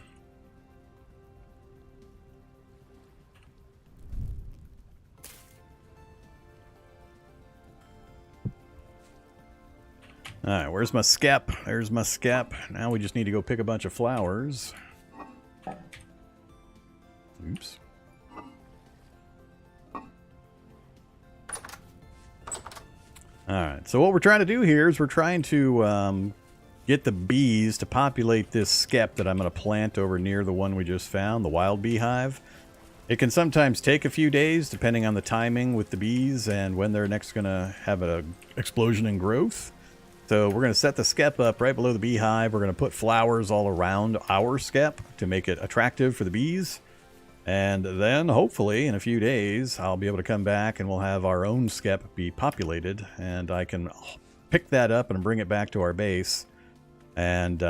[SPEAKER 1] Alright, where's my skep? There's my skep. Now we just need to go pick a bunch of flowers. Oops. Alright, so what we're trying to do here is we're trying to get the bees to populate this skep that I'm going to plant over near the one we just found, the wild beehive. It can sometimes take a few days depending on the timing with the bees and when they're next going to have an explosion in growth. So we're going to set the skep up right below the beehive. We're going to put flowers all around our skep to make it attractive for the bees. And then hopefully in a few days I'll be able to come back and we'll have our own skep be populated. And I can pick that up and bring it back to our base. And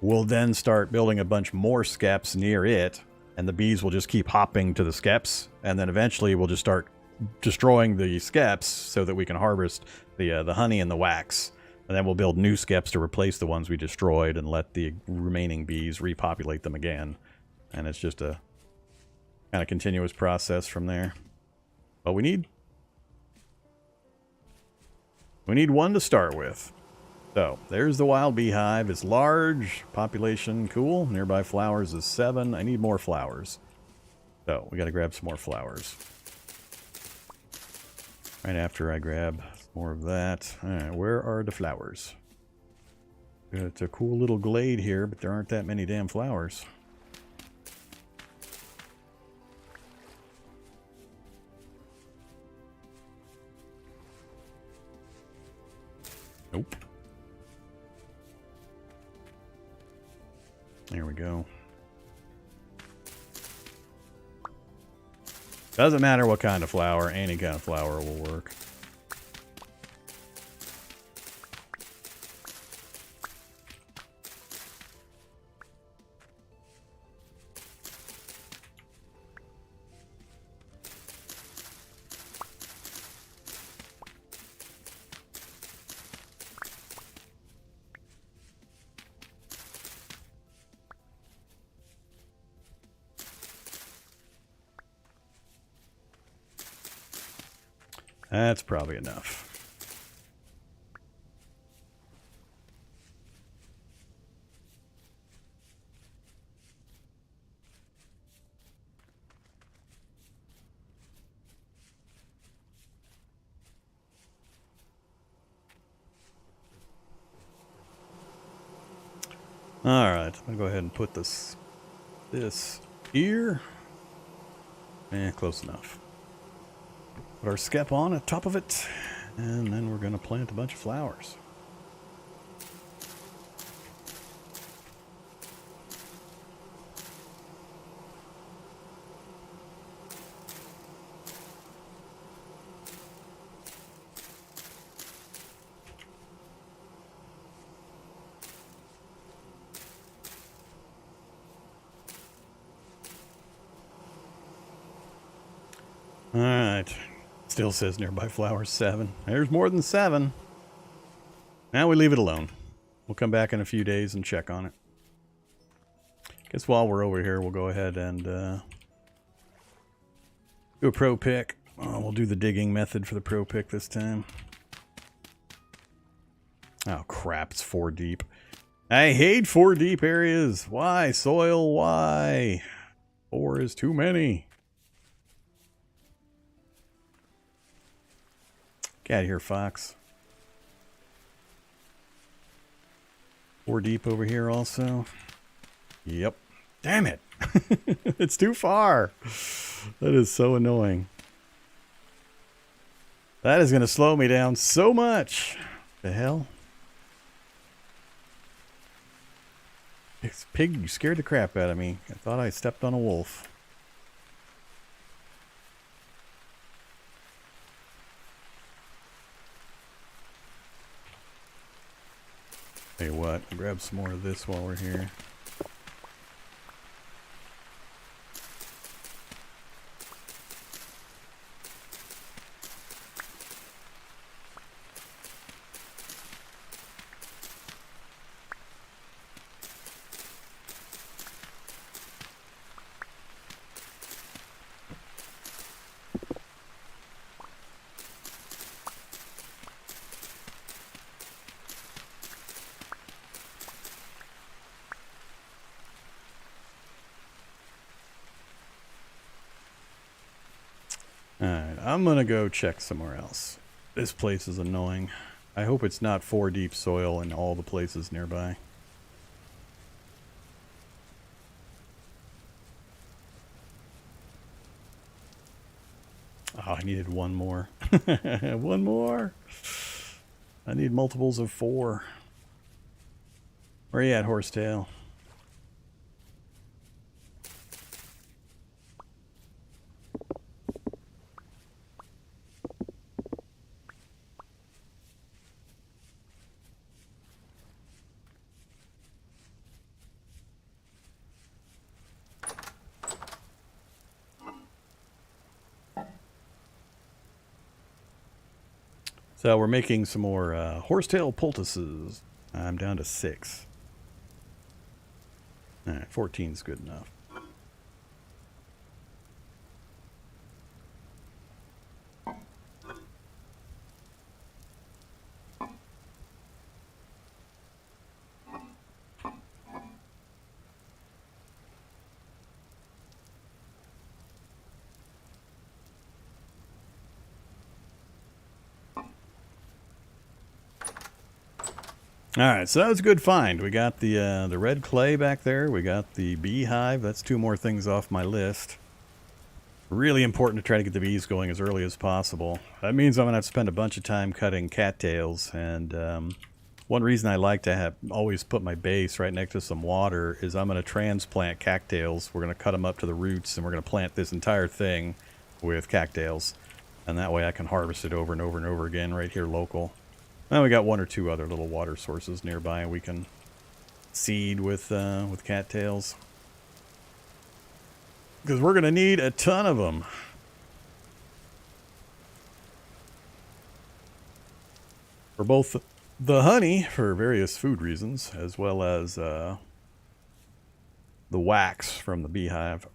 [SPEAKER 1] we'll then start building a bunch more skeps near it. And the bees will just keep hopping to the skeps. And then eventually we'll just start destroying the skeps so that we can harvest the honey and the wax. And then we'll build new skeps to replace the ones we destroyed and let the remaining bees repopulate them again. And it's just a kind of continuous process from there. But we need one to start with. So there's the wild beehive. It's large, population cool. Nearby flowers is 7. I need more flowers. So we got to grab some more flowers. Right after I grab more of that. Alright, where are the flowers? It's a cool little glade here, but there aren't that many damn flowers. Nope. There we go. Doesn't matter what kind of flower, any kind of flower will work. That's probably enough. All right, I'm gonna go ahead and put this here. Close enough. Put our skep on top of it, and then we're going to plant a bunch of flowers. All right. Still says nearby flowers 7. There's more than 7. Now we leave it alone. We'll come back in a few days and check on it. Guess while we're over here, we'll go ahead and do a pro pick. We'll do the digging method for the pro pick this time. Oh crap, it's 4 deep. I hate 4 deep areas. Why? Soil, why? 4 is too many. Get out of here, fox. 4 deep over here also. Yep. Damn it. It's too far. That is so annoying. That is going to slow me down so much. The hell? Pig, you scared the crap out of me. I thought I stepped on a wolf. Hey, what? Grab some more of this while we're here. Alright, I'm gonna go check somewhere else. This place is annoying. I hope it's not 4 deep soil in all the places nearby. Oh, I needed one more. One more! I need multiples of 4. Where you at, Horsetail? So we're making some more horsetail poultices. I'm down to 6. Alright, 14 is good enough. Alright, so that was a good find. We got the red clay back there. We got the beehive. That's 2 more things off my list. Really important to try to get the bees going as early as possible. That means I'm going to have to spend a bunch of time cutting cattails. And one reason I like to always put my base right next to some water is I'm going to transplant cattails. We're going to cut them up to the roots, and we're going to plant this entire thing with cattails. And that way I can harvest it over and over and over again right here local. Now we got 1 or 2 other little water sources nearby, and we can seed with cattails. Because we're going to need a ton of them. For both the honey, for various food reasons, as well as the wax from the beehive.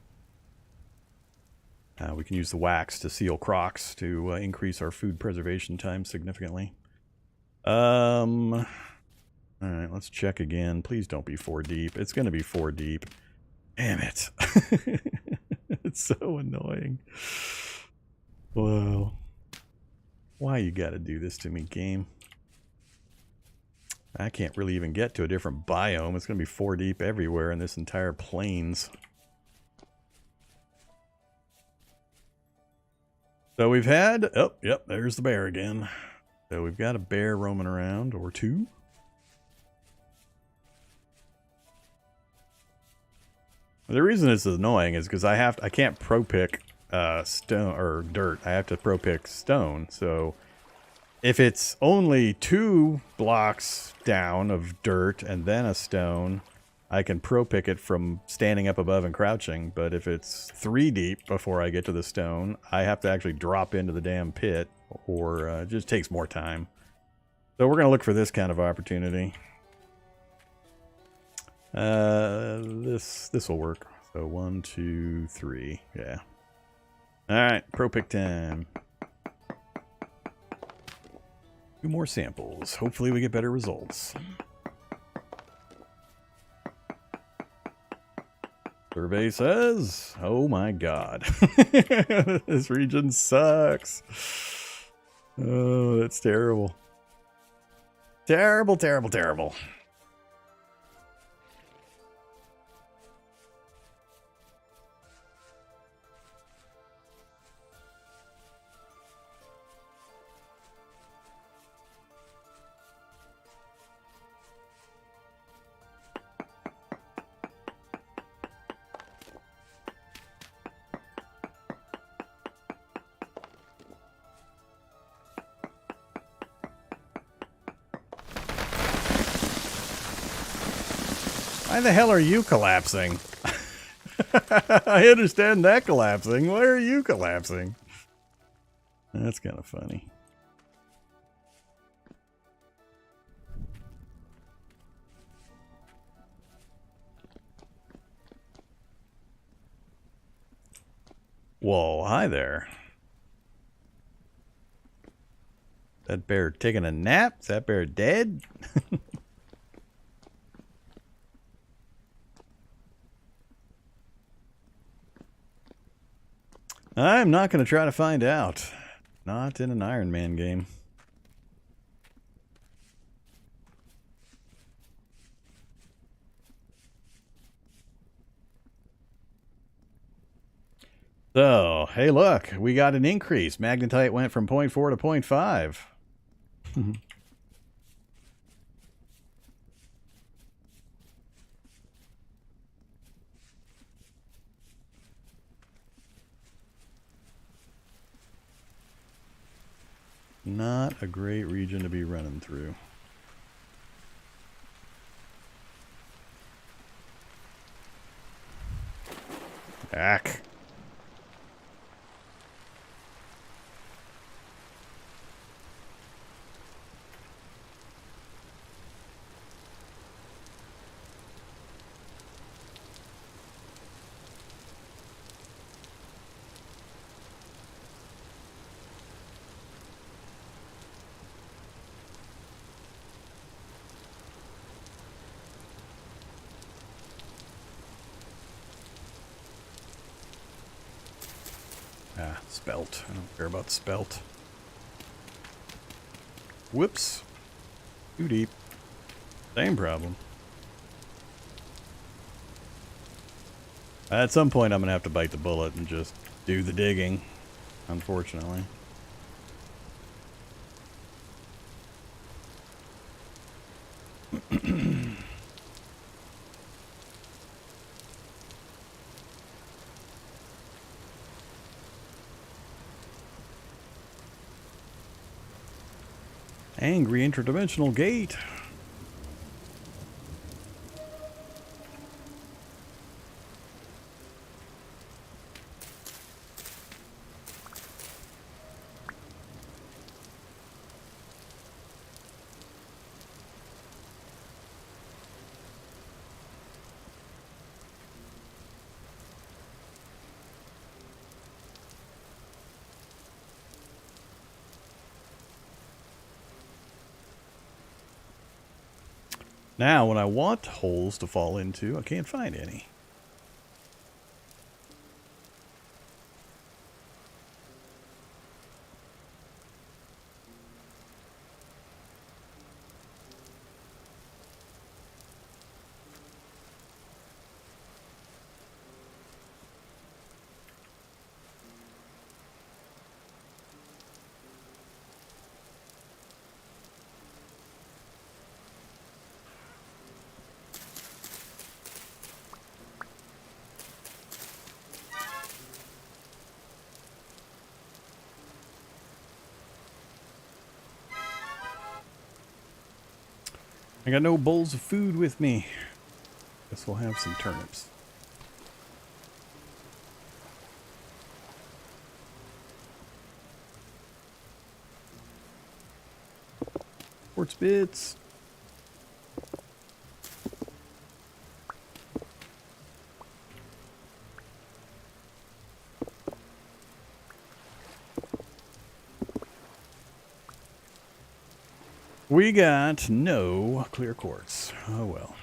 [SPEAKER 1] We can use the wax to seal crocs to increase our food preservation time significantly. Alright, let's check again. Please don't be 4 deep. It's going to be 4 deep. Damn it. It's so annoying. Whoa. Why you gotta do this to me, game? I can't really even get to a different biome. It's going to be 4 deep everywhere in this entire plains. So we've had... Oh, yep, there's the bear again. So we've got a bear roaming around, or 2. The reason it's annoying is because I can't pro pick stone or dirt. I have to pro pick stone. So if it's only 2 blocks down of dirt and then a stone, I can pro pick it from standing up above and crouching. But if it's 3 deep before I get to the stone, I have to actually drop into the damn pit, or it just takes more time. So we're going to look for this kind of opportunity. This will work. So 1, 2, 3. Yeah. Alright, pro pick time. 2 more samples. Hopefully we get better results. Survey says, oh my god. This region sucks. Oh, that's terrible. Terrible, terrible, terrible. Why the hell are you collapsing? I understand that collapsing. Why are you collapsing? That's kind of funny. Whoa, hi there. That bear taking a nap? Is that bear dead? I'm not going to try to find out. Not in an Iron Man game. So, hey look, we got an increase. Magnetite went from 0.4 to 0.5. Not a great region to be running through. Back. Spelt. I don't care about spelt. Whoops. Too deep. Same problem. At some point I'm going to have to bite the bullet and just do the digging, unfortunately. Angry interdimensional gate. Now, when I want holes to fall into, I can't find any. I got no bowls of food with me. Guess we'll have some turnips. Quartz bits. We got no clear quartz. Oh well.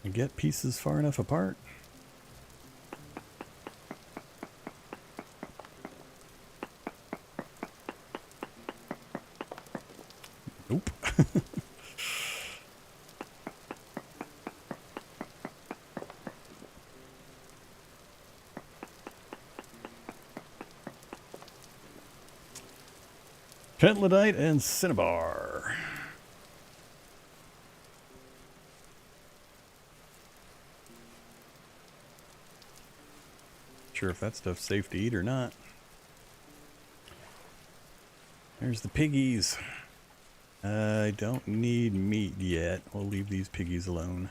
[SPEAKER 1] I get pieces far enough apart. Nope. Pentlandite and cinnabar. sure if that stuff's safe to eat or not. There's the piggies. I don't need meat yet. We'll leave these piggies alone.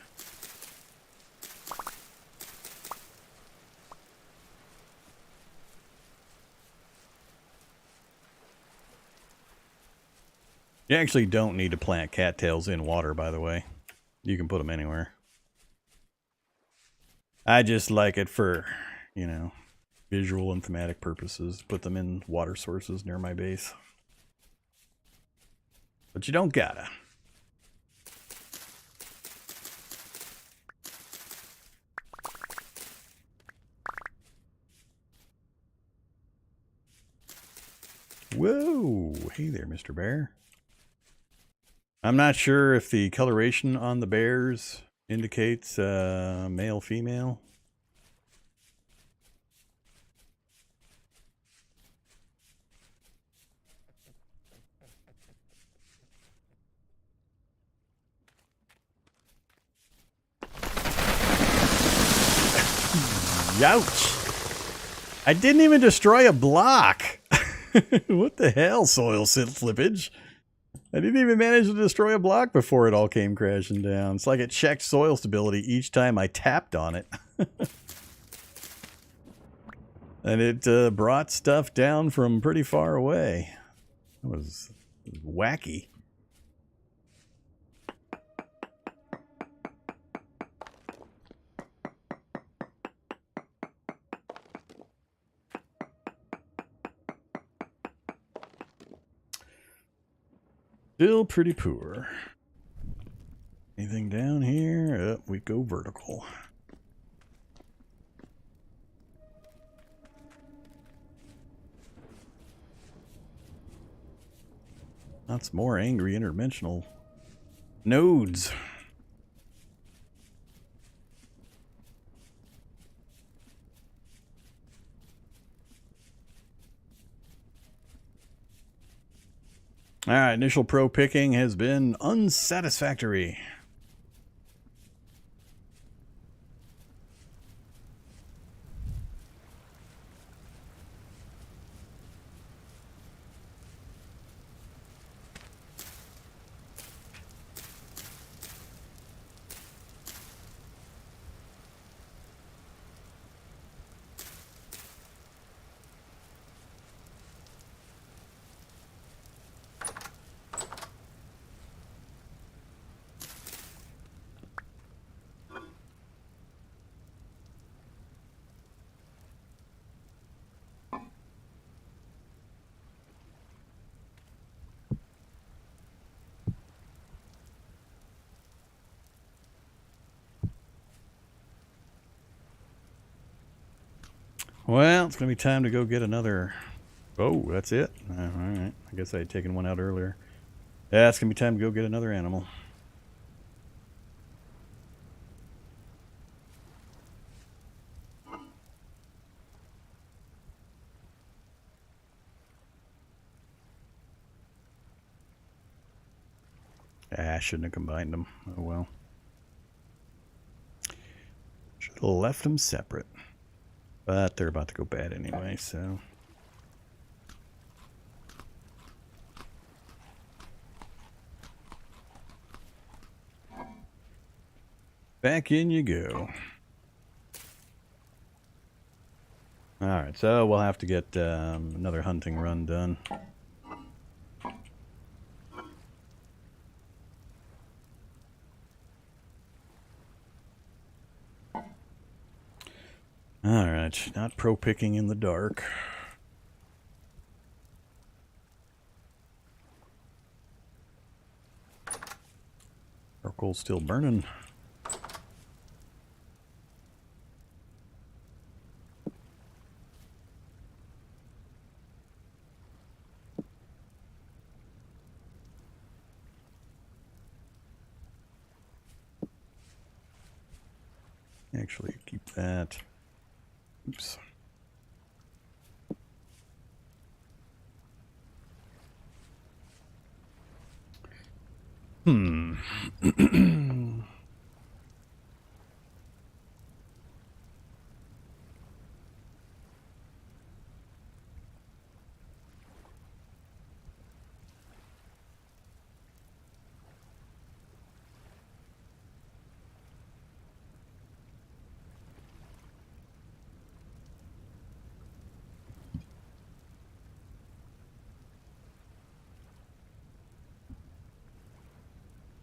[SPEAKER 1] You actually don't need to plant cattails in water, by the way. You can put them anywhere. I just like it for, you know, visual and thematic purposes. Put them in water sources near my base. But you don't gotta. Whoa! Hey there, Mr. Bear. I'm not sure if the coloration on the bears indicates male, female. Youch! I didn't even destroy a block! What the hell, soil slippage? I didn't even manage to destroy a block before it all came crashing down. It's like it checked soil stability each time I tapped on it. And it brought stuff down from pretty far away. It was wacky. Still pretty poor. Anything down here? Up we go vertical. Lots more angry interdimensional nodes. Alright, initial pro picking has been unsatisfactory. Well, it's going to be time to go get another... Oh, that's it? Alright. I guess I had taken one out earlier. Yeah, it's going to be time to go get another animal. Ah, I shouldn't have combined them. Oh well. Should have left them separate. But they're about to go bad anyway, so... Back in you go. Alright, so we'll have to get another hunting run done. Alright, not pro picking in the dark. Charcoal's still burning. Actually, keep that. Oops.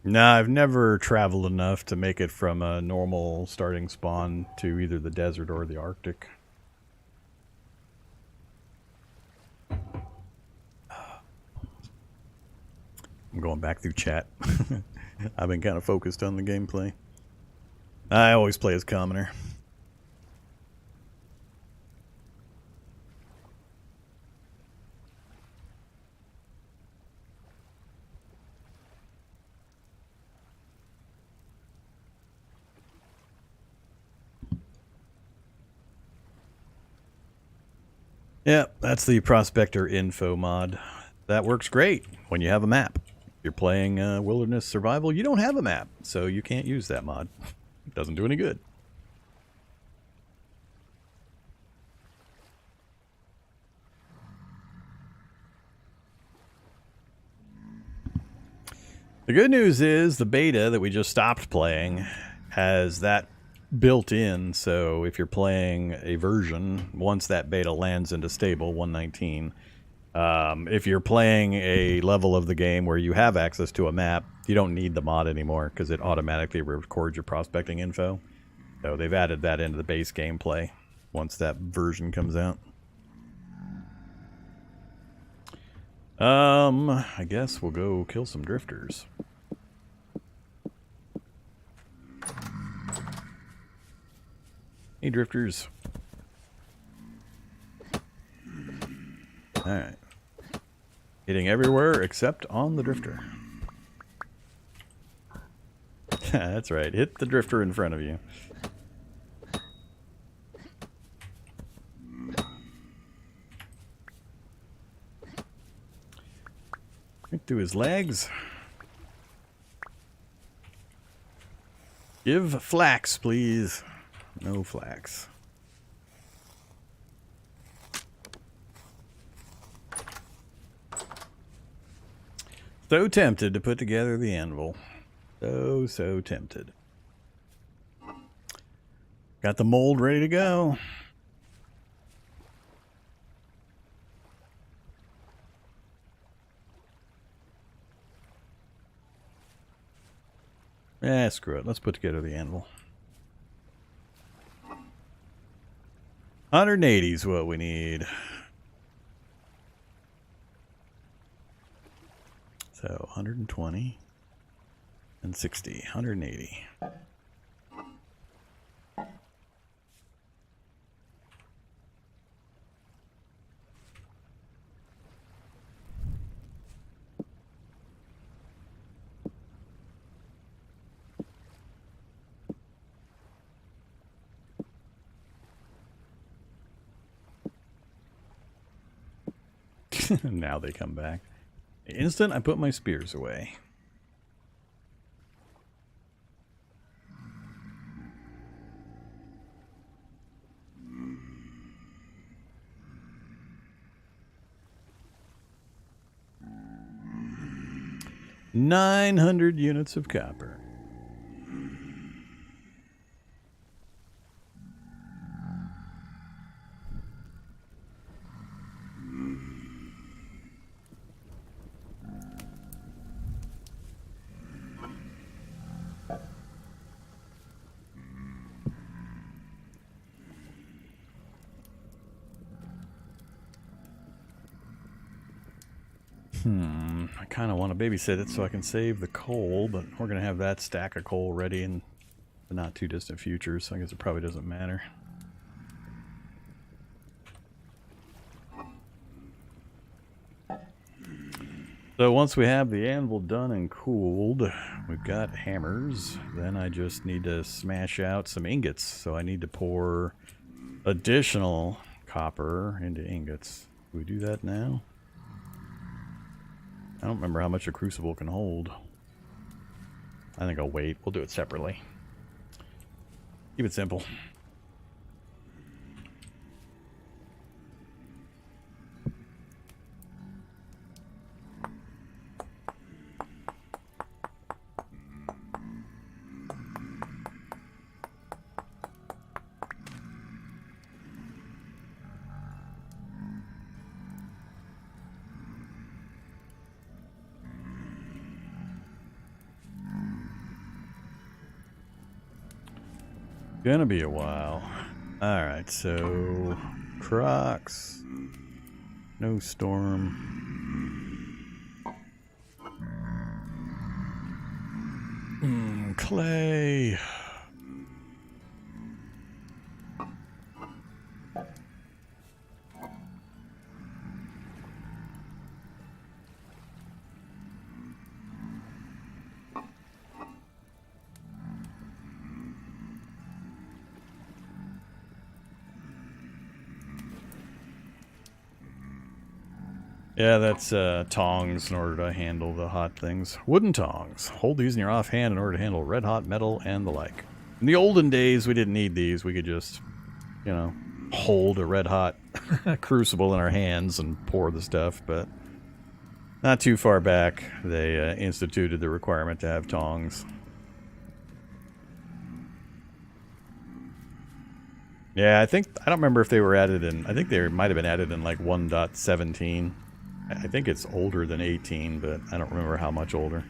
[SPEAKER 1] Nah, I've never traveled enough to make it from a normal starting spawn to either the desert or the Arctic. I'm going back through chat. I've been kind of focused on the gameplay. I always play as commoner. Yeah, that's the Prospector Info mod. That works great when you have a map. If you're playing Wilderness Survival, you don't have a map, so you can't use that mod. It doesn't do any good. The good news is the beta that we just stopped playing has that built in, so if you're playing a version, once that beta lands into stable 1.19, if you're playing a level of the game where you have access to a map, you don't need the mod anymore because it automatically records your prospecting info. So they've added that into the base gameplay once that version comes out. I guess we'll go kill some drifters. Hey, drifters. Alright. Hitting everywhere except on the drifter. That's right. Hit the drifter in front of you. Right through his legs. Give flax, please. No flax. So tempted to put together the anvil. So tempted. Got the mold ready to go. Screw it. Let's put together the anvil. 180 is what we need. So 120 and 60, 180. Now they come back. The instant I put my spears away. $900 units of copper. I kind of want to babysit it so I can save the coal, but we're going to have that stack of coal ready in the not too distant future, so I guess it probably doesn't matter. So once we have the anvil done and cooled, we've got hammers. Then I just need to smash out some ingots. So I need to pour additional copper into ingots. Do we do that now? I don't remember how much a crucible can hold. I think I'll wait. We'll do it separately. Keep it simple. Gonna be a while. Alright, so Crocs. No storm. Clay. Yeah, that's tongs in order to handle the hot things. Wooden tongs. Hold these in your offhand in order to handle red hot metal and the like. In the olden days, we didn't need these. We could just, you know, hold a red hot crucible in our hands and pour the stuff. But not too far back, they instituted the requirement to have tongs. Yeah, I don't remember if they were added in, I think they might have been added in like 1.17. I think it's older than 18, but I don't remember how much older.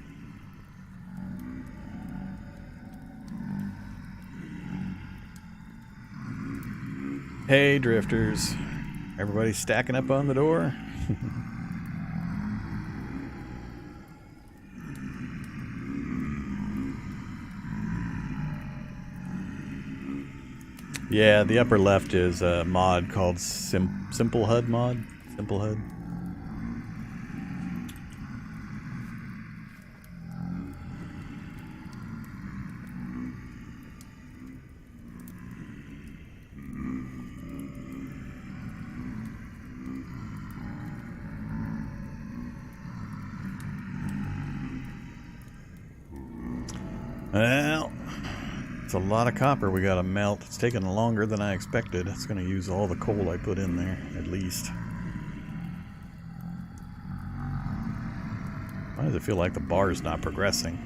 [SPEAKER 1] Hey, drifters. Everybody stacking up on the door? Yeah, the upper left is a mod called Simple HUD mod. Simple HUD. Well, it's a lot of copper we gotta melt. It's taking longer than I expected. It's gonna use all the coal I put in there, at least. Why does it feel like the bar is not progressing?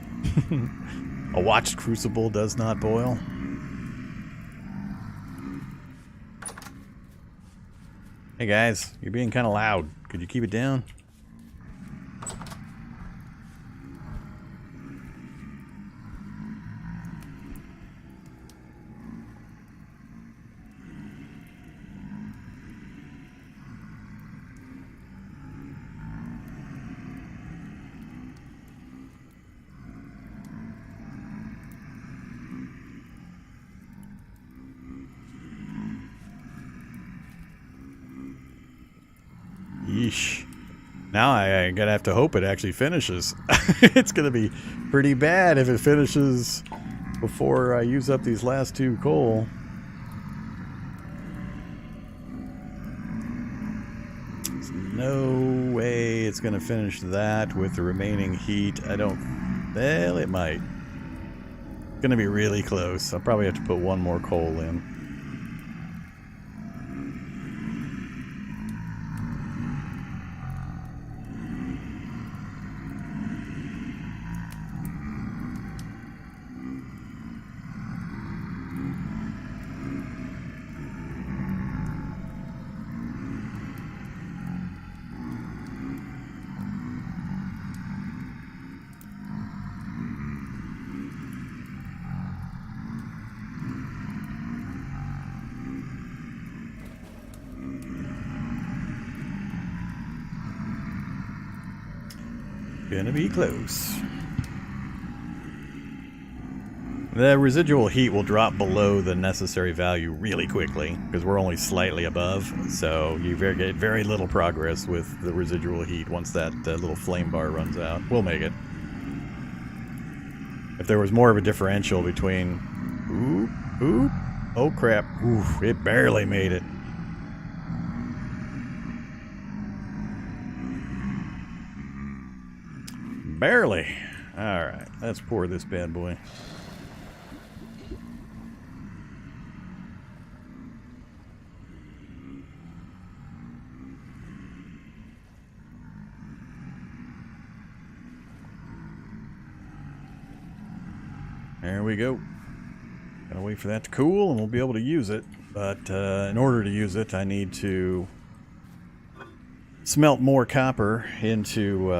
[SPEAKER 1] A watched crucible does not boil. Hey guys, you're being kind of loud. Could you keep it down? Yeesh. Now I gotta have to hope it actually finishes. It's gonna be pretty bad if it finishes before I use up these last 2 coal. There's no way it's gonna finish that with the remaining heat. Well, it might. It's gonna be really close. I'll probably have to put 1 more coal in. Gonna be close. The residual heat will drop below the necessary value really quickly because we're only slightly above, so you get very little progress with the residual heat once that little flame bar runs out. We'll make it. If there was more of a differential between... Oop, oh crap, oof, it barely made it. Barely. Alright, let's pour this bad boy. There we go. Gotta wait for that to cool and we'll be able to use it. But in order to use it, I need to smelt more copper into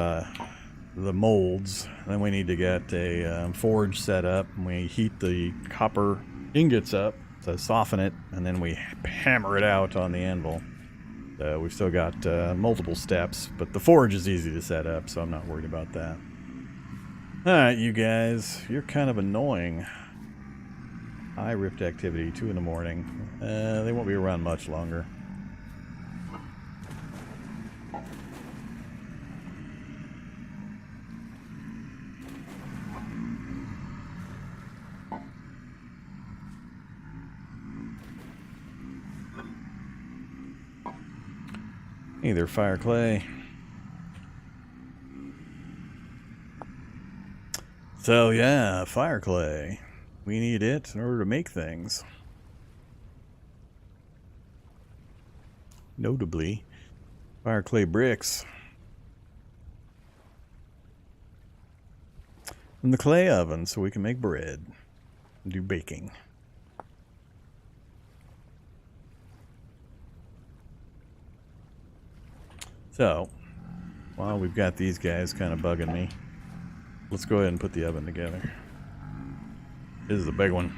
[SPEAKER 1] the molds. Then we need to get a forge set up, and we heat the copper ingots up to soften it, and then we hammer it out on the anvil. We've still got multiple steps, but the forge is easy to set up, so I'm not worried about that. Alright, you guys, you're kind of annoying. High rift activity, 2 in the morning. They won't be around much longer. Either fire clay. So yeah, fire clay. We need it in order to make things. Notably, fire clay bricks. And the clay oven so we can make bread and do baking. So, while we've got these guys kind of bugging me, let's go ahead and put the oven together. This is a big one.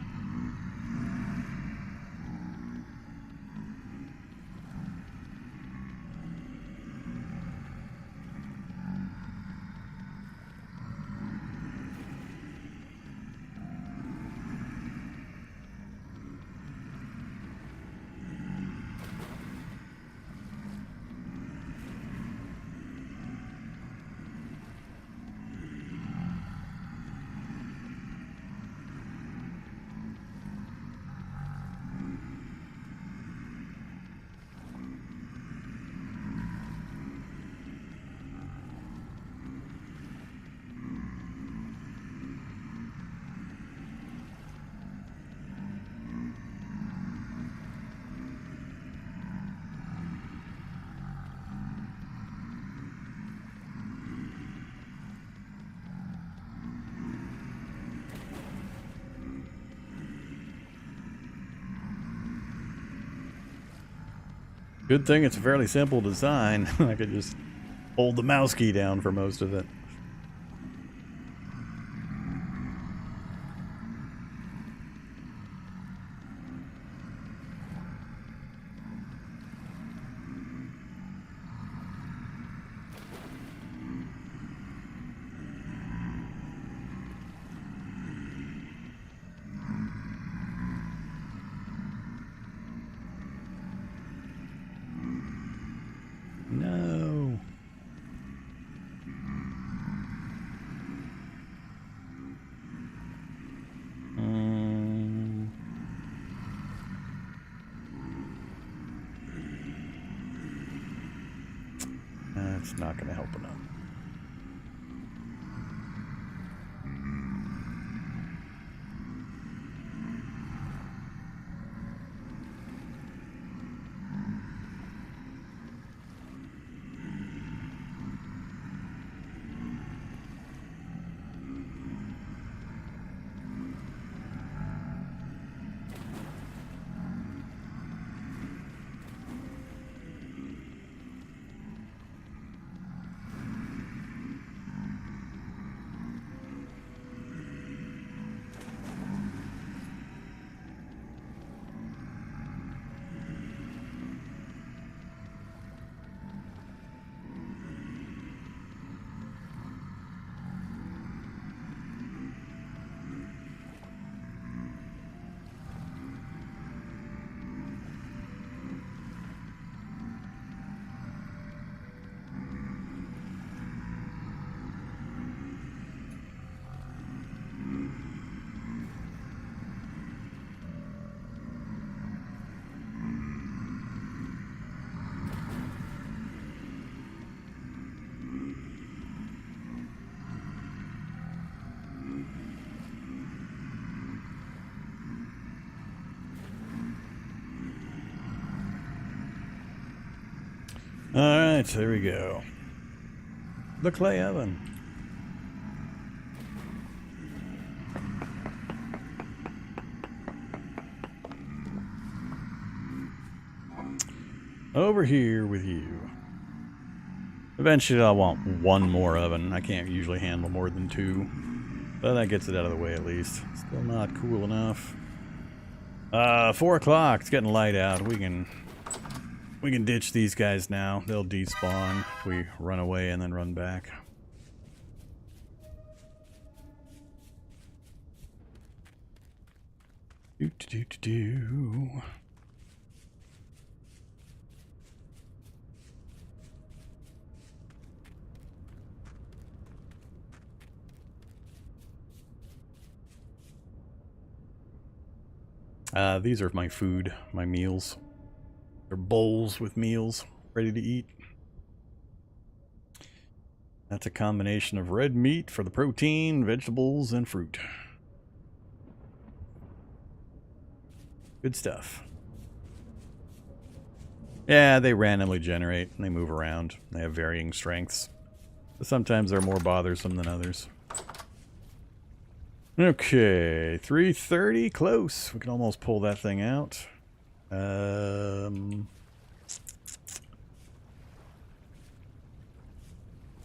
[SPEAKER 1] Good thing it's a fairly simple design. I could just hold the mouse key down for most of it. No. That's not going to help enough. Alright, so there we go. The clay oven. Over here with you. Eventually I'll want one more oven. I can't usually handle more than 2. But that gets it out of the way at least. Still not cool enough. 4 o'clock. It's getting light out. We can ditch these guys now. They'll despawn if we run away and then run back. Do. These are my food, my meals. They're bowls with meals ready to eat. That's a combination of red meat for the protein, vegetables, and fruit. Good stuff. Yeah, they randomly generate and they move around. They have varying strengths. But sometimes they're more bothersome than others. Okay, 3:30, close. We can almost pull that thing out. Yeah,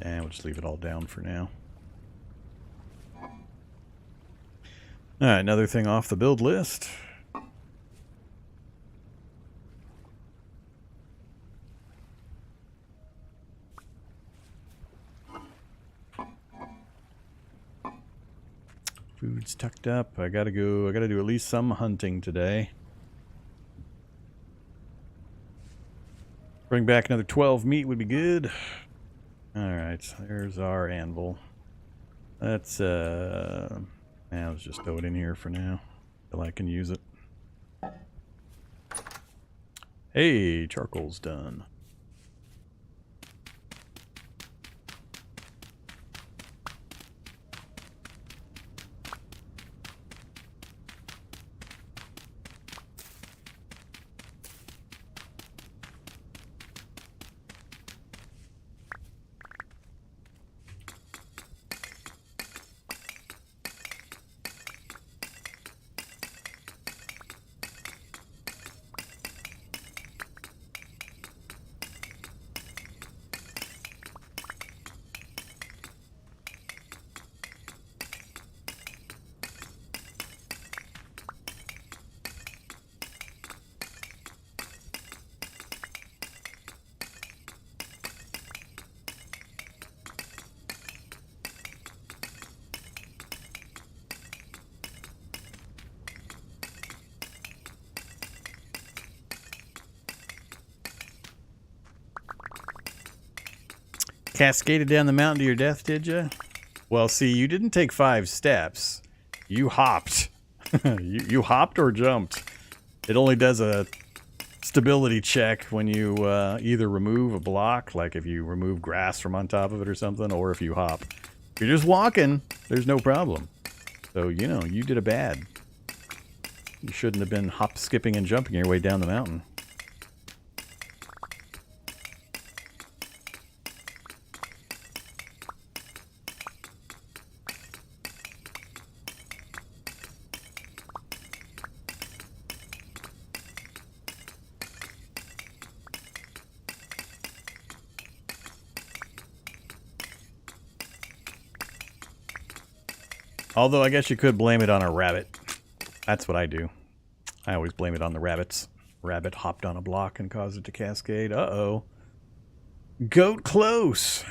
[SPEAKER 1] we'll just leave it all down for now. Alright, another thing off the build list. Food's tucked up. I gotta do at least some hunting today. Bring back another 12 meat would be good. Alright, there's our anvil. Let's let's just throw it in here for now till I can use it. Hey, charcoal's done. Cascaded down the mountain to your death, did you? Well, see, you didn't take 5 steps. You hopped. you hopped or jumped. It only does a stability check when you either remove a block, like if you remove grass from on top of it or something, or if you hop. If you're just walking, there's no problem. So, you know, you did a bad. You shouldn't have been hop, skipping, and jumping your way down the mountain. Although I guess you could blame it on a rabbit. That's what I do. I always blame it on the rabbits. Rabbit hopped on a block and caused it to cascade. Uh-oh. Goat close.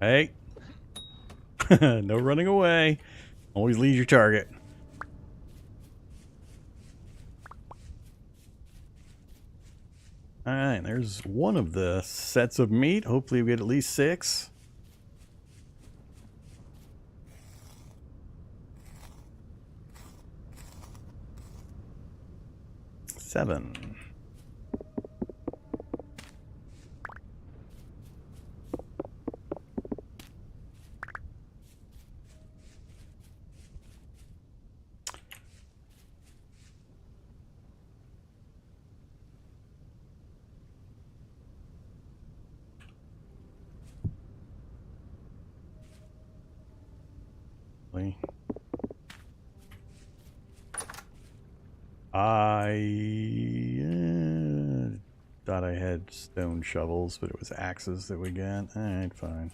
[SPEAKER 1] Hey. No running away. Always lead your target. Alright, there's one of the sets of meat. Hopefully we get at least 6. Seven. Really? I thought I had stone shovels, but it was axes that we got. Alright, fine.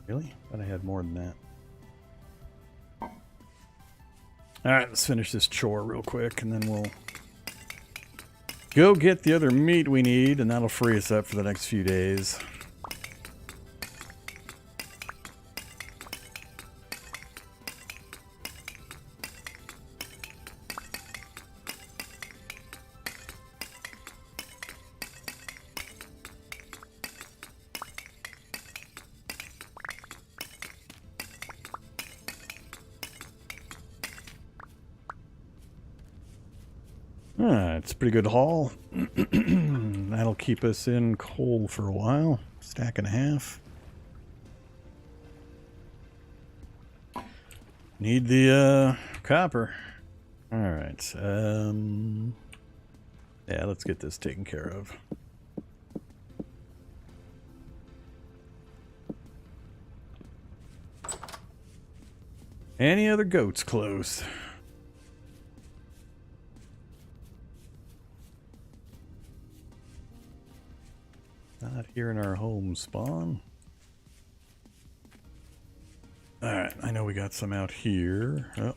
[SPEAKER 1] Really? Thought I had more than that. Alright, let's finish this chore real quick, and then we'll go get the other meat we need, and that'll free us up for the next few days. It's a pretty good haul. That'll keep us in coal for a while. Stack and a half. Need the copper. Alright. Yeah, let's get this taken care of. Any other goats close? Not here in our home spawn. Alright, I know we got some out here. Oh,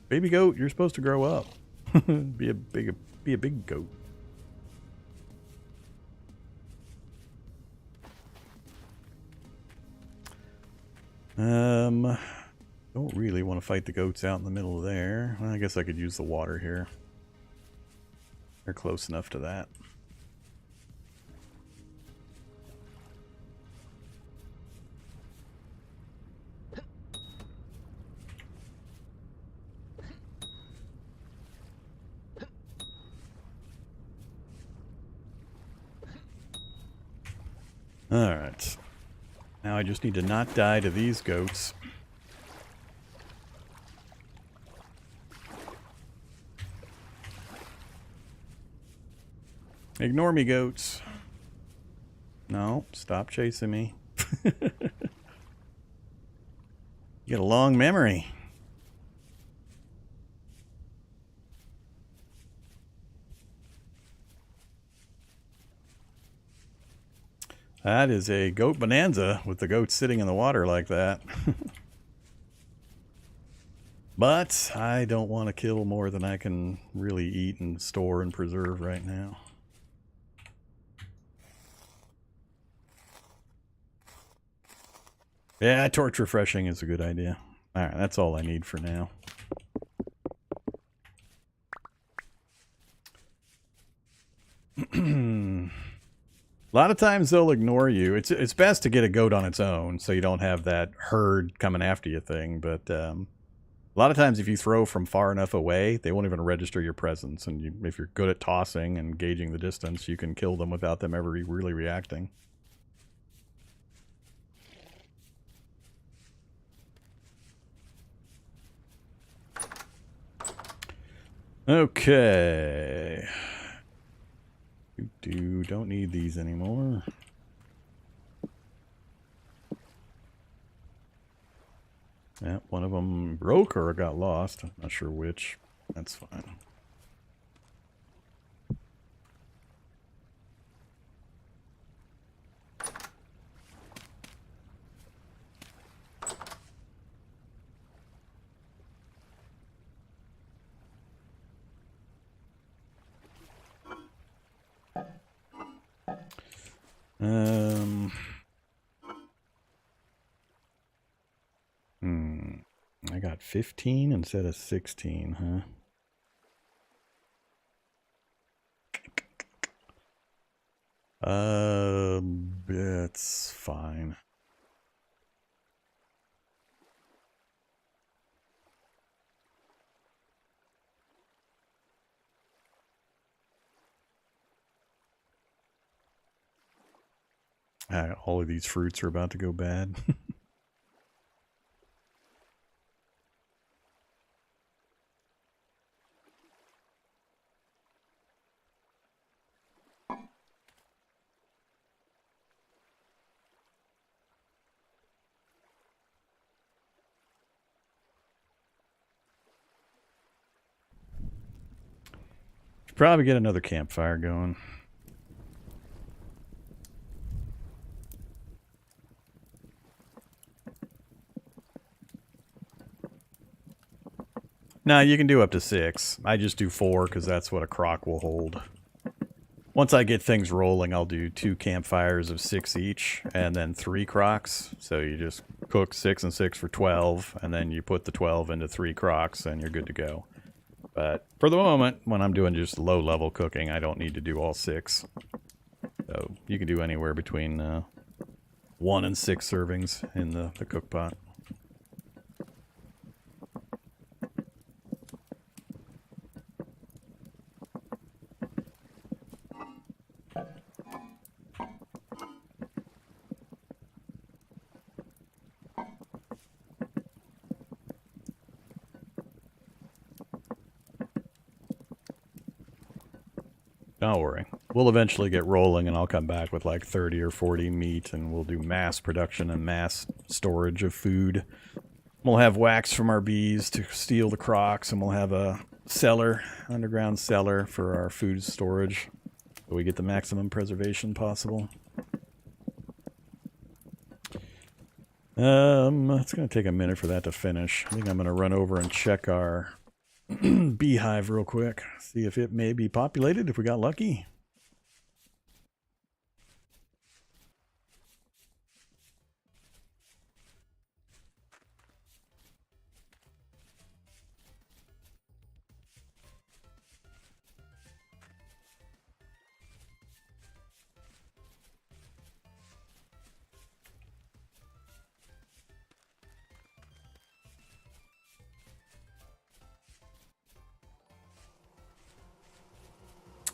[SPEAKER 1] baby goat, you're supposed to grow up. be a big goat. Don't really want to fight the goats out in the middle of there. Well, I guess I could use the water here. They're close enough to that. Alright. Now I just need to not die to these goats. Ignore me, goats. No, stop chasing me. You got a long memory. That is a goat bonanza with the goats sitting in the water like that. But I don't want to kill more than I can really eat and store and preserve right now. Yeah, torch refreshing is a good idea. Alright, that's all I need for now. A lot of times they'll ignore you. It's best to get a goat on its own so you don't have that herd coming after you thing, but a lot of times if you throw from far enough away, they won't even register your presence, and if you're good at tossing and gauging the distance, you can kill them without them ever really reacting. Okay. Don't need these anymore. Yeah, one of them broke or got lost. I'm not sure which. That's fine. I got 15 instead of 16, huh? It's fine. All of these fruits are about to go bad. Probably get another campfire going. Now you can do up to 6. I just do 4 because that's what a crock will hold. Once I get things rolling, I'll do 2 campfires of 6 each, and then 3 crocks. So you just cook 6 and 6 for 12, and then you put the 12 into 3 crocks, and you're good to go. But for the moment, when I'm doing just low-level cooking, I don't need to do all 6. So you can do anywhere between 1 and 6 servings in the cook pot. Don't worry. We'll eventually get rolling, and I'll come back with like 30 or 40 meat, and we'll do mass production and mass storage of food. We'll have wax from our bees to steal the crocks, and we'll have a cellar, underground cellar for our food storage, so we get the maximum preservation possible. It's going to take a minute for that to finish. I think I'm going to run over and check our beehive real quick. See if it may be populated, if we got lucky.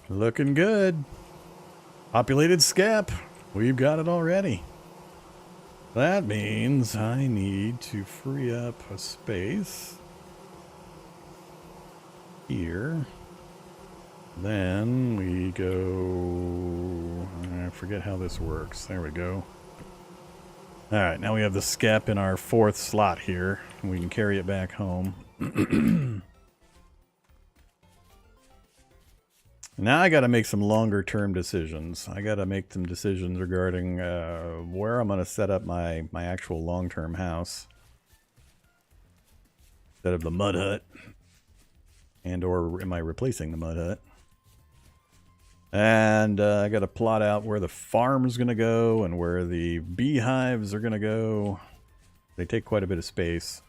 [SPEAKER 1] Looking good. Populated scap. We've got it already. That means I need to free up a space here. Then we go... I forget how this works. There we go. Alright, now we have the scap in our 4th slot here. And we can carry it back home. Now I got to make some longer-term decisions. I got to make some decisions regarding where I'm going to set up my actual long-term house instead of the mud hut, and or am I replacing the mud hut? And I got to plot out where the farm's going to go and where the beehives are going to go. They take quite a bit of space.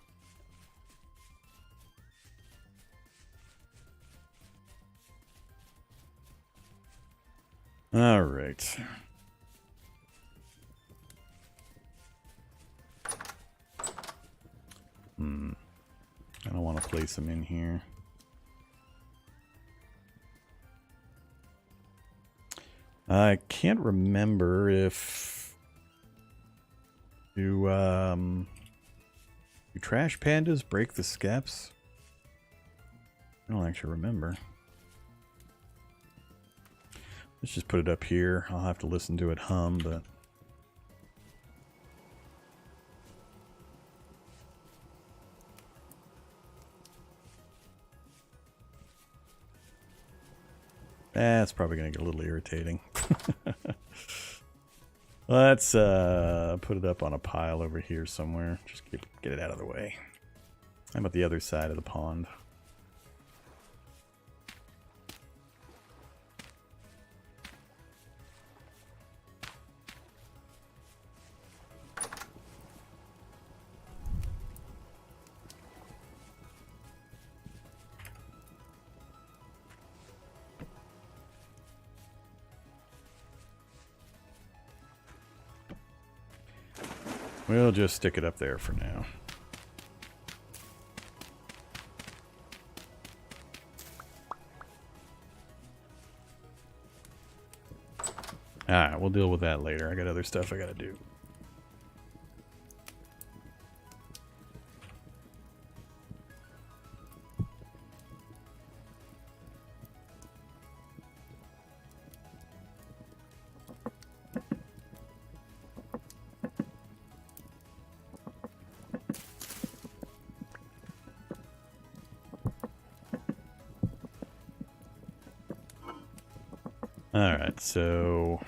[SPEAKER 1] All right. I don't want to place them in here. I can't remember if do trash pandas break the scaps? I don't actually remember. Let's just put it up here. I'll have to listen to it hum, but... That's probably going to get a little irritating. Let's put it up on a pile over here somewhere. Just get it out of the way. I'm at the other side of the pond. We'll just stick it up there for now. Alright, we'll deal with that later. I got other stuff I gotta do. Alright, so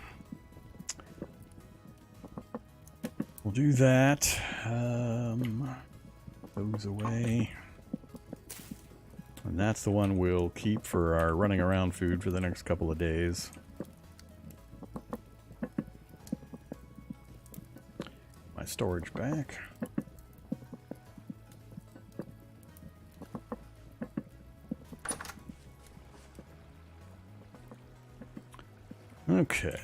[SPEAKER 1] we'll do that. Those away. And that's the one we'll keep for our running around food for the next couple of days. My storage back. Okay.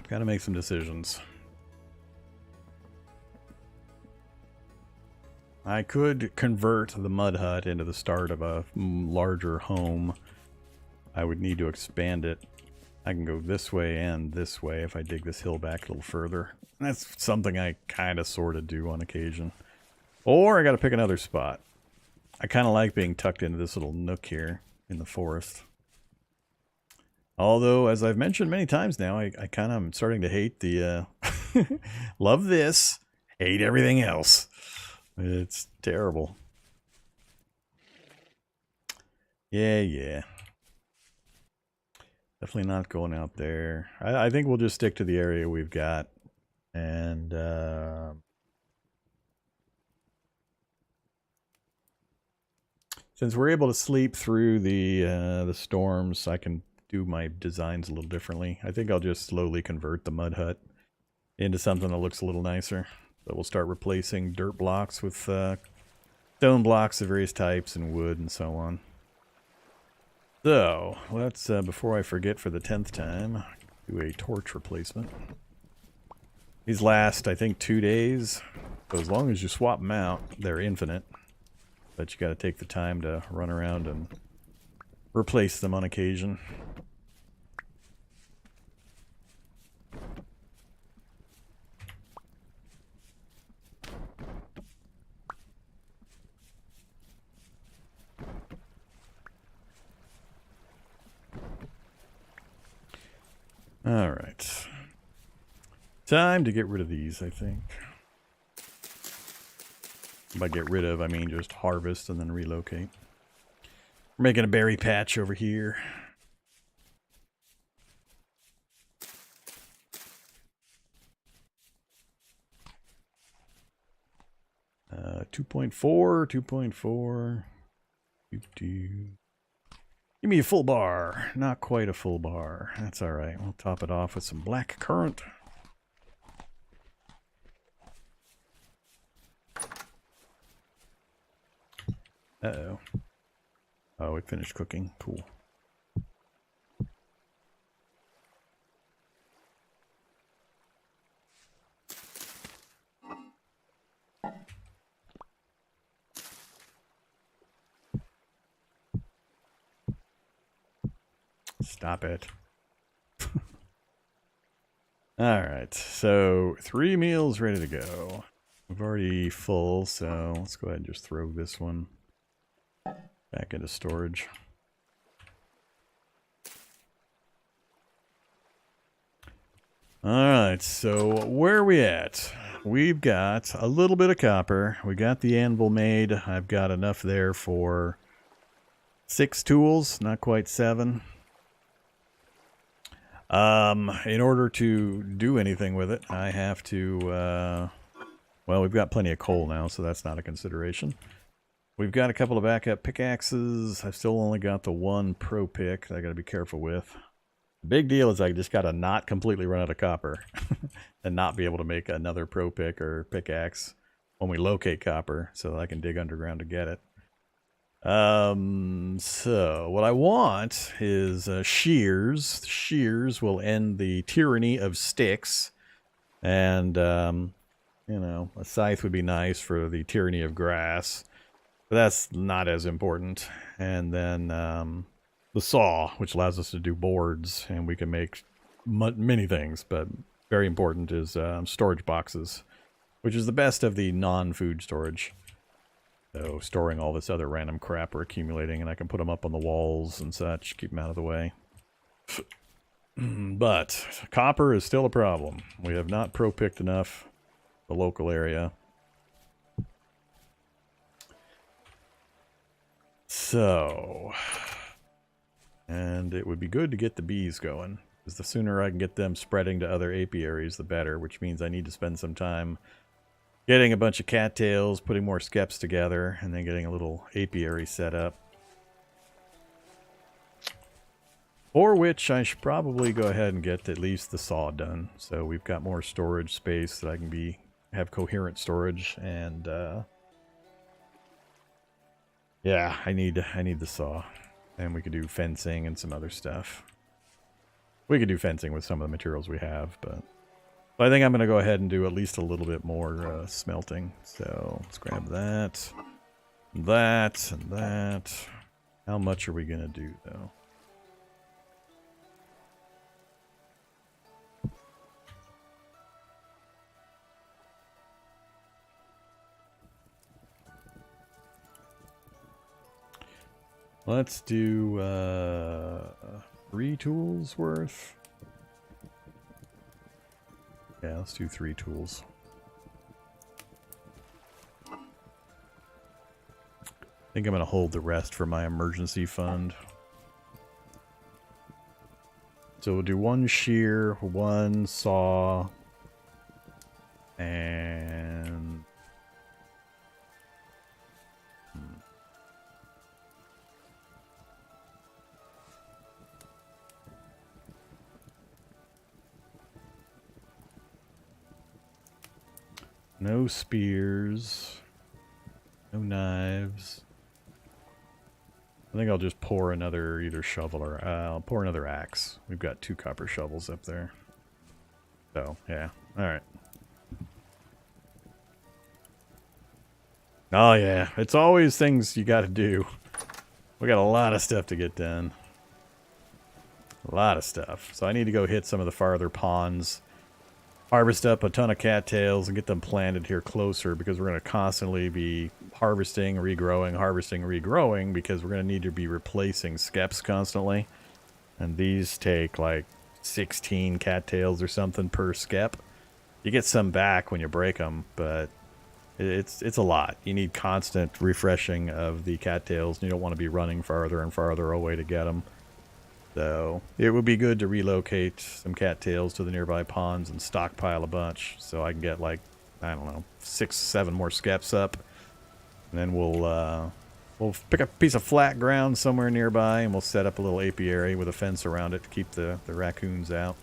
[SPEAKER 1] Gotta make some decisions. I could convert the mud hut into the start of a larger home. I would need to expand it. I can go this way and this way if I dig this hill back a little further. That's something I kind of sort of do on occasion. Or I gotta pick another spot. I kind of like being tucked into this little nook here in the forest. Although, as I've mentioned many times now, I kind of am starting to hate the, love this, hate everything else. It's terrible. Yeah. Definitely not going out there. I think we'll just stick to the area we've got. And, since we're able to sleep through the storms, I can do my designs a little differently. I think I'll just slowly convert the mud hut into something that looks a little nicer. So we'll start replacing dirt blocks with stone blocks of various types and wood and so on. So let's, before I forget for the 10th time, do a torch replacement. These last, I think, 2 days. So as long as you swap them out, they're infinite. But you got to take the time to run around and replace them on occasion. All right. Time to get rid of these, I think. By get rid of, I mean just harvest and then relocate. We're making a berry patch over here. Uh, 2.4, 2.4. Give me a full bar. Not quite a full bar. That's all right. We'll top it off with some black currant. Uh-oh. Oh, it finished cooking. Cool. Stop it. Alright, so 3 meals ready to go. We've already full, so let's go ahead and just throw this one back into storage. Alright, so where are we at? We've got a little bit of copper. We got the anvil made. I've got enough there for 6 tools, not quite 7. In order to do anything with it, I have to, well, we've got plenty of coal now, so that's not a consideration. We've got a couple of backup pickaxes. I've still only got the 1 pro pick that I gotta be careful with. The big deal is I just gotta not completely run out of copper and not be able to make another pro pick or pickaxe when we locate copper so that I can dig underground to get it. So what I want is shears. Shears will end the tyranny of sticks, and you know, a scythe would be nice for the tyranny of grass, but that's not as important. And then the saw, which allows us to do boards, and we can make many things, but very important is storage boxes, which is the best of the non-food storage. So storing all this other random crap we're accumulating, and I can put them up on the walls and such, keep them out of the way. But copper is still a problem. We have not pro-picked enough the local area. So, and it would be good to get the bees going, because the sooner I can get them spreading to other apiaries, the better, which means I need to spend some time getting a bunch of cattails, putting more skeps together, and then getting a little apiary set up. For which I should probably go ahead and get at least the saw done. So we've got more storage space that I can have coherent storage, and yeah, I need the saw. And we could do fencing and some other stuff. We could do fencing with some of the materials we have, but I think I'm going to go ahead and do at least a little bit more smelting. So let's grab that, and that. How much are we going to do, though? Let's do 3 tools worth. Yeah, let's do 3 tools. I think I'm going to hold the rest for my emergency fund. So we'll do 1 shear, 1 saw, and no spears, no knives. I think I'll just pour another either shovel or I'll pour another axe. We've got 2 copper shovels up there. So, yeah. Alright. Oh, yeah. It's always things you got to do. We got a lot of stuff to get done. A lot of stuff. So I need to go hit some of the farther ponds. Harvest up a ton of cattails and get them planted here closer, because we're going to constantly be harvesting, regrowing, because we're going to need to be replacing skeps constantly. And these take like 16 cattails or something per skep. You get some back when you break them, but it's a lot. You need constant refreshing of the cattails, and you don't want to be running farther and farther away to get them. So it would be good to relocate some cattails to the nearby ponds and stockpile a bunch, so I can get like, I don't know, 6, 7 more skeps up. And then we'll pick up a piece of flat ground somewhere nearby, and we'll set up a little apiary with a fence around it to keep the raccoons out.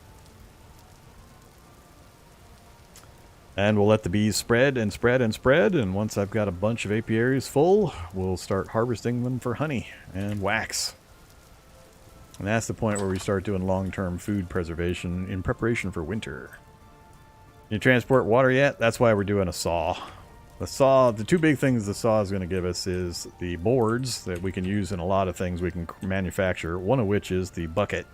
[SPEAKER 1] And we'll let the bees spread and spread and spread, and once I've got a bunch of apiaries full, we'll start harvesting them for honey and wax. And that's the point where we start doing long-term food preservation in preparation for winter. Can you transport water yet? That's why we're doing a saw. The 2 big things the saw is going to give us is the boards that we can use in a lot of things we can manufacture, one of which is the bucket,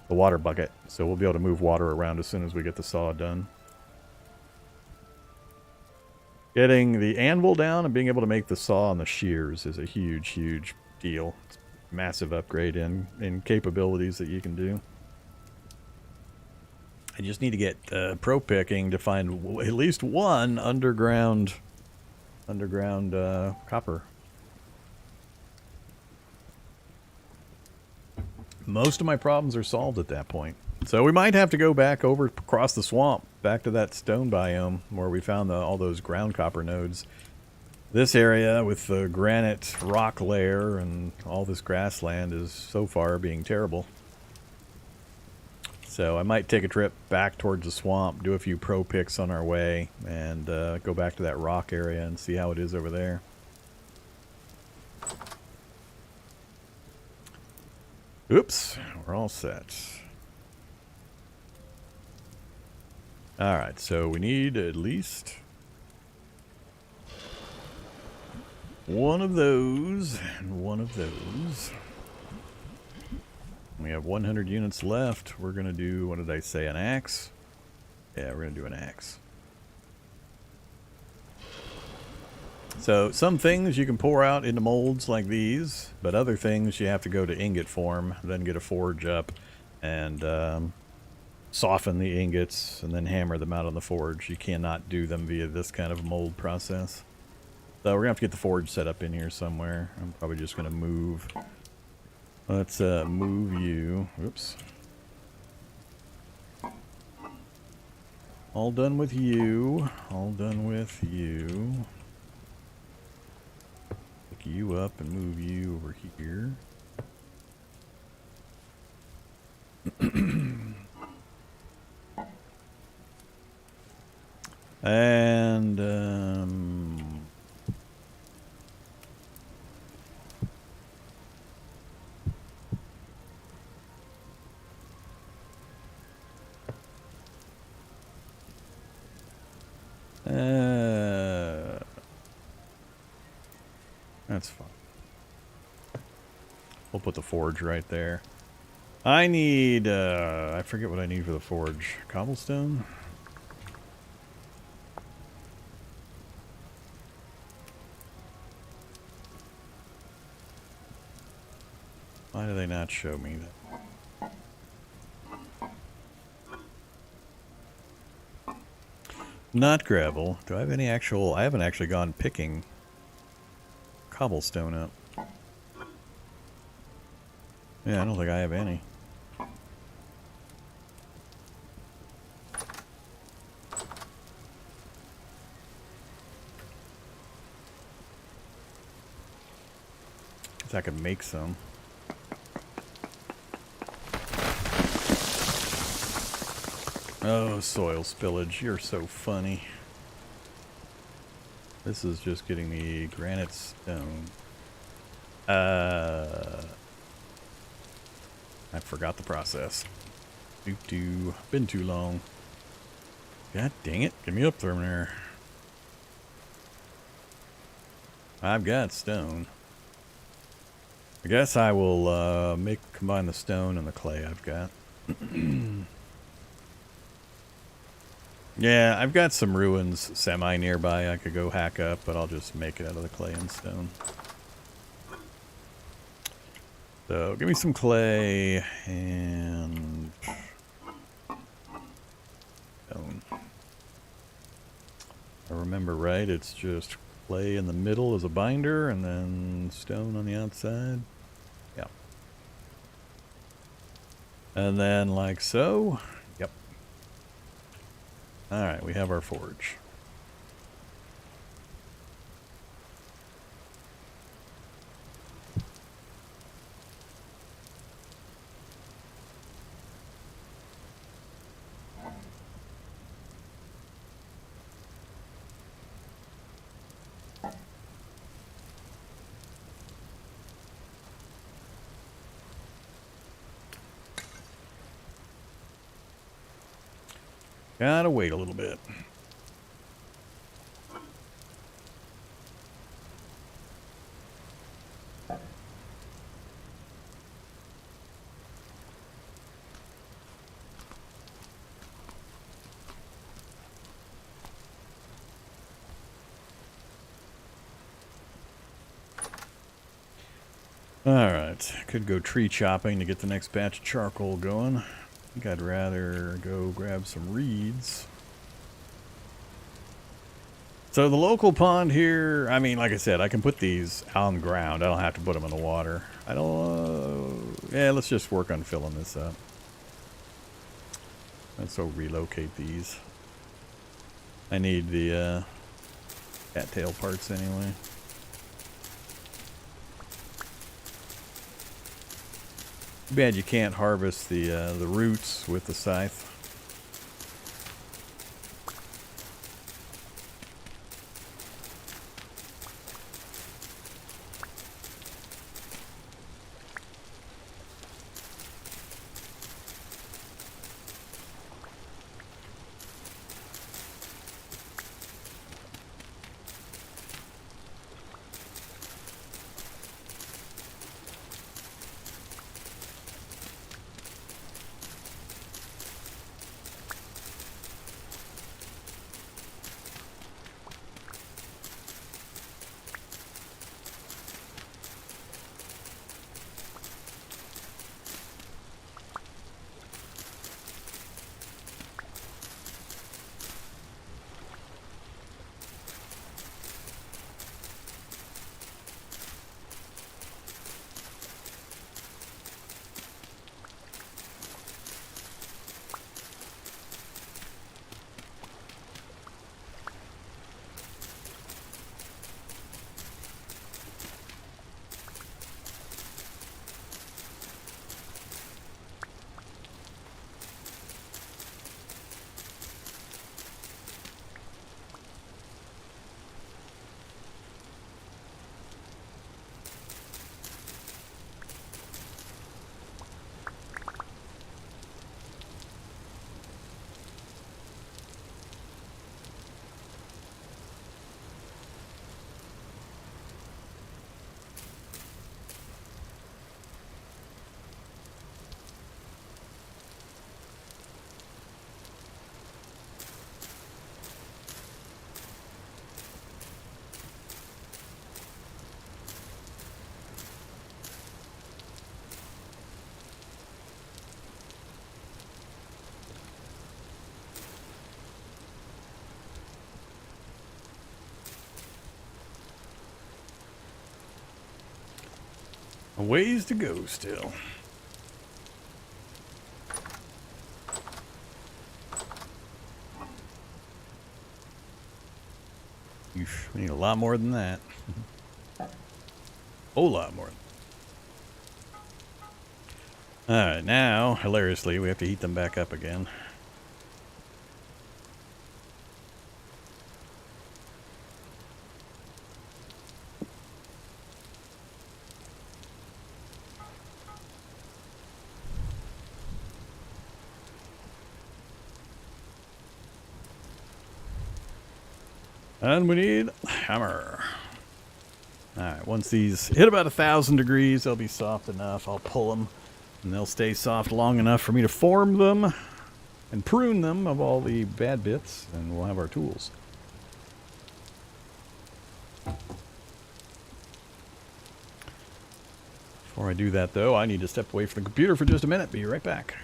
[SPEAKER 1] the water bucket. So we'll be able to move water around as soon as we get the saw done. Getting the anvil down and being able to make the saw and the shears is a huge, huge deal. It's a massive upgrade in capabilities that you can do. I just need to get pro picking to find at least one underground copper. Most of my problems are solved at that point. So we might have to go back over across the swamp, back to that stone biome where we found all those ground copper nodes. This area with the granite rock layer and all this grassland is so far being terrible. So I might take a trip back towards the swamp, do a few pro picks on our way, and go back to that rock area and see how it is over there. Oops, we're all set. Alright, so we need at least one of those and one of those. We have 100 units left. We're going to do, what did I say, an axe? Yeah, we're going to do an axe. So some things you can pour out into molds like these, but other things you have to go to ingot form, then get a forge up and soften the ingots and then hammer them out on the forge. You cannot do them via this kind of mold process. So we're going to have to get the forge set up in here somewhere. I'm probably just going to move. Let's move you. Oops. All done with you. All done with you. Pick you up and move you over here. And that's fine. We'll put the forge right there. I need, I forget what I need for the forge. Cobblestone? Why do they not show me that? Not gravel. Do I have any actual... I haven't actually gone picking cobblestone up. Yeah, I don't think I have any. If I could make some. Oh, soil spillage, you're so funny. This is just getting me granite stone. I forgot the process. Been too long. God dang it, get me up there. I've got stone. I guess I will combine the stone and the clay I've got. Yeah, I've got some ruins semi nearby I could go hack up, but I'll just make it out of the clay and stone. So give me some clay and stone. If I remember right, it's just clay in the middle as a binder and then stone on the outside. Yeah. And then like so. Yep. Alright, we have our forge. Gotta wait a little bit. Alright, could go tree chopping to get the next batch of charcoal going. I think I'd rather go grab some reeds. So the local pond here, I mean, like I said, I can put these on the ground. I don't have to put them in the water. I don't... yeah, let's just work on filling this up. Let's go relocate these. I need the cattail parts anyway. Too bad you can't harvest the roots with the scythe. A ways to go still. Oof, we need a lot more than that. A whole lot more. Alright, now, hilariously, we have to heat them back up again. And we need a hammer. Alright, once these hit about 1,000 degrees, they'll be soft enough. I'll pull them, and they'll stay soft long enough for me to form them and prune them of all the bad bits, and we'll have our tools. Before I do that, though, I need to step away from the computer for just a minute. Be right back.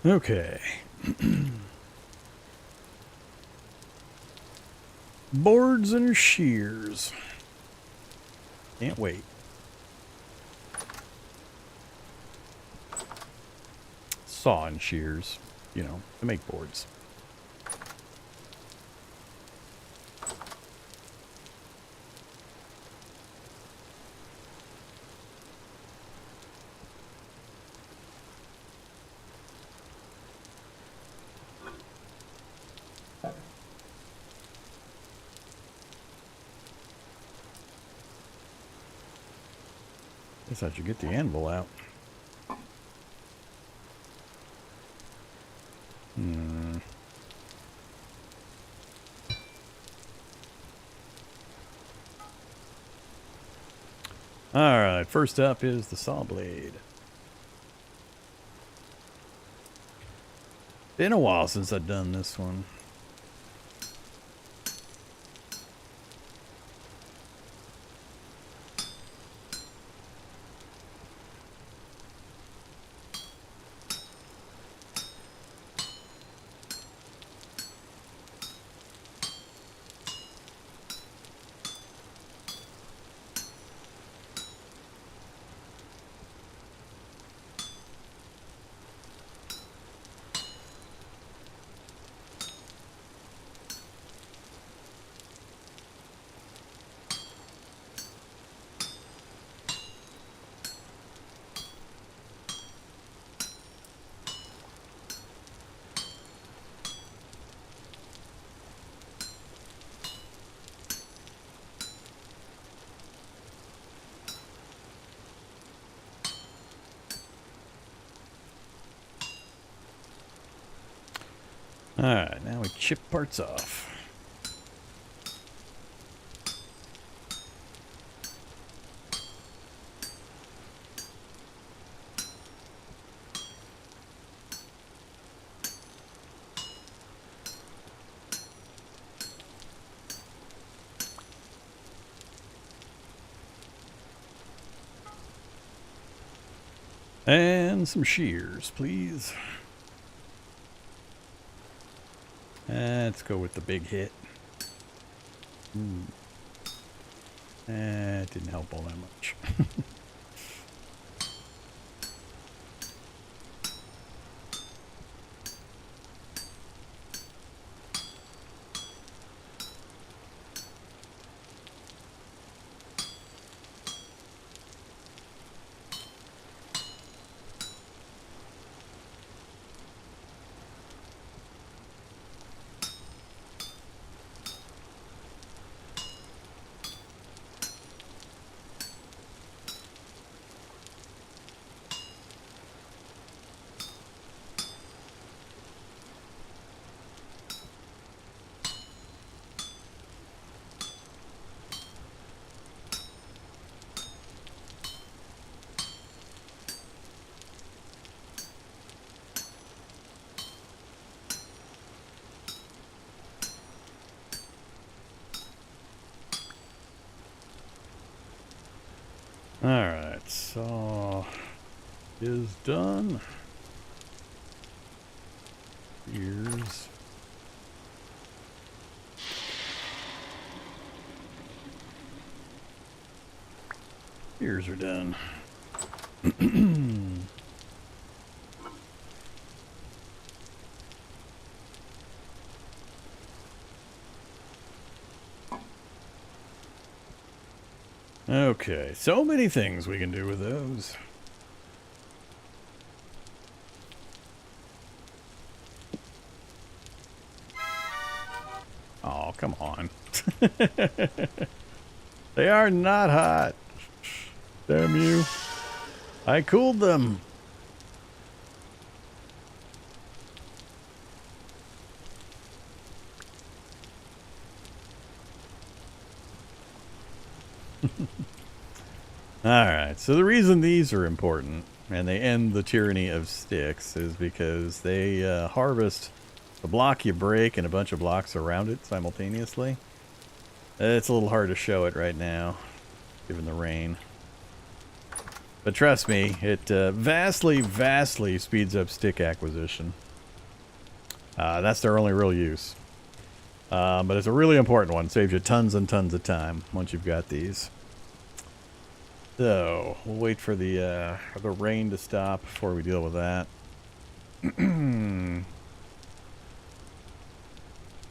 [SPEAKER 1] Okay. Boards and shears. Can't wait. Saw and shears, you know, to make boards. Guess I should get the anvil out. Alright, first up is the saw blade. Been a while since I've done this one. Alright, now we chip parts off. And some shears, please. Let's go with the big hit. That didn't help all that much. Alright, saw is done. Ears. Ears are done. Okay, so many things we can do with those. Oh, come on. They are not hot. Damn you. I cooled them. Alright, so the reason these are important, and they end the tyranny of sticks, is because they harvest the block you break and a bunch of blocks around it simultaneously. It's a little hard to show it right now, given the rain. But trust me, it vastly, vastly speeds up stick acquisition. That's their only real use. But it's a really important one. Saves you tons and tons of time once you've got these. So, we'll wait for the rain to stop before we deal with that.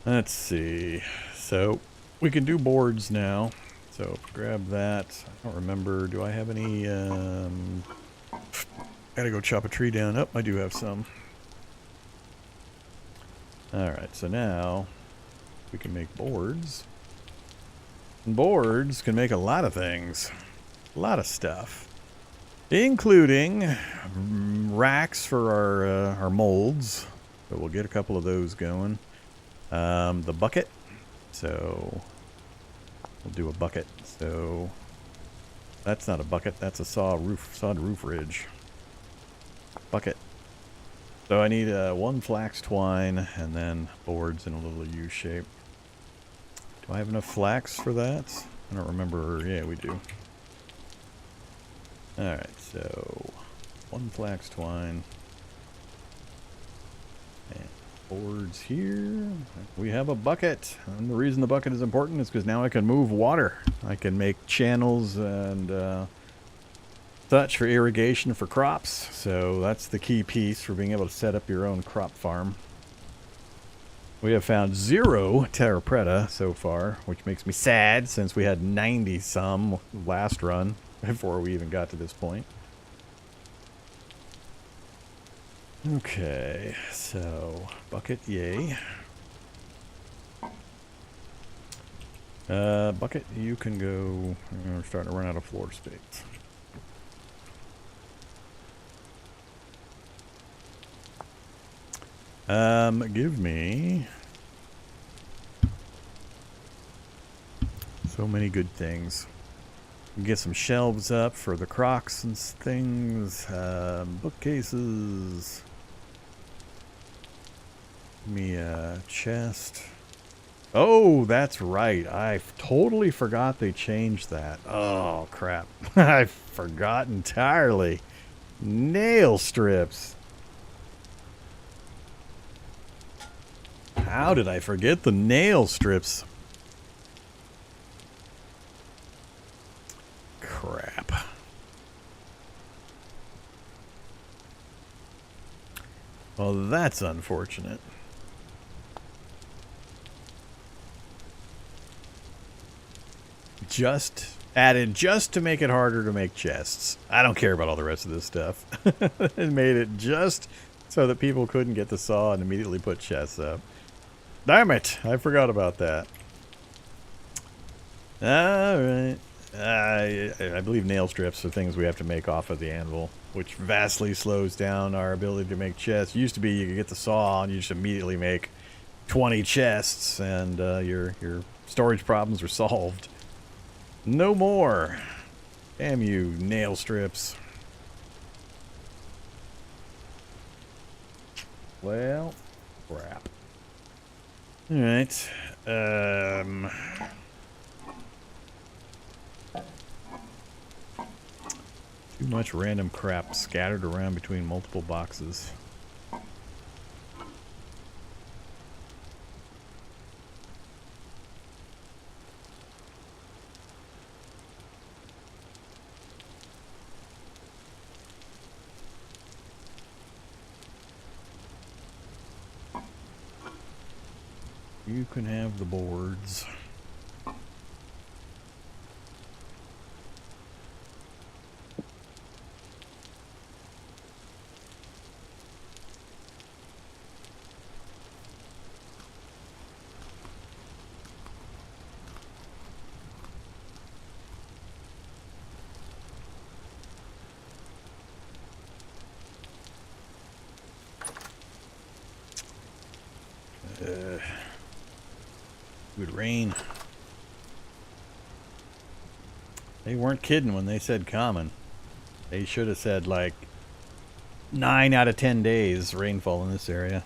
[SPEAKER 1] Let's see. So, we can do boards now. So, grab that. I don't remember. Do I have any... gotta go chop a tree down. Oh, I do have some. Alright, so now we can make boards. And boards can make a lot of things. A lot of stuff. including racks for our molds. So we'll get a couple of those going. The bucket. So we'll do a bucket. So that's not a bucket. That's a sawed roof ridge. Bucket. So I need one flax twine and then boards in a little U shape. Do I have enough flax for that? I don't remember. Yeah, we do. Alright, so one flax twine. And boards here. We have a bucket. And the reason the bucket is important is because now I can move water. I can make channels and such for irrigation for crops. So that's the key piece for being able to set up your own crop farm. We have found 0 terra so far, which makes me sad since we had 90 some last run before we even got to this point. Okay, so bucket, yay. Bucket, you can go. We're starting to run out of floor space. Give me so many good things. Get some shelves up for the crocs and things. Bookcases. Give me a chest. Oh, that's right. I totally forgot they changed that. Oh, crap. I forgot entirely. Nail strips. How did I forget the nail strips? Crap. Well, that's unfortunate. Just added just to make it harder to make chests. I don't care about all the rest of this stuff. It made it just so that people couldn't get the saw and immediately put chests up. Damn it! I forgot about that. Alright. I believe nail strips are things we have to make off of the anvil, which vastly slows down our ability to make chests. Used to be you could get the saw and you just immediately make 20 chests and your storage problems are solved. No more. Damn you, nail strips. Well, crap. Alright. Too much random crap scattered around between multiple boxes. You can have the boards. Would rain. They weren't kidding when they said common. They should have said like 9 out of 10 days rainfall in this area.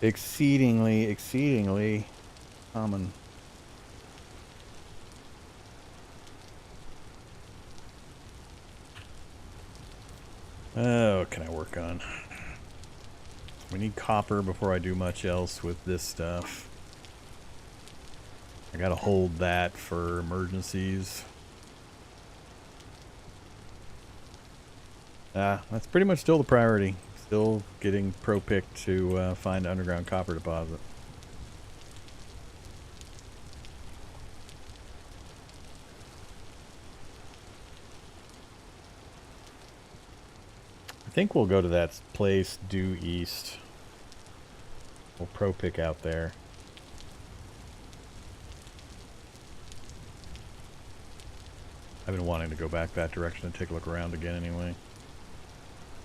[SPEAKER 1] Exceedingly common. Oh, what can I work on? We need copper before I do much else with this stuff. I gotta hold that for emergencies. That's pretty much still the priority. Still getting pro-picked to find an underground copper deposit. I think we'll go to that place due east. We'll pro-pick out there. I've been wanting to go back that direction and take a look around again anyway.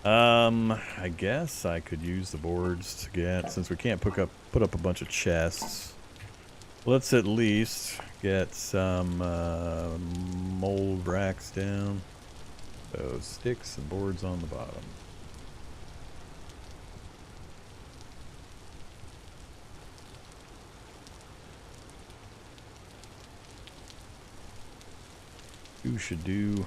[SPEAKER 1] I guess I could use the boards to get, since we can't put up a bunch of chests. Let's at least get some mold racks down. So sticks and boards on the bottom. You should do.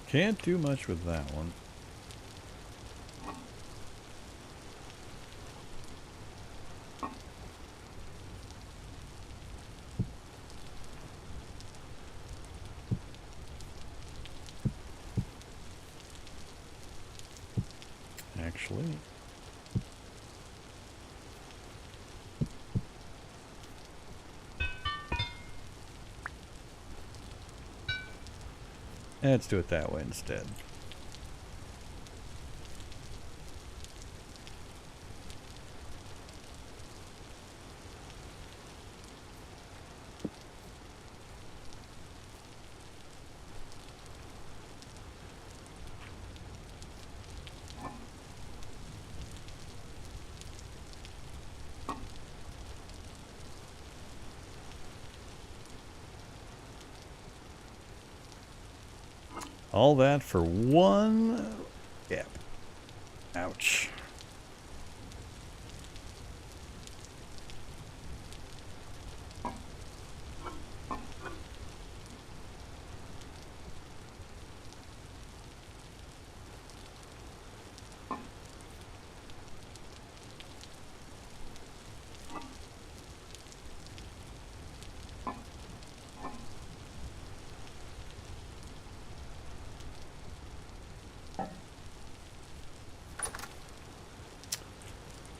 [SPEAKER 1] Can't do much with that one. Actually, let's do it that way instead. All that for one gap. Ouch.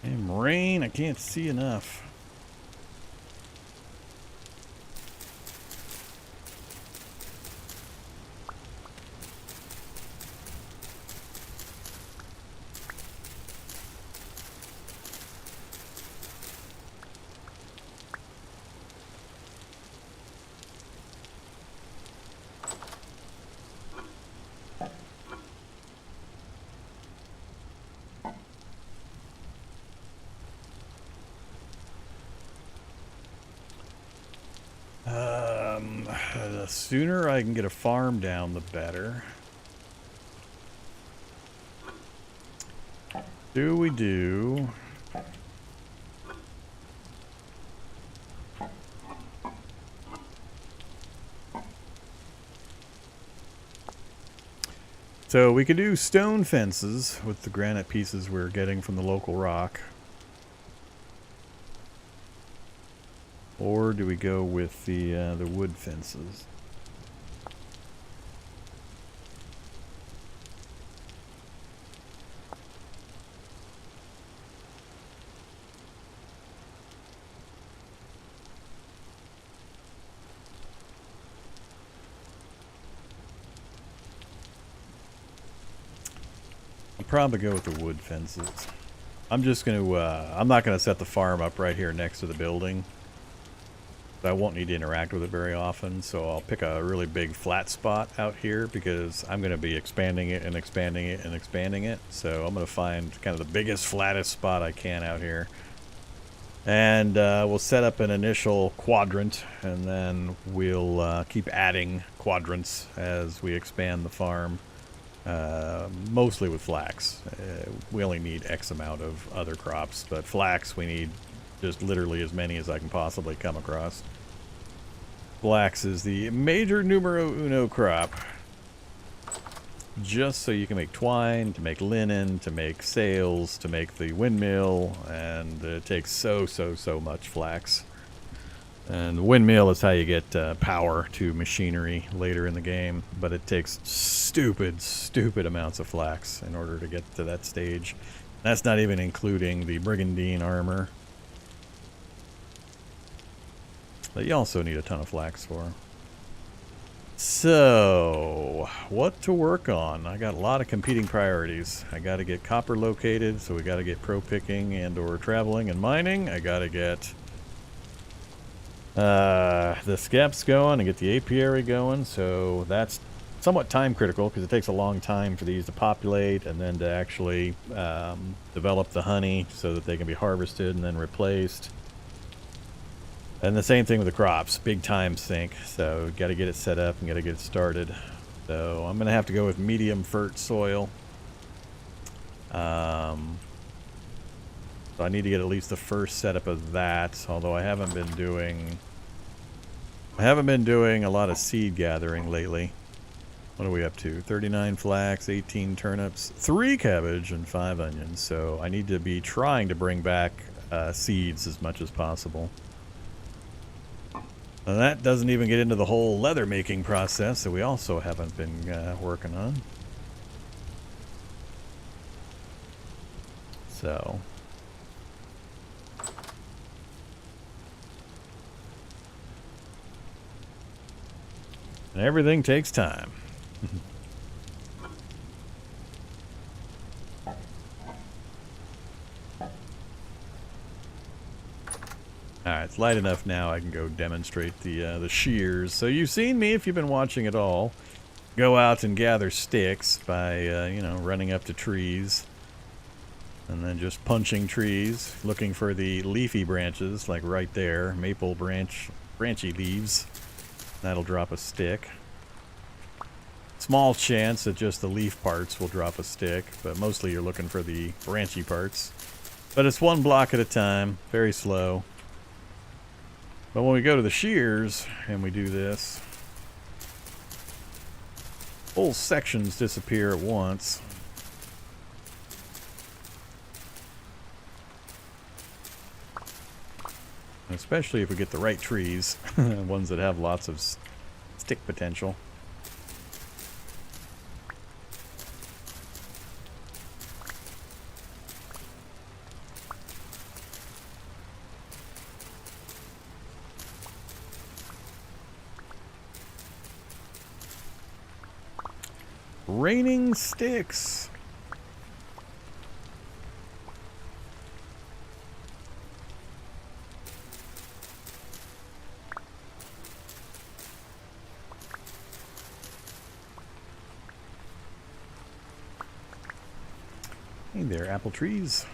[SPEAKER 1] Damn rain, I can't see enough. The sooner I can get a farm down, the better. Do we do? So we could do stone fences with the granite pieces we're getting from the local rock. Or do we go with the wood fences? I'll probably go with the wood fences. I'm just going to, I'm not going to set the farm up right here next to the building. I won't need to interact with it very often, so I'll pick a really big flat spot out here because I'm going to be expanding it and expanding it and expanding it. So I'm going to find kind of the biggest, flattest spot I can out here. And we'll set up an initial quadrant, and then we'll keep adding quadrants as we expand the farm, mostly with flax. We only need X amount of other crops, but flax we need just literally as many as I can possibly come across. Flax is the major numero uno crop. Just so you can make twine, to make linen, to make sails, to make the windmill, and it takes so much flax. And the windmill is how you get power to machinery later in the game, but it takes stupid amounts of flax in order to get to that stage. That's not even including the brigandine armor that you also need a ton of flax for. So, what to work on? I got a lot of competing priorities. I got to get copper located, so we got to get pro picking and or traveling and mining. I got to get the skeps going and get the apiary going, so that's somewhat time critical because it takes a long time for these to populate and then to actually develop the honey so that they can be harvested and then replaced. And the same thing with the crops, big time sink, so got to get it set up and got to get it started. So I'm going to have to go with medium fert soil. So I need to get at least the first setup of that, although I haven't been doing a lot of seed gathering lately. What are we up to? 39 flax, 18 turnips, 3 cabbage, and 5 onions. So I need to be trying to bring back seeds as much as possible. And that doesn't even get into the whole leather making process that we also haven't been working on. So and everything takes time. Alright, it's light enough now I can go demonstrate the shears. So you've seen me, if you've been watching at all, go out and gather sticks by, you know, running up to trees. And then just punching trees, looking for the leafy branches, like right there, maple branchy leaves. That'll drop a stick. Small chance that just the leaf parts will drop a stick, but mostly you're looking for the branchy parts. But it's one block at a time, very slow. But when we go to the shears and we do this, whole sections disappear at once. Especially if we get the right trees, ones that have lots of stick potential. Raining sticks. Hey there, apple trees.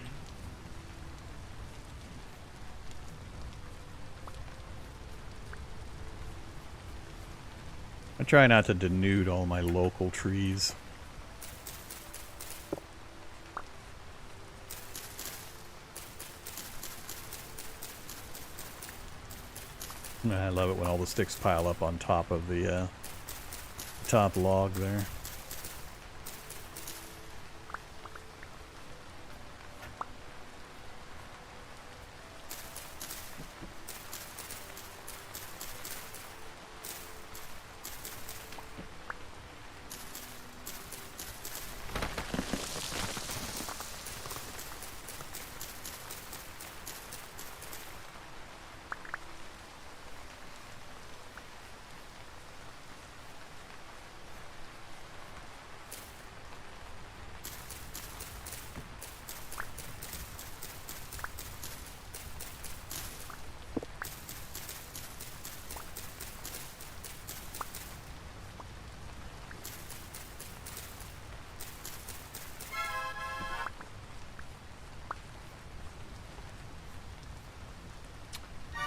[SPEAKER 1] I try not to denude all my local trees. I love it when all the sticks pile up on top of the top log there.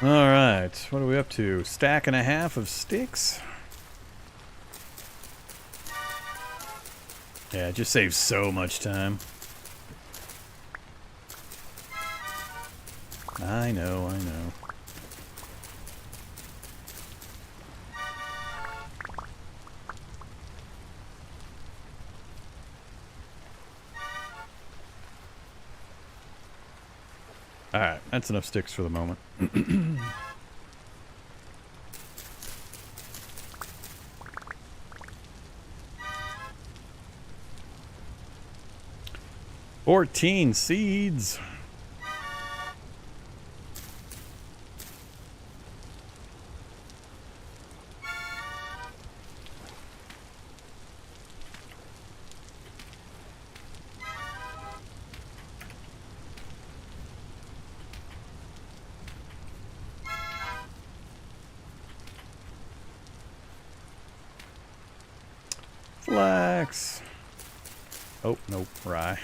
[SPEAKER 1] Alright, what are we up to? Stack and a half of sticks? Yeah, it just saves so much time. I know, I know. Alright, that's enough sticks for the moment. 14 seeds. Flax. Oh, nope, rye.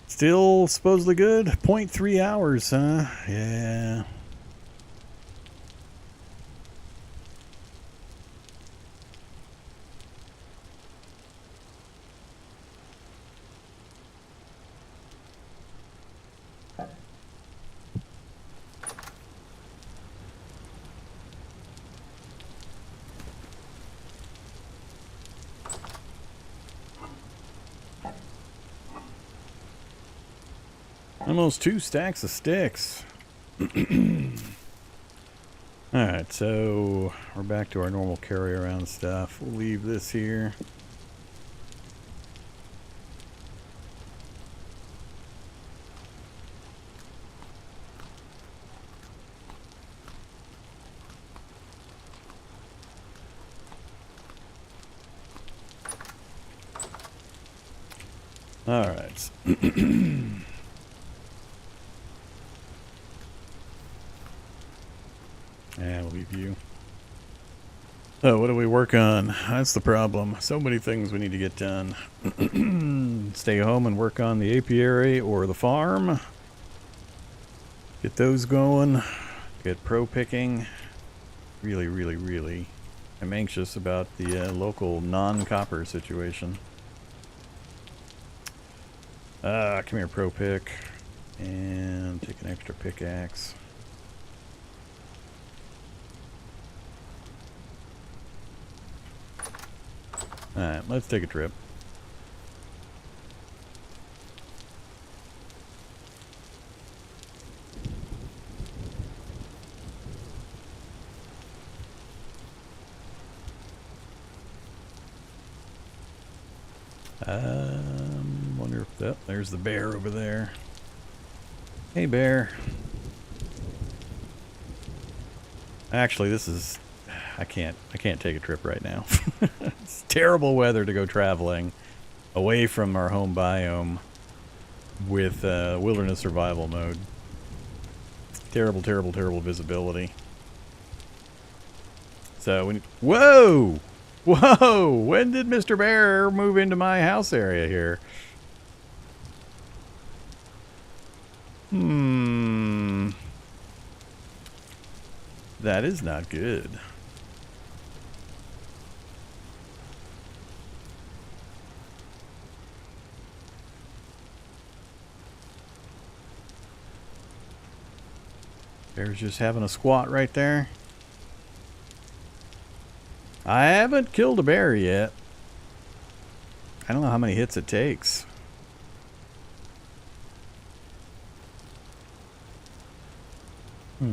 [SPEAKER 1] Still supposedly good. 0.3 hours, huh? Yeah. Almost 2 stacks of sticks. Alright, so we're back to our normal carry around stuff. We'll leave this here. Alright. And we'll leave you. So what do we work on? That's the problem. So many things we need to get done. Stay home and work on the apiary or the farm. Get those going. Get pro picking. Really, I'm anxious about the local non-copper situation. Come here, pro pick. And take an extra pickaxe. Alright, let's take a trip. Wonder if that, there's the bear over there. Hey, bear. Actually, this is, I can't take a trip right now. It's terrible weather to go traveling away from our home biome with wilderness survival mode. Terrible visibility. So when, whoa! When did Mr. Bear move into my house area here? That is not good. Bear's just having a squat right there. I haven't killed a bear yet. I don't know how many hits it takes. I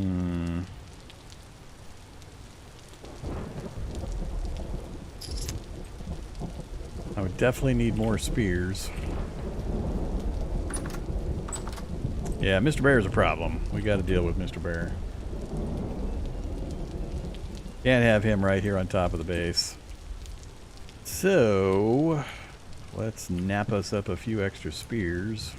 [SPEAKER 1] would definitely need more spears. Yeah, Mr. Bear is a problem. We got to deal with Mr. Bear. Can't have him right here on top of the base. So, let's nap us up a few extra spears.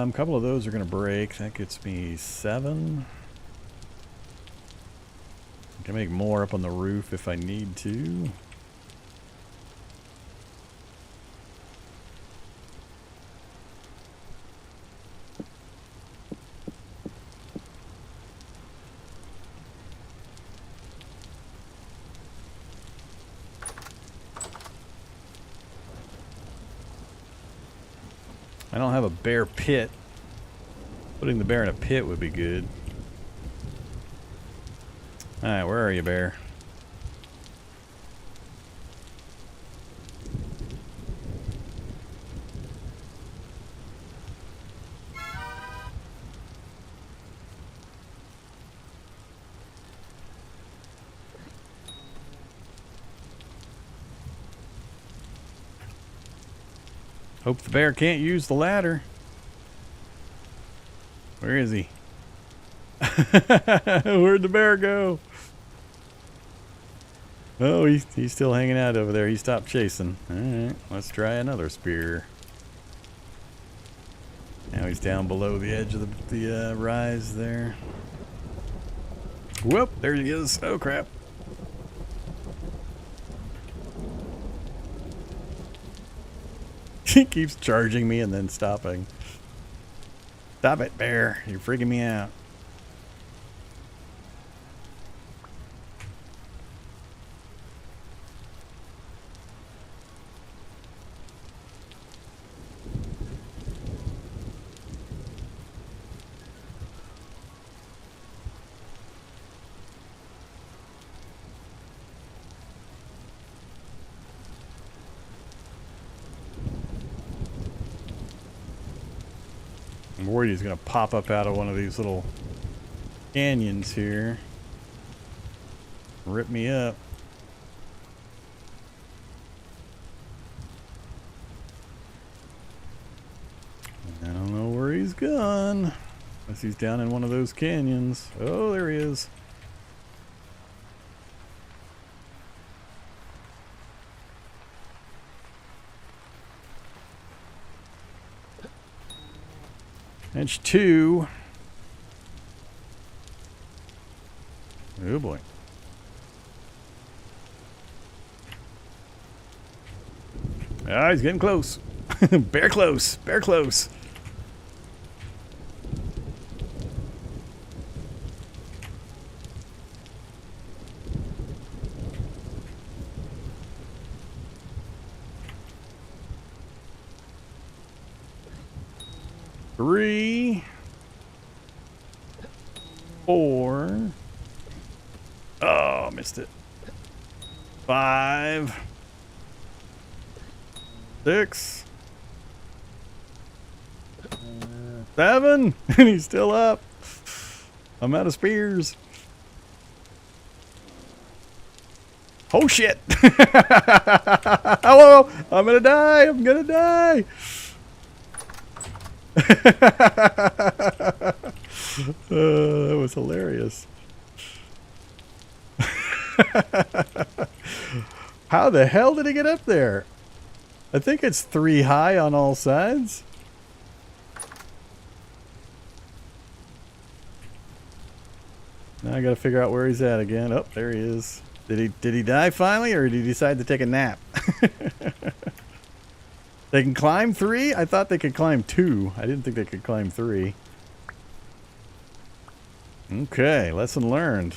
[SPEAKER 1] A couple of those are going to break. That gets me 7. I can make more up on the roof if I need to. I don't have a bear pit. Putting the bear in a pit would be good. Alright, where are you, bear? Hope the bear can't use the ladder. Where is he? Where'd the bear go? Oh, he's still hanging out over there. He stopped chasing. Alright, let's try another spear. Now he's down below the edge of the rise there. Whoop, there he is. Oh, crap. He keeps charging me and then stopping. Stop it, bear. You're freaking me out. I'm worried he's going to pop up out of one of these little canyons here. Rip me up. I don't know where he's gone. Unless he's down in one of those canyons. Oh, there he is. Inch 2. Oh boy. Ah, he's getting close. Bear close. Bear close. Three, 4. Oh, missed it. 5, 6, 7, and he's still up. I'm out of spears. Oh shit! Hello! I'm gonna die! I'm gonna die! That was hilarious. How the hell did he get up there? I think it's 3 high on all sides. Now I gotta figure out where he's at again. Oh, there he is. Did he die finally, or did he decide to take a nap? They can climb 3? I thought they could climb 2. I didn't think they could climb 3. Okay, lesson learned.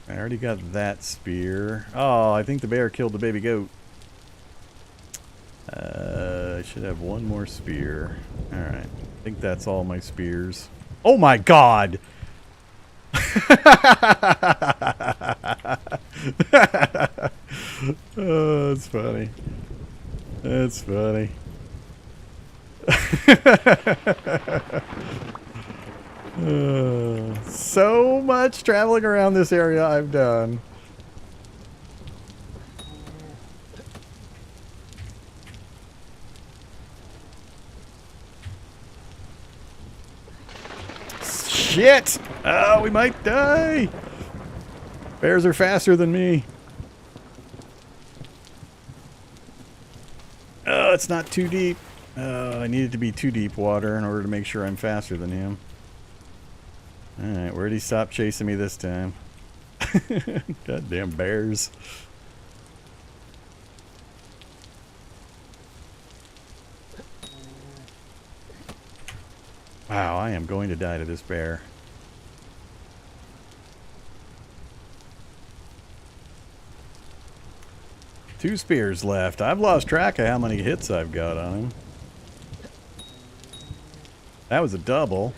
[SPEAKER 1] I already got that spear. Oh, I think the bear killed the baby goat. I should have one more spear. Alright, I think that's all my spears. Oh my god! Oh, that's funny. That's funny. So much traveling around this area I've done. Shit! Oh, we might die! Bears are faster than me. Oh, it's not too deep. I need it to be too deep water in order to make sure I'm faster than him. Alright, where'd he stop chasing me this time? Goddamn bears. Wow, I am going to die to this bear. Two spears left. I've lost track of how many hits I've got on him. That was a double.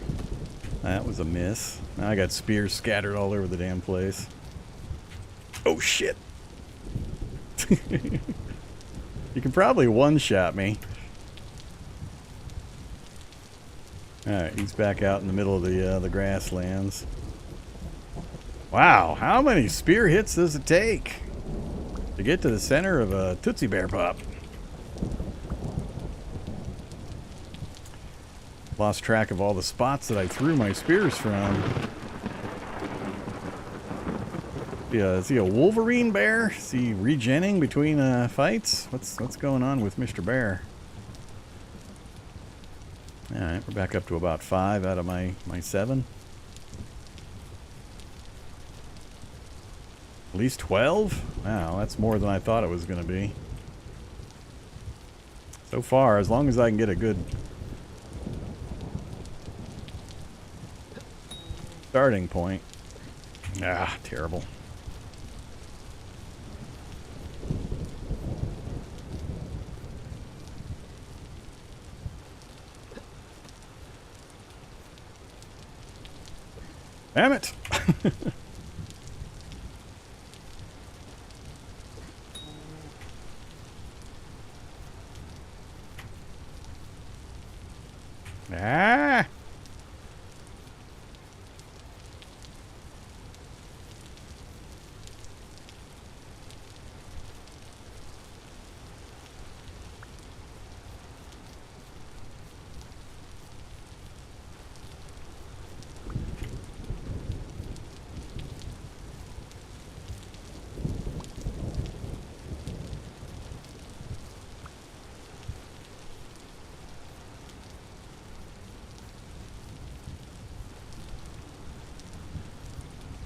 [SPEAKER 1] That was a miss. Now I got spears scattered all over the damn place. Oh shit. You can probably one-shot me. Alright, he's back out in the middle of the grasslands. Wow, how many spear hits does it take to get to the center of a Tootsie Bear Pop? Lost track of all the spots that I threw my spears from. Yeah, is he a Wolverine bear? Is he regenning between fights? What's going on with Mr. Bear? Alright, we're back up to about 5 out of my 7. At least 12? Wow, that's more than I thought it was going to be. So far, as long as I can get a good starting point. Ah, terrible. Damn it! Ah!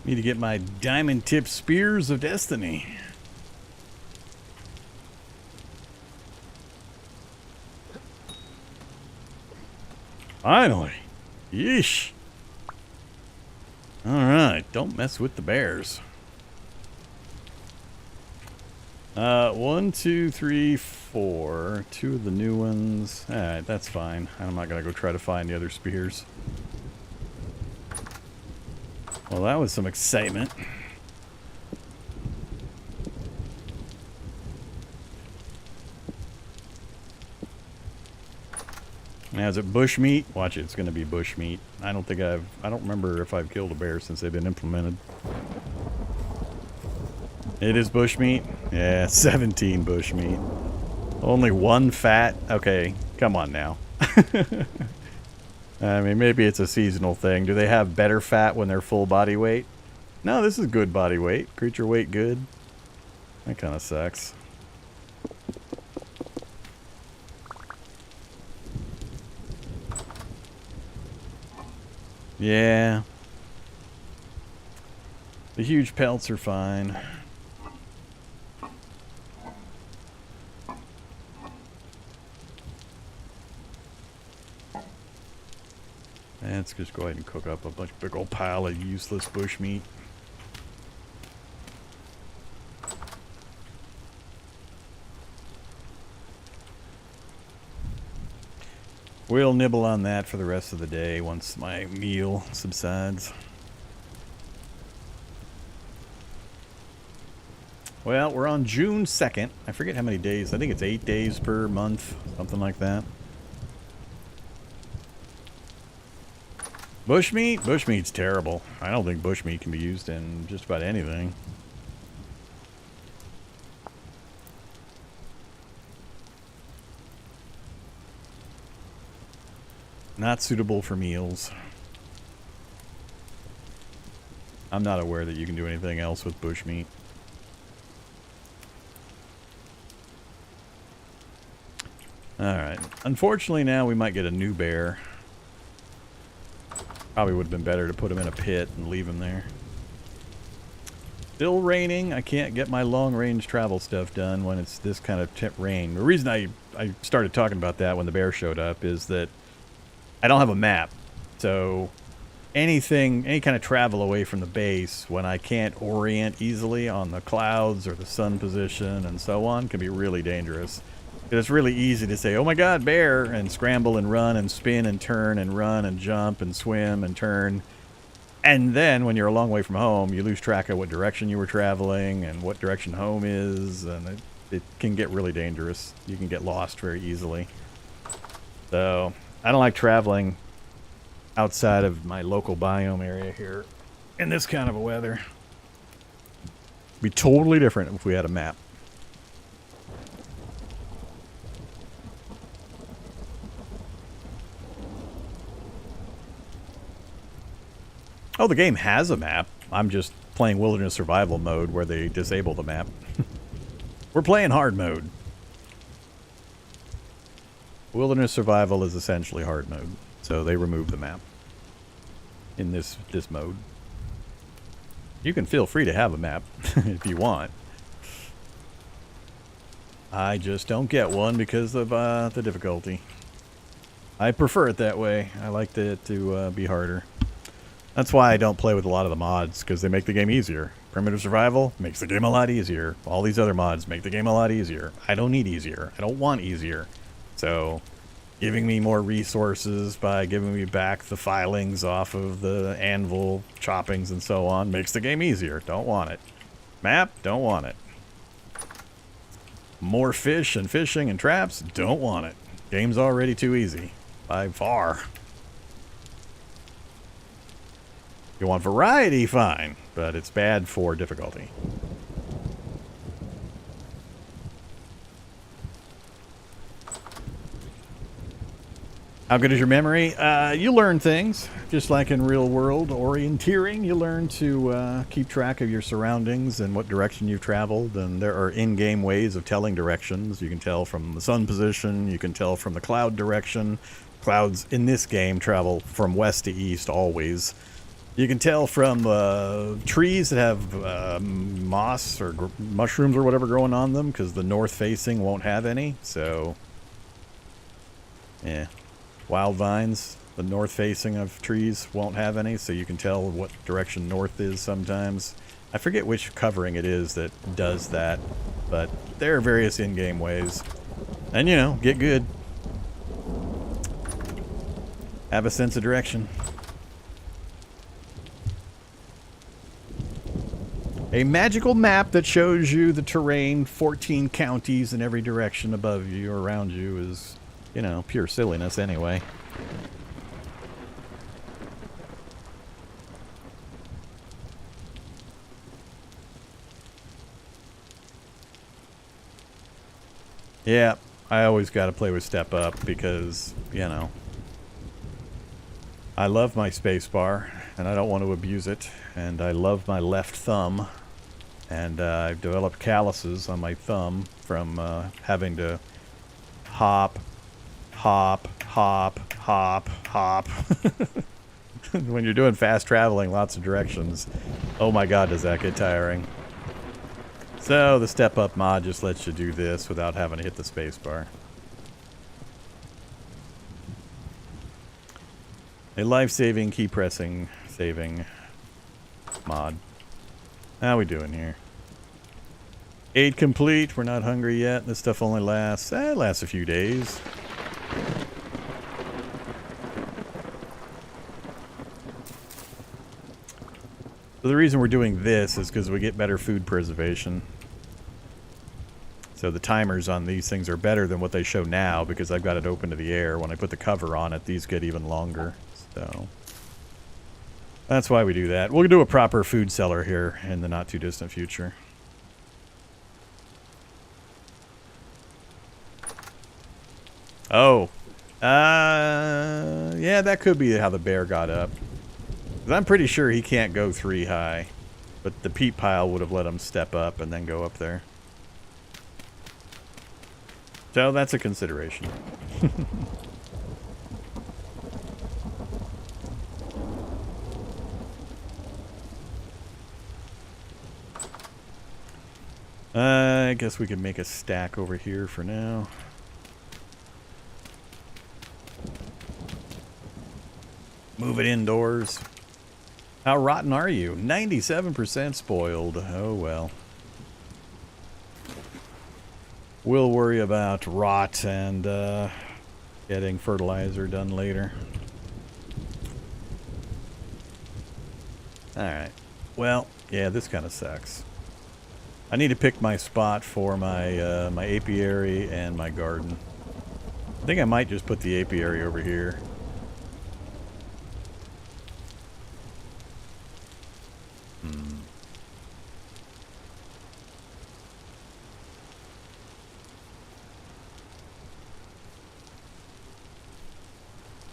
[SPEAKER 1] Need to get my diamond tip spears of destiny. Finally. Yeesh. Alright, don't mess with the bears. 1, 2, 3, 4. 2 of the new ones. Alright, that's fine. I'm not gonna go try to find the other spears. Well, that was some excitement. Now, is it bush meat? Watch it, it's going to be bush meat. I don't remember if I've killed a bear since they've been implemented. It is bush meat? Yeah, 17 bush meat. Only 1 fat? Okay, come on now. I mean, maybe it's a seasonal thing. Do they have better fat when they're full body weight? No, this is good body weight. Creature weight good. That kind of sucks. Yeah. The huge pelts are fine. Let's just go ahead and cook up a big old pile of useless bush meat. We'll nibble on that for the rest of the day once my meal subsides. Well, we're on June 2nd. I forget how many days. I think it's 8 days per month, something like that. Bushmeat? Bushmeat's terrible. I don't think bushmeat can be used in just about anything. Not suitable for meals. I'm not aware that you can do anything else with bushmeat. Alright. Unfortunately now we might get a new bear. Probably would have been better to put him in a pit and leave him there. Still raining. I can't get my long-range travel stuff done when it's this kind of rain. The reason I started talking about that when the bear showed up is that I don't have a map. So any kind of travel away from the base when I can't orient easily on the clouds or the sun position and so on can be really dangerous. It's really easy to say, oh my god, bear, and scramble and run and spin and turn and run and jump and swim and turn. And then when you're a long way from home, you lose track of what direction you were traveling and what direction home is, and it can get really dangerous. You can get lost very easily. So I don't like traveling outside of my local biome area here in this kind of a weather. It'd be totally different if we had a map. Oh, the game has a map. I'm just playing wilderness survival mode where they disable the map. We're playing hard mode. Wilderness survival is essentially hard mode, so they remove the map in this mode. You can feel free to have a map if you want. I just don't get one because of the difficulty. I prefer it that way. I like it to be harder. That's why I don't play with a lot of the mods, because they make the game easier. Primitive survival makes the game a lot easier. All these other mods make the game a lot easier. I don't need easier. I don't want easier. So, giving me more resources by giving me back the filings off of the anvil choppings and so on makes the game easier. Don't want it. Map, don't want it. More fish and fishing and traps, don't want it. Game's already too easy. By far. You want variety, fine, but it's bad for difficulty. How good is your memory? You learn things, just like in real world orienteering. You learn to keep track of your surroundings and what direction you've traveled, and there are in-game ways of telling directions. You can tell from the sun position, you can tell from the cloud direction. Clouds in this game travel from west to east always. You can tell from trees that have moss or mushrooms or whatever growing on them, because the north facing won't have any. So, yeah. Wild vines, the north facing of trees won't have any, so you can tell what direction north is sometimes. I forget which covering it is that does that, but there are various in-game ways. And, you know, get good. Have a sense of direction. A magical map that shows you the terrain, 14 counties in every direction above you or around you is, you know, pure silliness anyway. Yeah, I always got to play with step up because, you know, I love my spacebar and I don't want to abuse it, and I love my left thumb. And I've developed calluses on my thumb from having to hop, hop, hop, hop, hop. When you're doing fast traveling, lots of directions. Oh my god, does that get tiring. So the step up mod just lets you do this without having to hit the space bar. A life-saving, key pressing, saving mod. How we doing here? 8 complete. We're not hungry yet. This stuff only lasts, it lasts a few days. So the reason we're doing this is because we get better food preservation. So the timers on these things are better than what they show now because I've got it open to the air. When I put the cover on it, these get even longer. So that's why we do that. We'll do a proper food cellar here in the not too distant future. Oh. Yeah, that could be how the bear got up. 'Cause I'm pretty sure he can't go 3 high. But the peat pile would have let him step up and then go up there. So that's a consideration. I guess we can make a stack over here for now. Move it indoors. How rotten are you? 97% spoiled. Oh well. We'll worry about rot and getting fertilizer done later. Alright. Well, yeah, this kind of sucks. I need to pick my spot for my my apiary and my garden. I think I might just put the apiary over here.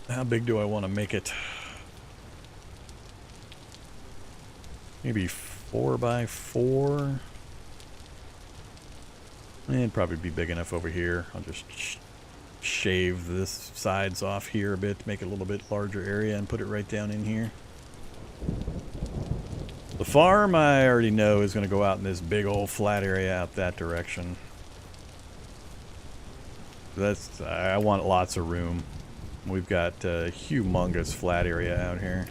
[SPEAKER 1] How big do I want to make it? Maybe 4 by 4. It'd probably be big enough over here. I'll just shave this sides off here a bit to make it a little bit larger area and put it right down in here. The farm I already know is going to go out in this big old flat area out that direction. I want lots of room. We've got a humongous flat area out here.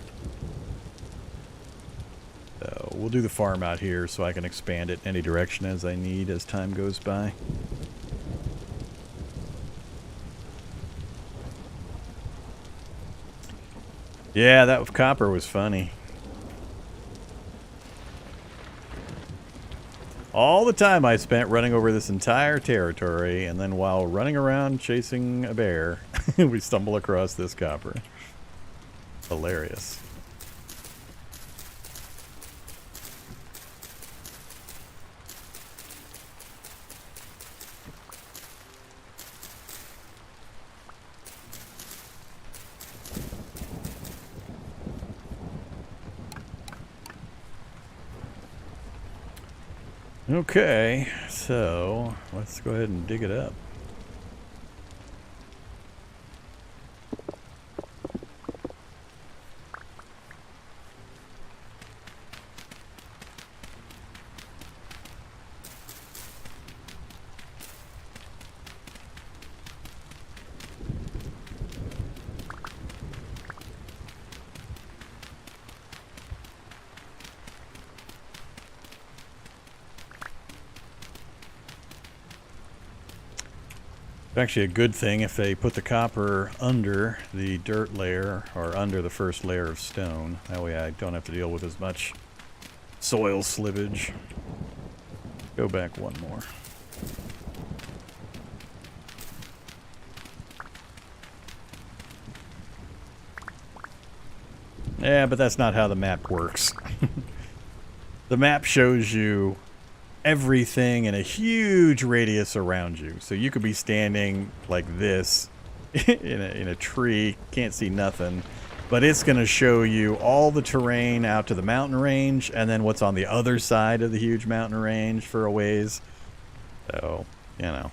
[SPEAKER 1] So we'll do the farm out here so I can expand it any direction as I need as time goes by. Yeah, that with copper was funny. All the time I spent running over this entire territory, and then while running around chasing a bear, we stumble across this copper. Hilarious. Okay, so let's go ahead and dig it up. It's actually a good thing if they put the copper under the dirt layer or under the first layer of stone. That way I don't have to deal with as much soil slippage. Go back one more. Yeah, but that's not how the map works. The map shows you everything in a huge radius around you. So you could be standing like this in a tree, can't see nothing, but it's going to show you all the terrain out to the mountain range and then what's on the other side of the huge mountain range for a ways. So, you know,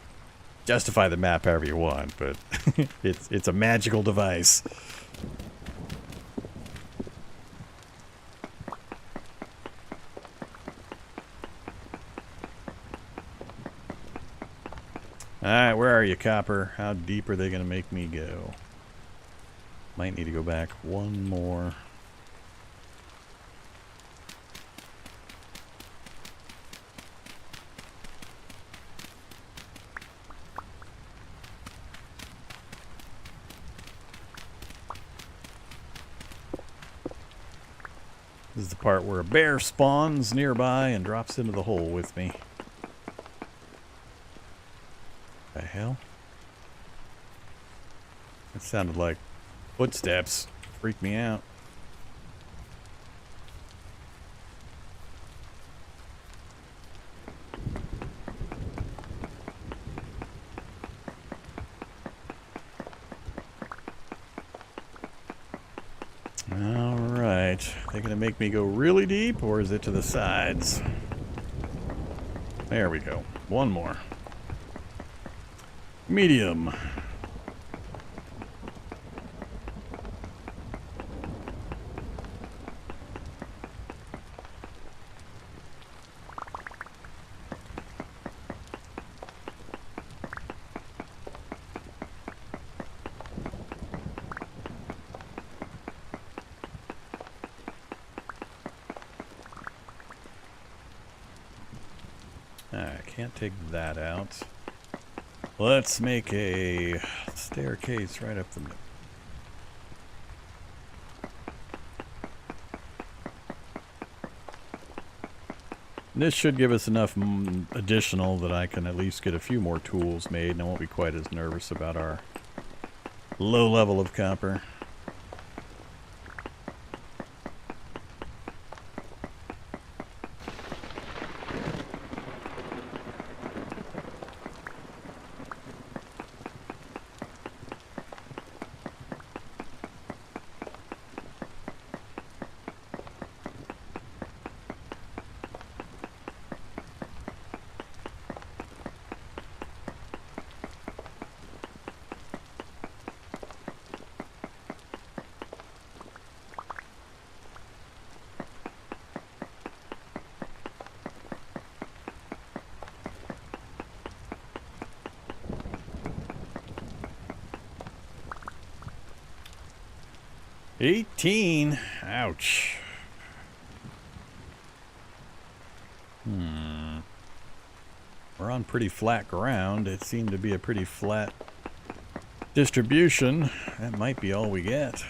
[SPEAKER 1] justify the map however you want, but it's a magical device. Alright, where are you, copper? How deep are they going to make me go? Might need to go back one more. This is the part where a bear spawns nearby and drops into the hole with me. The hell? It sounded like footsteps. Freaked me out. Alright. They're gonna make me go really deep, or is it to the sides? There we go. One more. Medium. I can't take that out. Let's make a staircase right up the middle. This should give us enough additional that I can at least get a few more tools made, and I won't be quite as nervous about our low level of copper. $18. Ouch. We're on pretty flat ground. It seemed to be a pretty flat distribution. That might be all we get.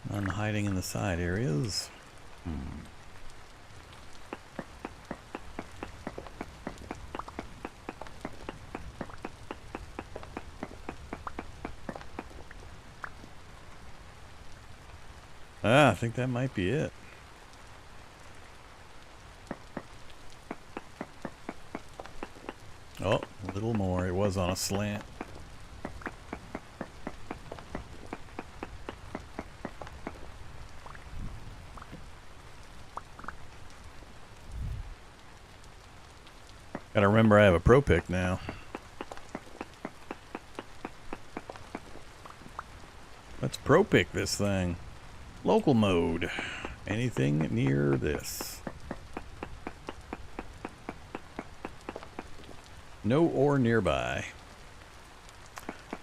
[SPEAKER 1] None hiding in the side areas. I think that might be it. Oh, a little more. It was on a slant. Gotta remember I have a pro pick now. Let's pro pick this thing. Local mode. Anything near this? No ore nearby.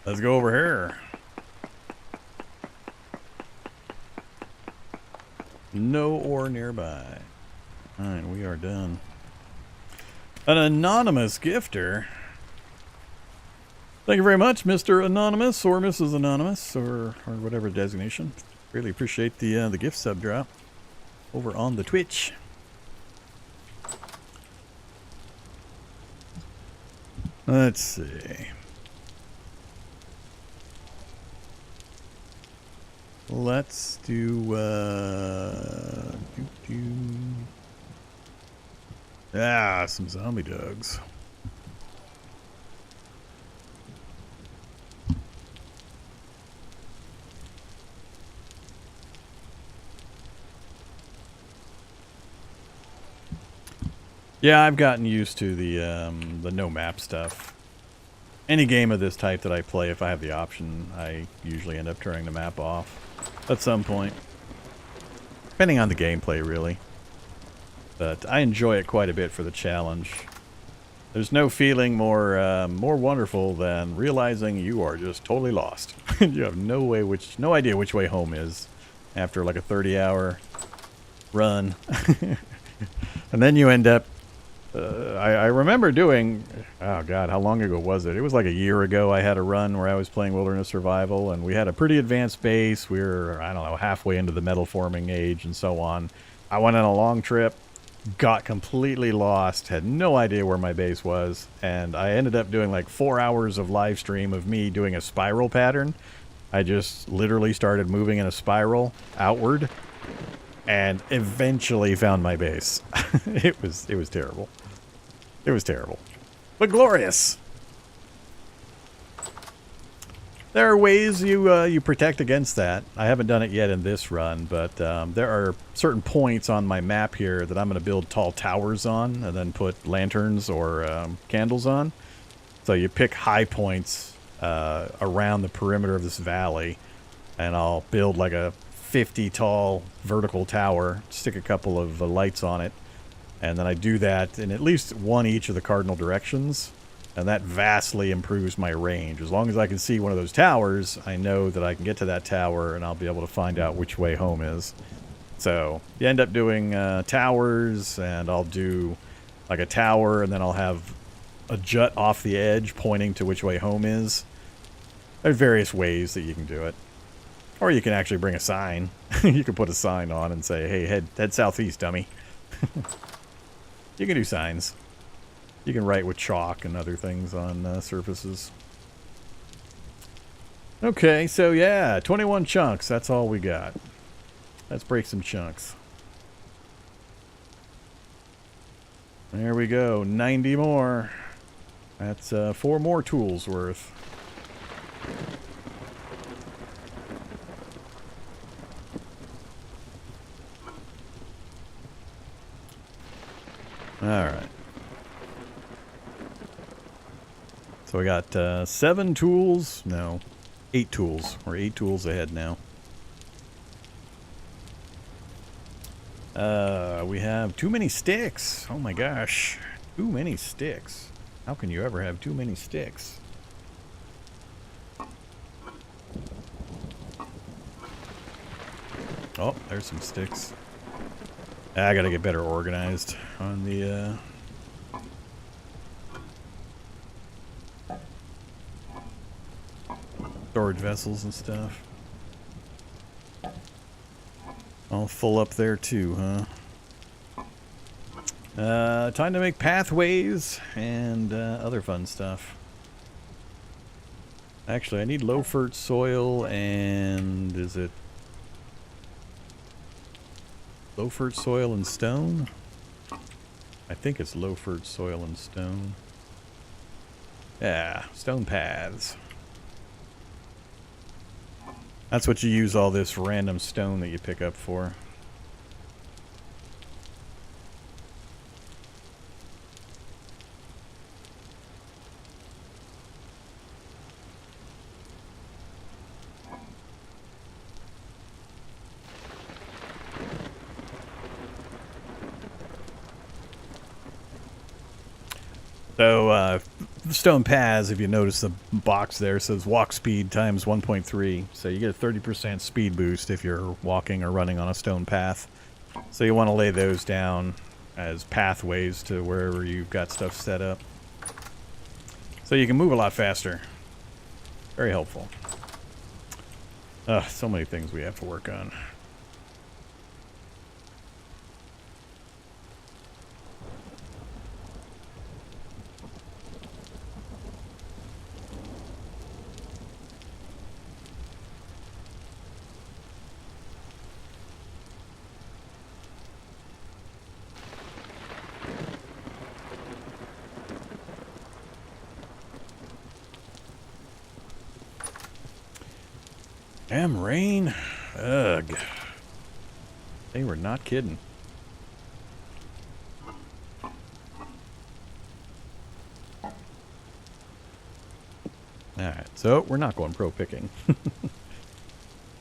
[SPEAKER 1] Let's go over here. No ore nearby. Alright, we are done. An anonymous gifter. Thank you very much, Mr. Anonymous or Mrs. Anonymous or whatever designation. Really appreciate the gift sub drop over on the Twitch. Let's see. Let's do some zombie dogs. Yeah, I've gotten used to the no map stuff. Any game of this type that I play, if I have the option, I usually end up turning the map off at some point. Depending on the gameplay, really. But I enjoy it quite a bit for the challenge. There's no feeling more wonderful than realizing you are just totally lost. You have no idea which way home is after like a 30-hour run. And then you end up I remember doing, oh god, how long ago was it? It was like a year ago. I had a run where I was playing Wilderness Survival, and we had a pretty advanced base. We were, I don't know, halfway into the metal forming age and so on. I went on a long trip, got completely lost, had no idea where my base was, and I ended up doing like 4 hours of live stream of me doing a spiral pattern. I just literally started moving in a spiral outward, and eventually found my base. It was terrible. It was terrible, but glorious. There are ways you protect against that. I haven't done it yet in this run, but there are certain points on my map here that I'm going to build tall towers on and then put lanterns or candles on. So you pick high points around the perimeter of this valley, and I'll build like a 50 tall vertical tower, stick a couple of lights on it, and then I do that in at least one each of the cardinal directions. And that vastly improves my range. As long as I can see one of those towers, I know that I can get to that tower and I'll be able to find out which way home is. So you end up doing towers, and I'll do like a tower, and then I'll have a jut off the edge pointing to which way home is. There's various ways that you can do it. Or you can actually bring a sign. You can put a sign on and say, hey, head southeast, dummy. You can do signs. You can write with chalk and other things on surfaces. Okay, so yeah, 21 chunks. That's all we got. Let's break some chunks. There we go. 90 more. That's 4 more tools worth. All right. So we got 7 tools. No, 8 tools. We're 8 tools ahead now. We have too many sticks. Oh my gosh. Too many sticks. How can you ever have too many sticks? Oh, there's some sticks. I gotta get better organized on the storage vessels and stuff. All full up there too, huh? Time to make pathways and other fun stuff. Actually, I need low-fert soil and... is it low-fert soil and stone? I think it's low-fert soil and stone. Yeah, stone paths. That's what you use all this random stone that you pick up for. So, stone paths, if you notice the box there, says walk speed times 1.3. So you get a 30% speed boost if you're walking or running on a stone path. So you want to lay those down as pathways to wherever you've got stuff set up. So you can move a lot faster. Very helpful. So many things we have to work on. Damn rain. Ugh. They were not kidding. Alright, so we're not going pro picking.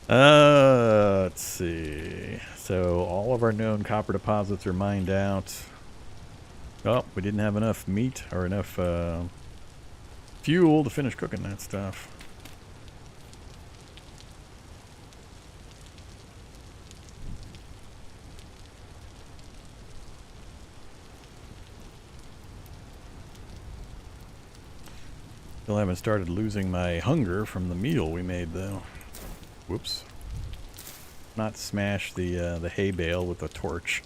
[SPEAKER 1] Let's see. So all of our known copper deposits are mined out. Oh, we didn't have enough meat or enough fuel to finish cooking that stuff. Still haven't started losing my hunger from the meal we made, though. Whoops. Not smash the hay bale with a torch.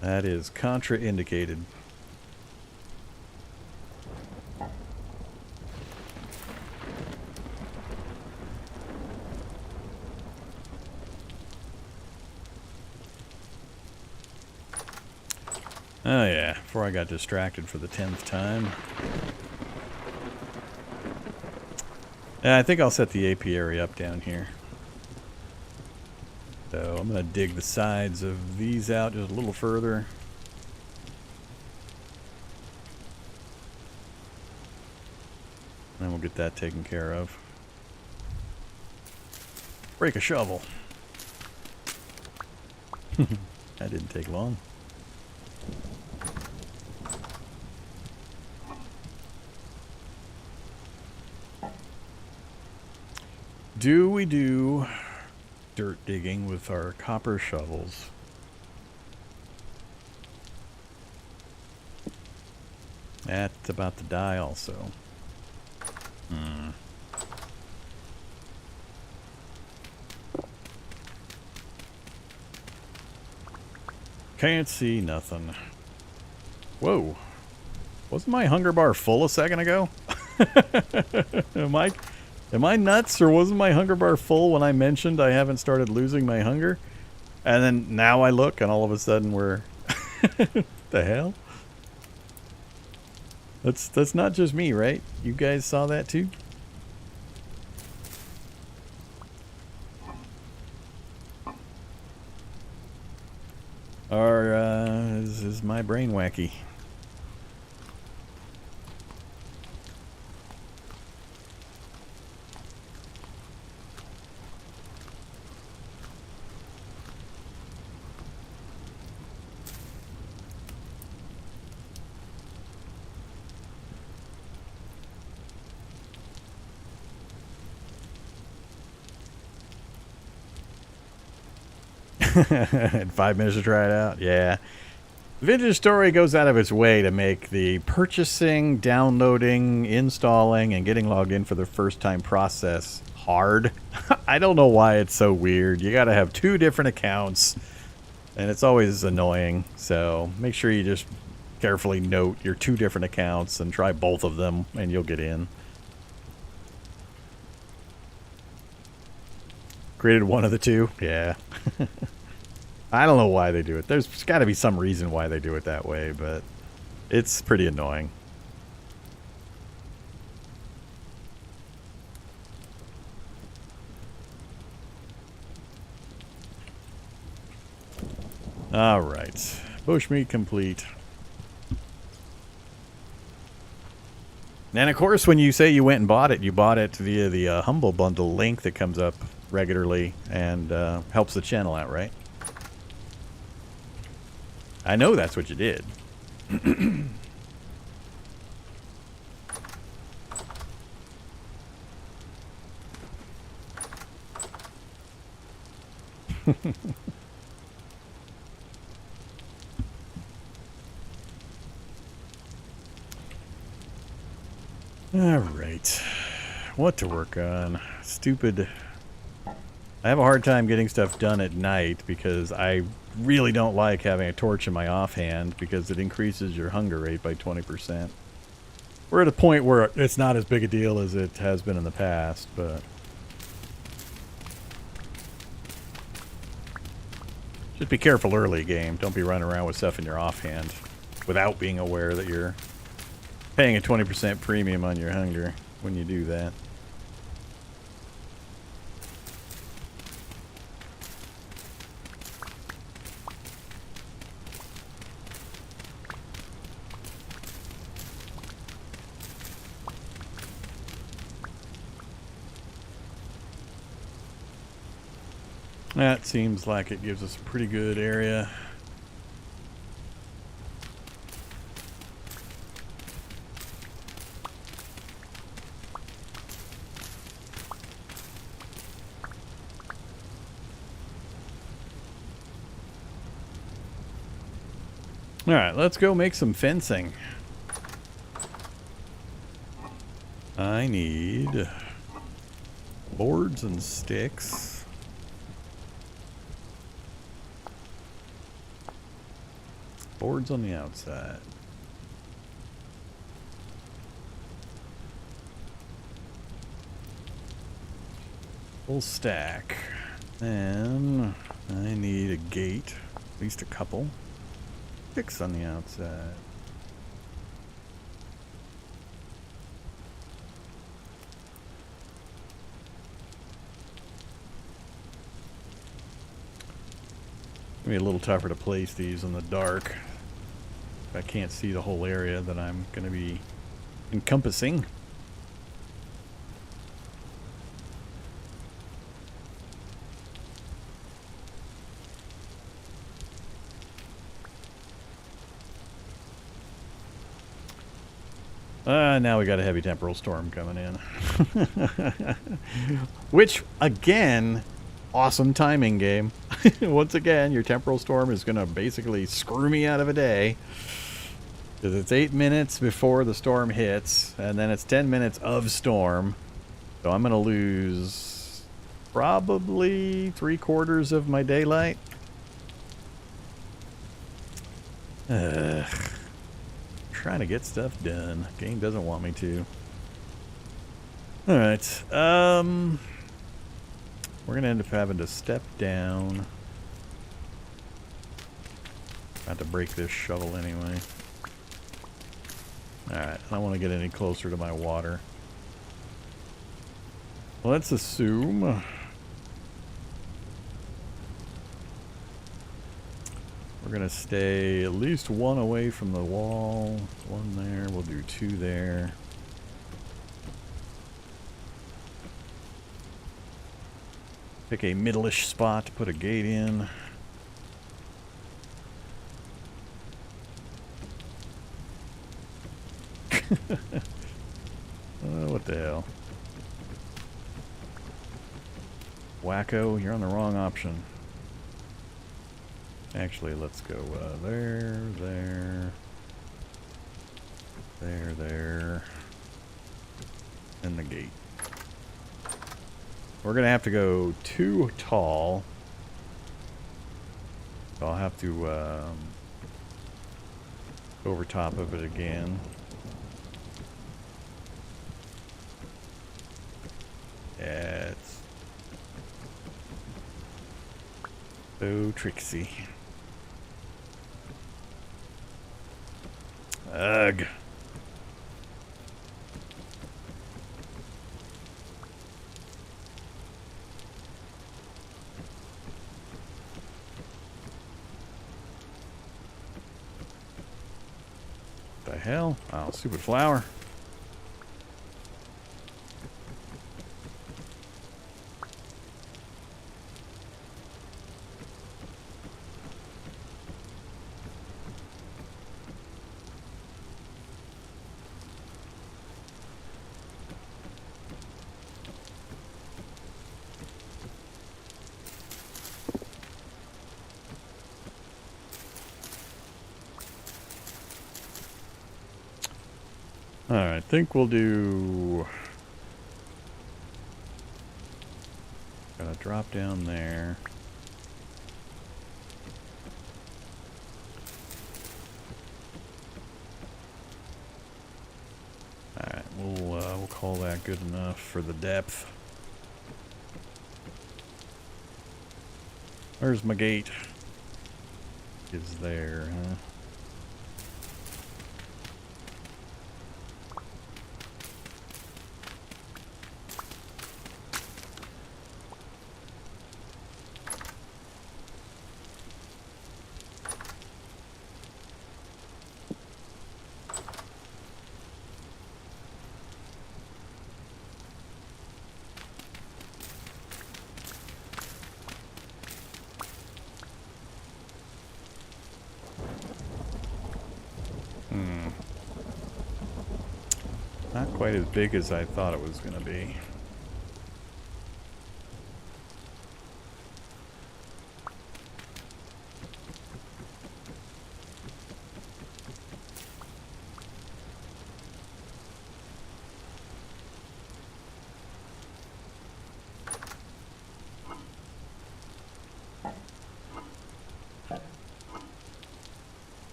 [SPEAKER 1] That is contraindicated. Oh yeah, before I got distracted for the 10th time. Yeah, I think I'll set the apiary up down here. So I'm going to dig the sides of these out just a little further. And we'll get that taken care of. Break a shovel. That didn't take long. Do we do dirt digging with our copper shovels? That's about to die also. Can't see nothing. Whoa. Wasn't my hunger bar full a second ago? Am I nuts, or wasn't my hunger bar full when I mentioned I haven't started losing my hunger? And then now I look and all of a sudden we're... the hell? That's not just me, right? You guys saw that too? Or is my brain wacky? And 5 minutes to try it out. Yeah. Vintage Story goes out of its way to make the purchasing, downloading, installing, and getting logged in for the first time process hard. I don't know why it's so weird. You got to have 2 different accounts, and it's always annoying. So make sure you just carefully note your 2 different accounts and try both of them, and you'll get in. Created one of the 2? Yeah. I don't know why they do it. There's got to be some reason why they do it that way, but it's pretty annoying. All right. Bushmeat complete. And of course, when you say you went and bought it, you bought it via the HumbleBundle link that comes up regularly and helps the channel out, right? I know that's what you did. All right. What to work on? Stupid. I have a hard time getting stuff done at night because I really don't like having a torch in my offhand because it increases your hunger rate by 20%. We're at a point where it's not as big a deal as it has been in the past, but... just be careful early game. Don't be running around with stuff in your offhand without being aware that you're paying a 20% premium on your hunger when you do that. That seems like it gives us a pretty good area. Alright, let's go make some fencing. I need boards and sticks. Boards on the outside. Full stack. And I need a gate, at least a couple. Sticks on the outside. It's gonna be a little tougher to place these in the dark. I can't see the whole area that I'm gonna be encompassing. Now we got a heavy temporal storm coming in. Which, again, awesome timing game. Once again, your temporal storm is going to basically screw me out of a day. Because it's 8 minutes before the storm hits, and then it's 10 minutes of storm. So I'm going to lose probably 3/4 of my daylight. Trying to get stuff done. Game doesn't want me to. Alright. We're gonna end up having to step down. I have to break this shovel anyway. Alright, I don't want to get any closer to my water. Let's assume we're going to stay at least 1 away from the wall. 1 there. We'll do 2 there. Pick a middle-ish spot to put a gate in. What the hell? Wacko, you're on the wrong option. Actually, let's go there, and the gate. We're gonna have to go too tall. So I'll have to go over top of it again. It's so tricksy. Ugh. The hell? Oh, stupid flower. Alright, I think we'll do... Gonna drop down there. Alright, we'll call that good enough for the depth. Where's my gate? Is there, huh? Not quite as big as I thought it was going to be.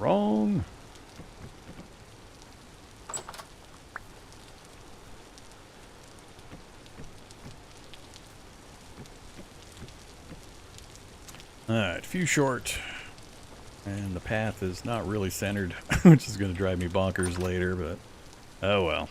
[SPEAKER 1] Wrong. Alright, few short. And the path is not really centered, which is going to drive me bonkers later, but oh well.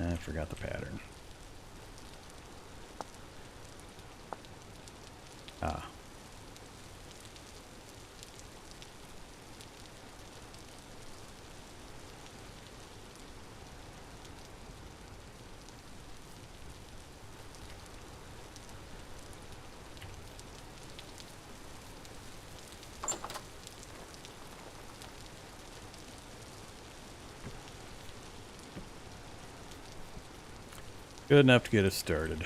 [SPEAKER 1] I forgot the pattern. Ah. Good enough to get us started.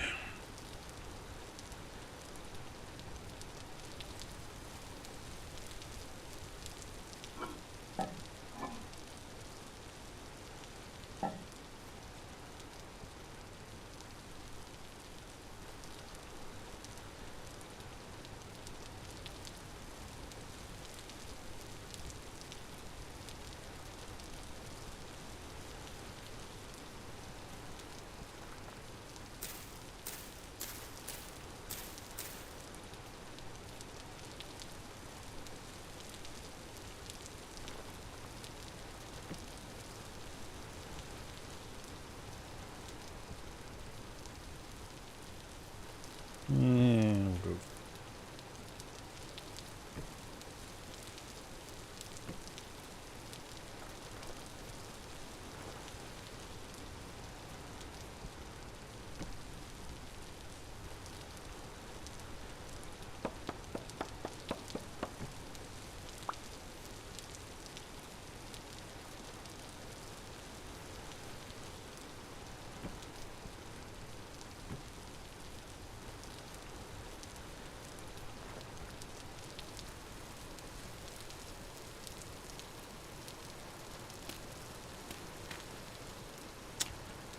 [SPEAKER 1] And we'll go.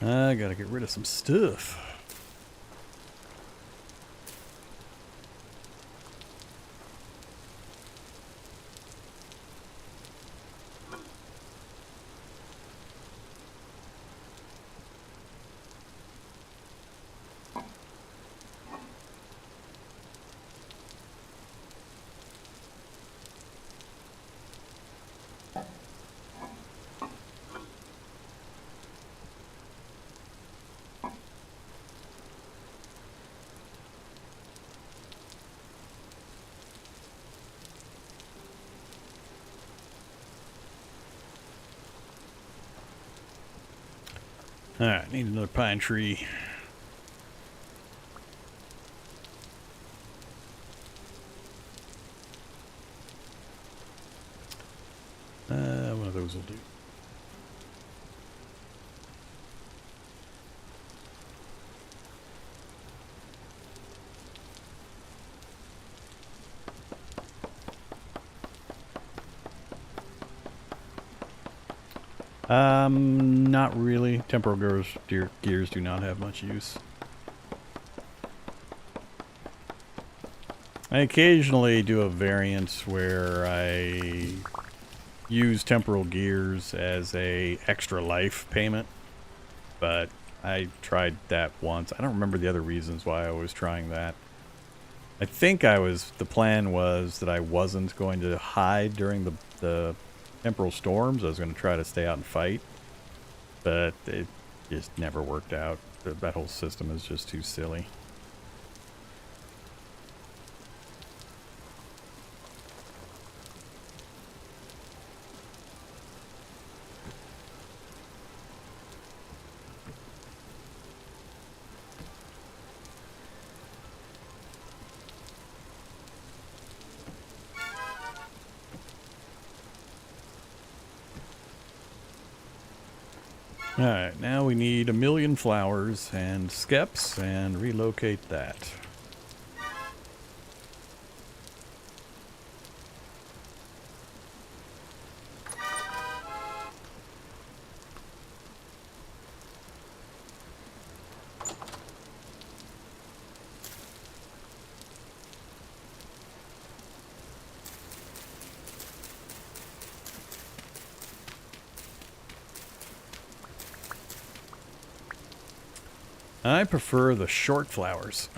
[SPEAKER 1] I gotta get rid of some stuff. Alright, need another pine tree. One of those will do. Not really. Temporal gears do not have much use. I occasionally do a variant where I use temporal gears as a extra life payment, but I tried that once. I don't remember the other reasons why I was trying that. I think the plan was that I wasn't going to hide during the temporal storms. I was going to try to stay out and fight, but it just never worked out. That whole system is just too silly. Alright, now we need 1,000,000 flowers and skeps and relocate that. I prefer the short flowers.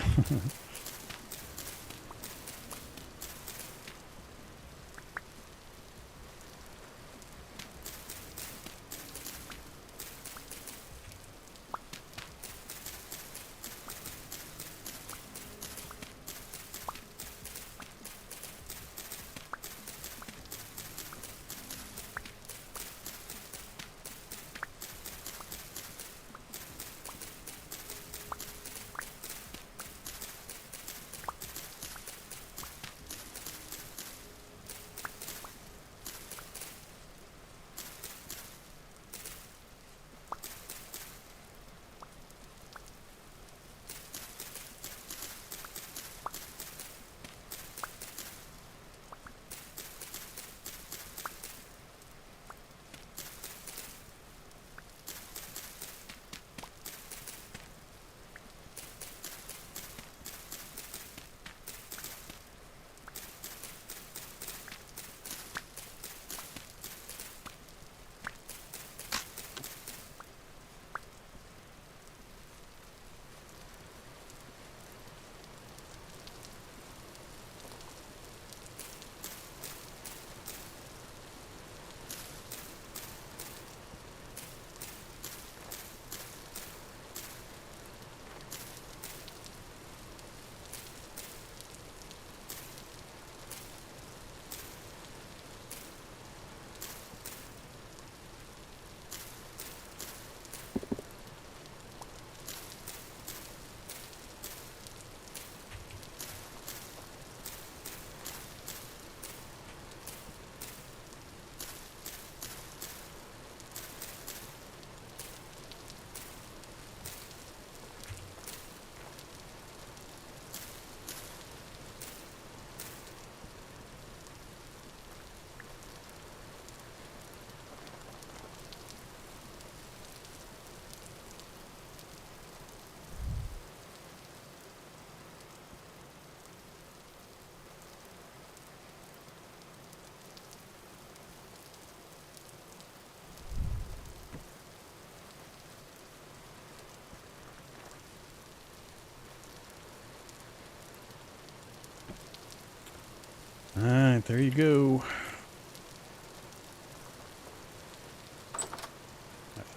[SPEAKER 1] All right, there you go.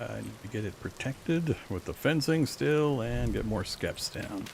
[SPEAKER 1] I need to get it protected with the fencing still and get more skeps down.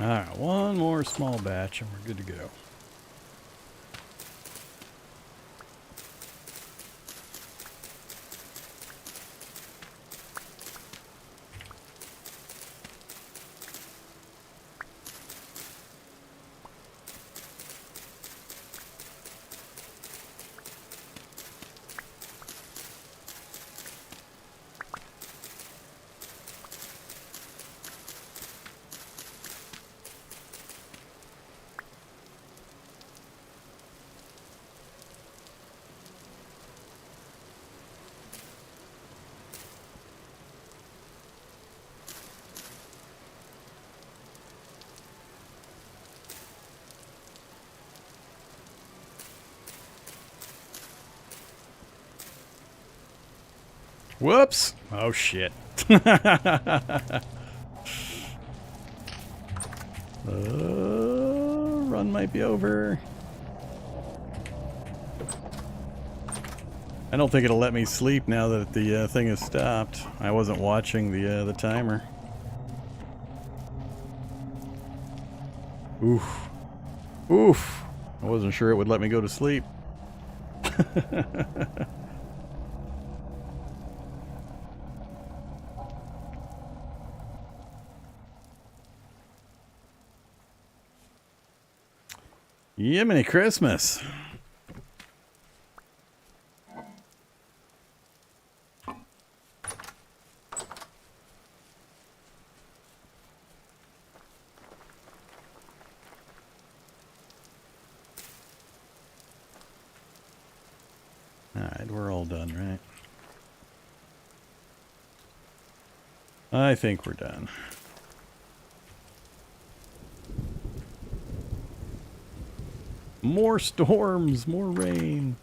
[SPEAKER 1] Alright, one more small batch and we're good to go. Whoops! Oh shit. Run might be over. I don't think it'll let me sleep now that the thing has stopped. I wasn't watching the timer. Oof. Oof. I wasn't sure it would let me go to sleep. Yemeni Christmas. Alright, we're all done, right? I think we're done. More storms, more rain.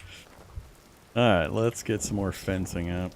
[SPEAKER 1] Alright, let's get some more fencing up.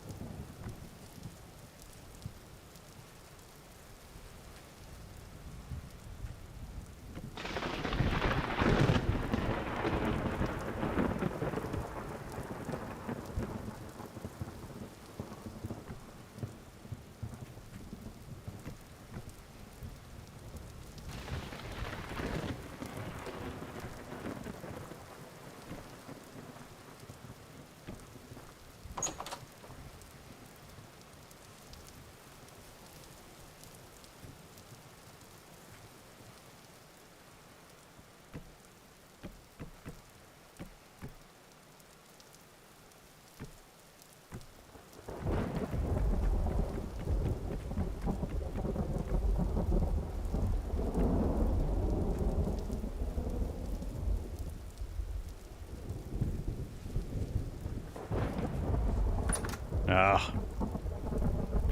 [SPEAKER 1] Ah,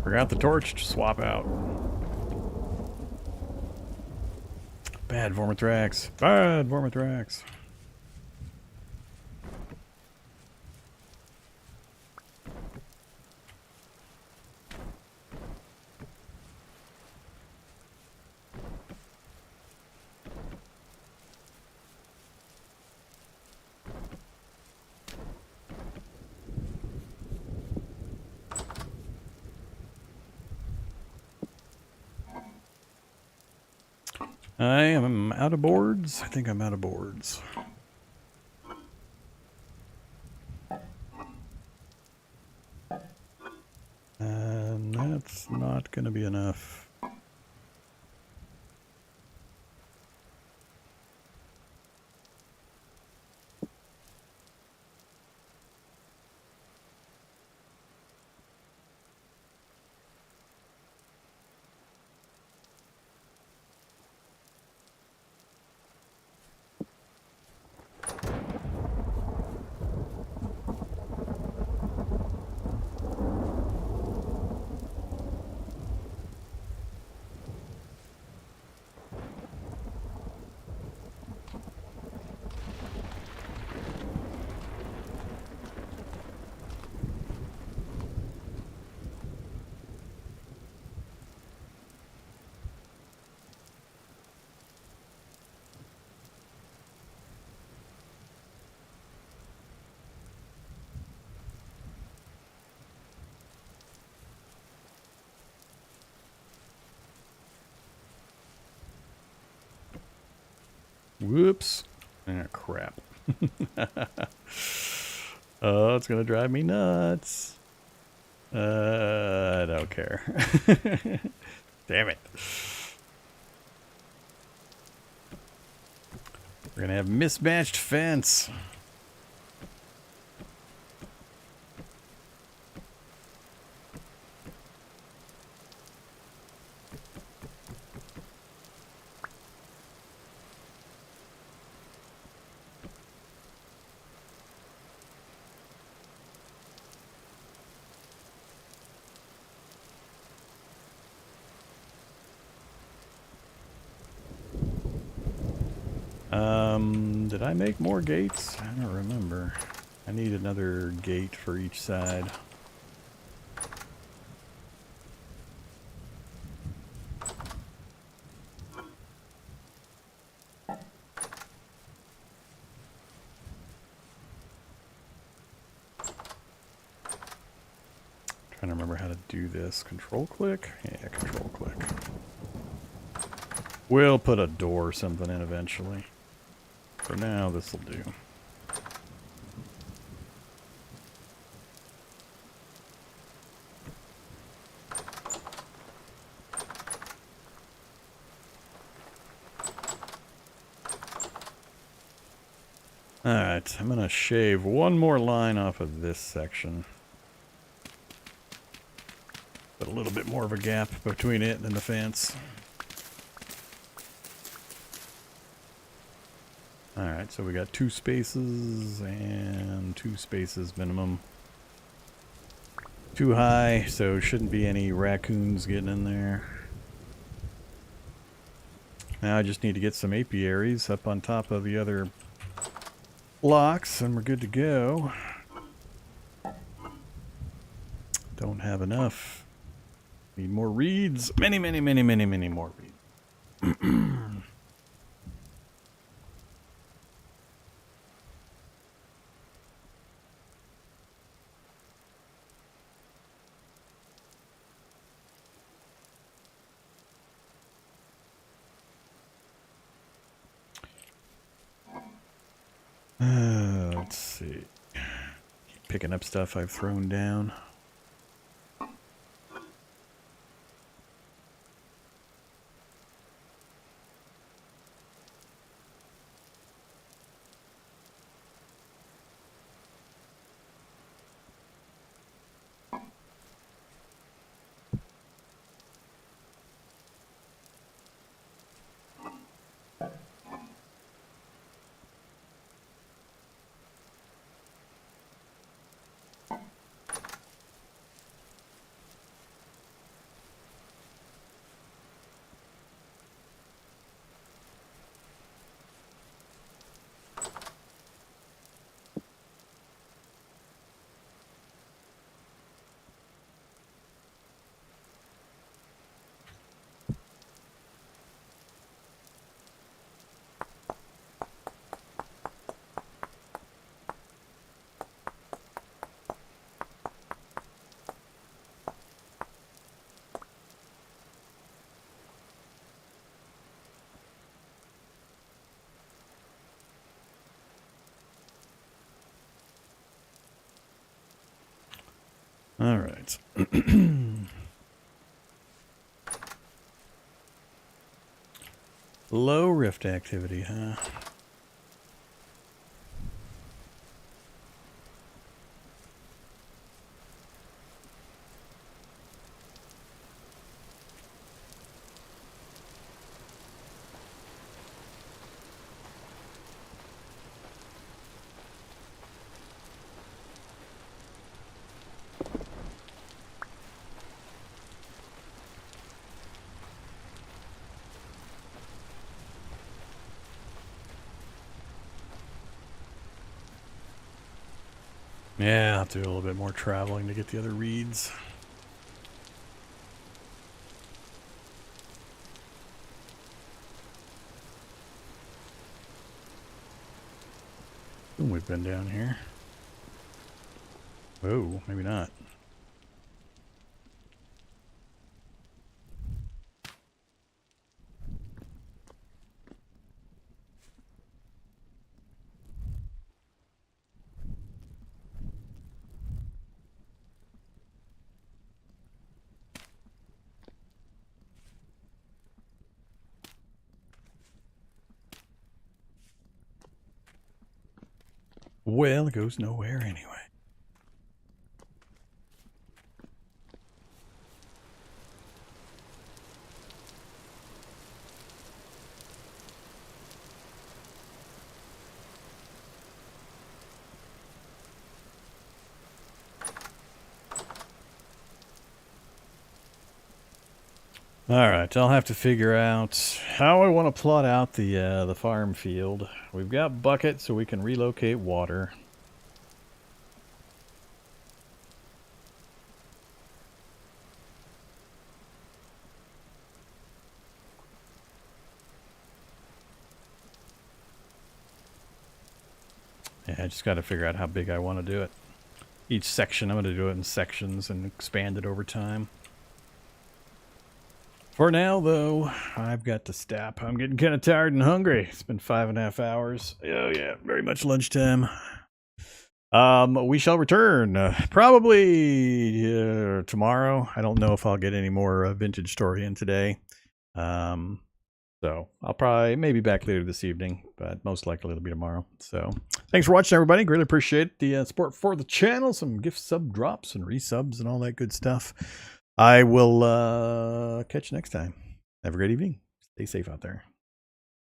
[SPEAKER 1] forgot the torch to swap out. Bad Vormithrax. Bad Vormithrax. I am out of boards. I think I'm out of boards. And that's not going to be enough. Whoops. Ah, crap. Oh, it's gonna drive me nuts. I don't care. Damn it. We're gonna have mismatched fence. Did I make more gates? I don't remember. I need another gate for each side. Trying to remember how to do this. Control click? Yeah, control click. We'll put a door or something in eventually. For now, this will do. Alright, I'm gonna shave one more line off of this section. Put a little bit more of a gap between it and the fence. Alright, so we got 2 spaces and 2 spaces minimum. Too high, so shouldn't be any raccoons getting in there. Now I just need to get some apiaries up on top of the other blocks and we're good to go. Don't have enough. Need more reeds. Many more reeds. Let's see. Keep picking up stuff I've thrown down. All right. Low rift activity, huh? Yeah, I'll have to do a little bit more traveling to get the other reeds. We've been down here. Oh, maybe not. Well, it goes nowhere anyway. All right, I'll have to figure out how I want to plot out the farm field. We've got buckets, so we can relocate water. Yeah, I just got to figure out how big I want to do it. Each section, I'm going to do it in sections and expand it over time. For now, though, I've got to stop. I'm getting kind of tired and hungry. It's been 5.5 hours. Oh, yeah, very much lunchtime. We shall return probably tomorrow. I don't know if I'll get any more vintage story in today. So I'll probably maybe back later this evening, but most likely it'll be tomorrow. So thanks for watching, everybody. Greatly appreciate the support for the channel. Some gift sub drops and resubs and all that good stuff. I will catch you next time. Have a great evening. Stay safe out there.